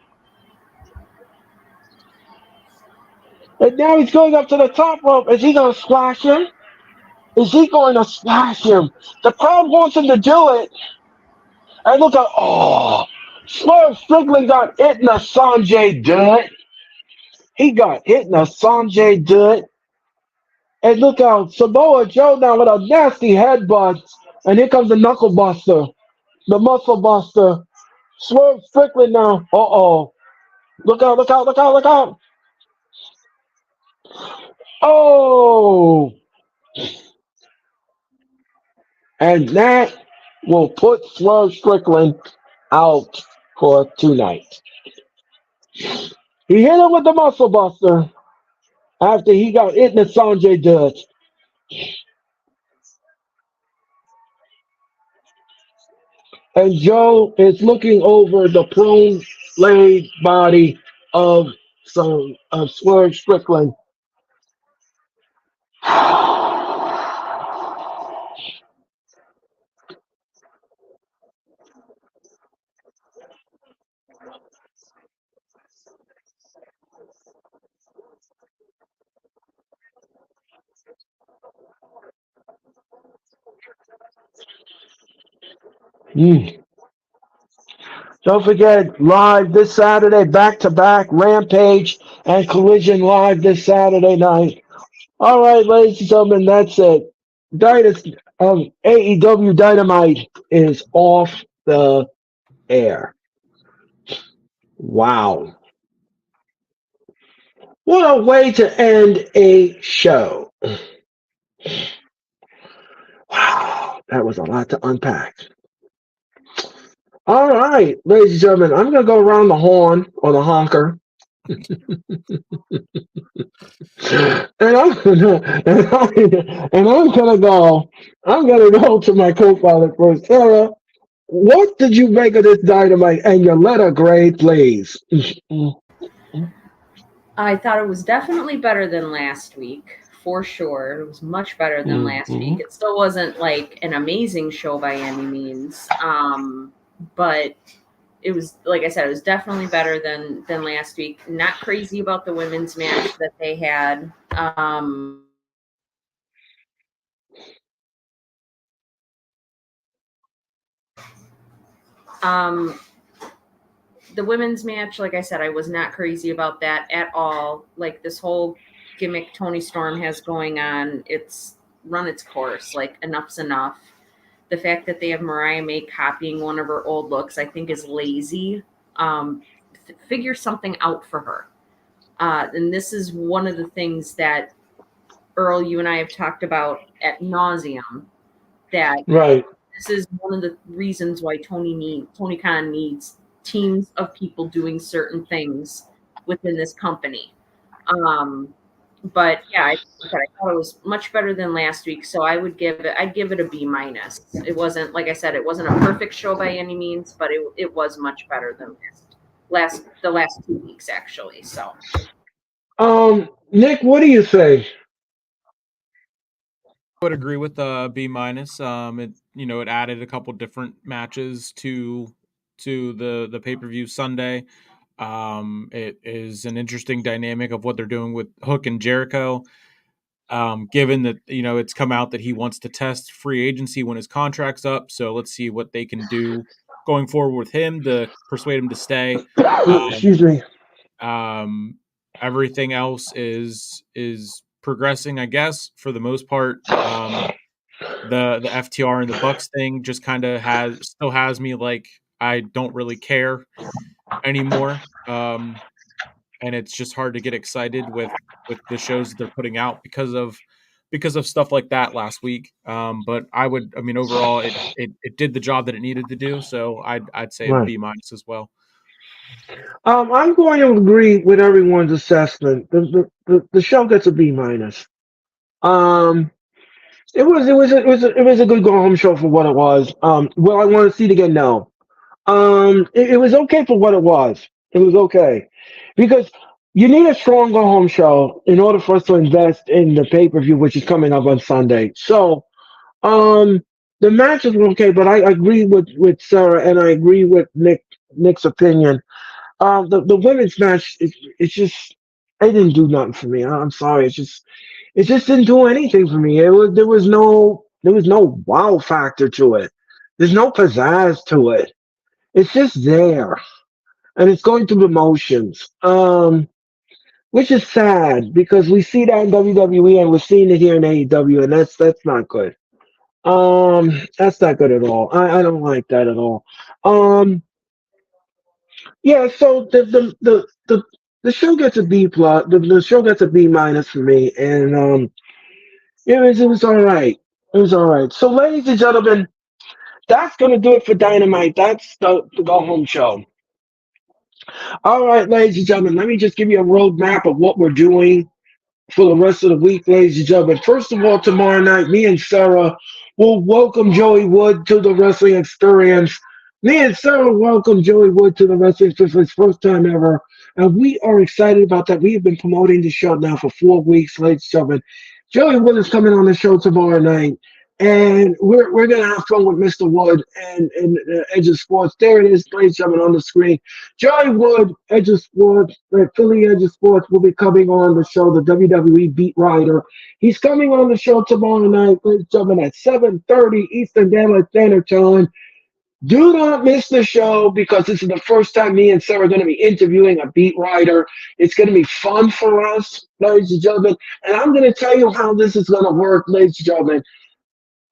And now he's going up to the top rope. Is he going to splash him? The crowd wants him to do it. And look at, Swerve Strickland got hit in the Sanjay Dutt. He got hit in the Sanjay Dutt. And look out, Samoa Joe now with a nasty headbutt. And here comes the knuckle buster, the muscle buster. Swerve Strickland now. Uh-oh. Look out. Oh! And that will put Swerve Strickland out for tonight. He hit him with the muscle buster after he got hit in the Sanjay Dutt. And Joe is looking over the prone laid body of Swerve Strickland. Mm. Don't forget, live this Saturday, back to back, Rampage and Collision live this Saturday night. All right, ladies and gentlemen, that's it. Dynasty, AEW Dynamite is off the air. Wow. What a way to end a show. Wow, that was a lot to unpack. All right, ladies and gentlemen, I'm going to go around the horn or the honker. I'm gonna go to my co-pilot first. Sarah, what did you make of this Dynamite and your letter grade, please? I thought it was definitely better than last week, for sure. It was much better than last week. It still wasn't like an amazing show by any means, but it was, like I said, it was definitely better than last week. Not crazy about the women's match that they had. The women's match, like I said, I was not crazy about that at all. Like, this whole gimmick Tony Storm has going on, it's run its course. Like, enough's enough. The fact that they have Mariah May copying one of her old looks, I think, is lazy. Figure something out for her. And this is one of the things that, Earl, you and I have talked about ad nauseum, that Right. this is one of the reasons why Tony Khan needs teams of people doing certain things within this company. But yeah, I thought it was much better than last week, so I'd give it a B-. It wasn't, like I said, it wasn't a perfect show by any means, but it was much better than the last 2 weeks, actually. So Nick, what do you say? I would agree with B-. It added a couple different matches to the pay-per-view Sunday. It is an interesting dynamic of what they're doing with Hook and Jericho. Given that, it's come out that he wants to test free agency when his contract's up. So let's see what they can do going forward with him to persuade him to stay. Excuse me. Everything else is progressing, I guess, for the most part. The FTR and the Bucks thing just kind of still has me like, I don't really care anymore. And it's just hard to get excited with the shows that they're putting out because of stuff like that last week. But overall it did the job that it needed to do. So I'd say Right. B- as well. I'm going to agree with everyone's assessment. The show gets a B-. It was a good go home show for what it was. Will I want to see it again? No. It was okay for what it was. It was okay because you need a strong go home show in order for us to invest in the pay per view, which is coming up on Sunday. So, the matches were okay, but I agree with Sarah and I agree with Nick's opinion. The women's match, it's just, it didn't do nothing for me. I'm sorry, it just didn't do anything for me. There was no wow factor to it. There's no pizzazz to it. It's just there, and it's going through the motions, which is sad because we see that in WWE and we're seeing it here in AEW, and that's not good. That's not good at all. I don't like that at all. Yeah, so the show gets a B+. The show gets a B- for me, and it was all right. It was all right. So, ladies and gentlemen, that's gonna do it for Dynamite. That's the go home show. All right, ladies and gentlemen, let me just give you a roadmap of what we're doing for the rest of the week, ladies and gentlemen. First of all, tomorrow night, me and Sarah will welcome Joey Wood to the wrestling experience. Me and Sarah welcome Joey Wood to the Wrestling Specialist first time ever. And we are excited about that. We have been promoting the show now for 4 weeks, ladies and gentlemen. Joey Wood is coming on the show tomorrow night. And we're going to have fun with Mr. Wood and Edge of Sports. There it is, ladies and gentlemen, on the screen. Joey Wood, Edge of Sports, Philly Edge of Sports will be coming on the show, the WWE Beat Writer. He's coming on the show tomorrow night, ladies and gentlemen, at 7:30 Eastern Daylight Standard Time. Do not miss the show because this is the first time me and Sarah are going to be interviewing a beat writer. It's going to be fun for us, ladies and gentlemen. And I'm going to tell you how this is going to work, ladies and gentlemen.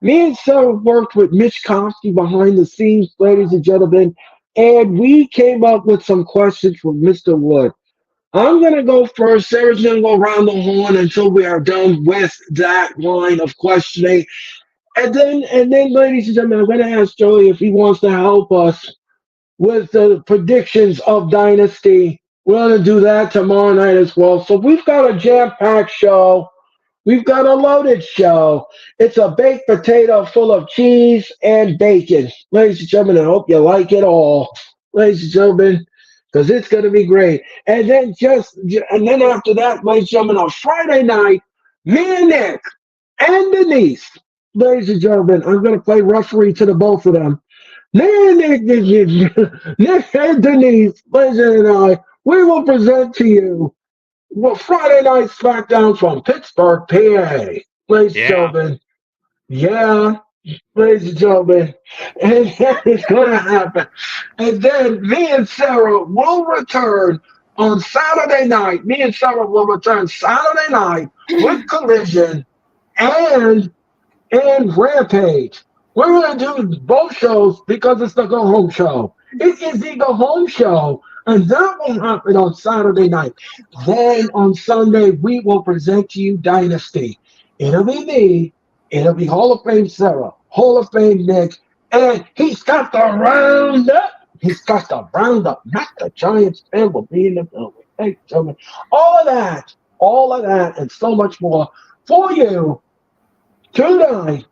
Me and Sarah worked with Mitch Kofsky behind the scenes, ladies and gentlemen, and we came up with some questions from Mr. Wood. I'm going to go first. Sarah's going to go around the horn until we are done with that line of questioning. And then, ladies and gentlemen, I'm going to ask Joey if he wants to help us with the predictions of Dynasty. We're going to do that tomorrow night as well. So we've got a jam-packed show. We've got a loaded show. It's a baked potato full of cheese and bacon. Ladies and gentlemen, I hope you like it all. Ladies and gentlemen, because it's going to be great. And then after that, ladies and gentlemen, on Friday night, me and Nick and Denise, ladies and gentlemen, I'm going to play referee to the both of them. Nick and Denise, ladies and I, we will present to you Friday Night SmackDown from Pittsburgh, PA. Ladies and gentlemen. Yeah, ladies and gentlemen. And that is going to happen. And then me and Sarah will return on Saturday night. Me and Sarah will return Saturday night with Collision and Rampage. We're going to do both shows because it's the Go Home Show. It is the Go Home Show, and that will happen on Saturday night. Then on Sunday, we will present to you Dynasty. It'll be me. It'll be Hall of Fame Sarah, Hall of Fame Nick, and he's got the roundup. He's got the roundup. Not the Giants fan will be in the building. Hey, gentlemen, all of that, and so much more for you tonight,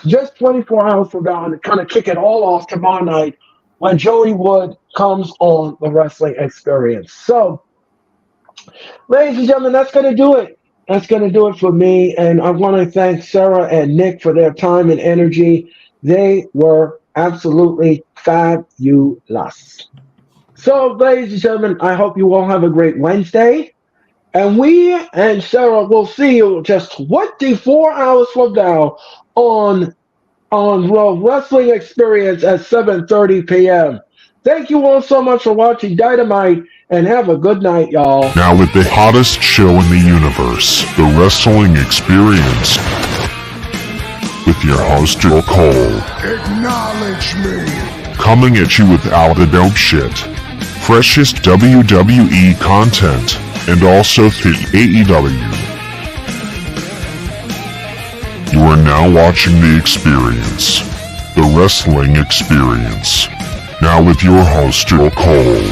just 24 hours from now, and kind of kick it all off tomorrow night when Joey Wood comes on the Wrestling Experience. So, ladies and gentlemen, that's going to do it. That's going to do it for me, and I want to thank Sarah and Nick for their time and energy. They were absolutely fabulous. So, ladies and gentlemen, I hope you all have a great Wednesday. And we and Sarah will see you just 24 hours from now on the Wrestling Experience at 7:30 p.m. Thank you all so much for watching Dynamite, and have a good night, y'all. Now with the hottest show in the universe, the Wrestling Experience, with your host, Earl Cole. Acknowledge me. Coming at you with all the dope shit, freshest WWE content, and also the AEW. You are now watching The Experience, the Wrestling Experience. Now with your host, Earl Cole.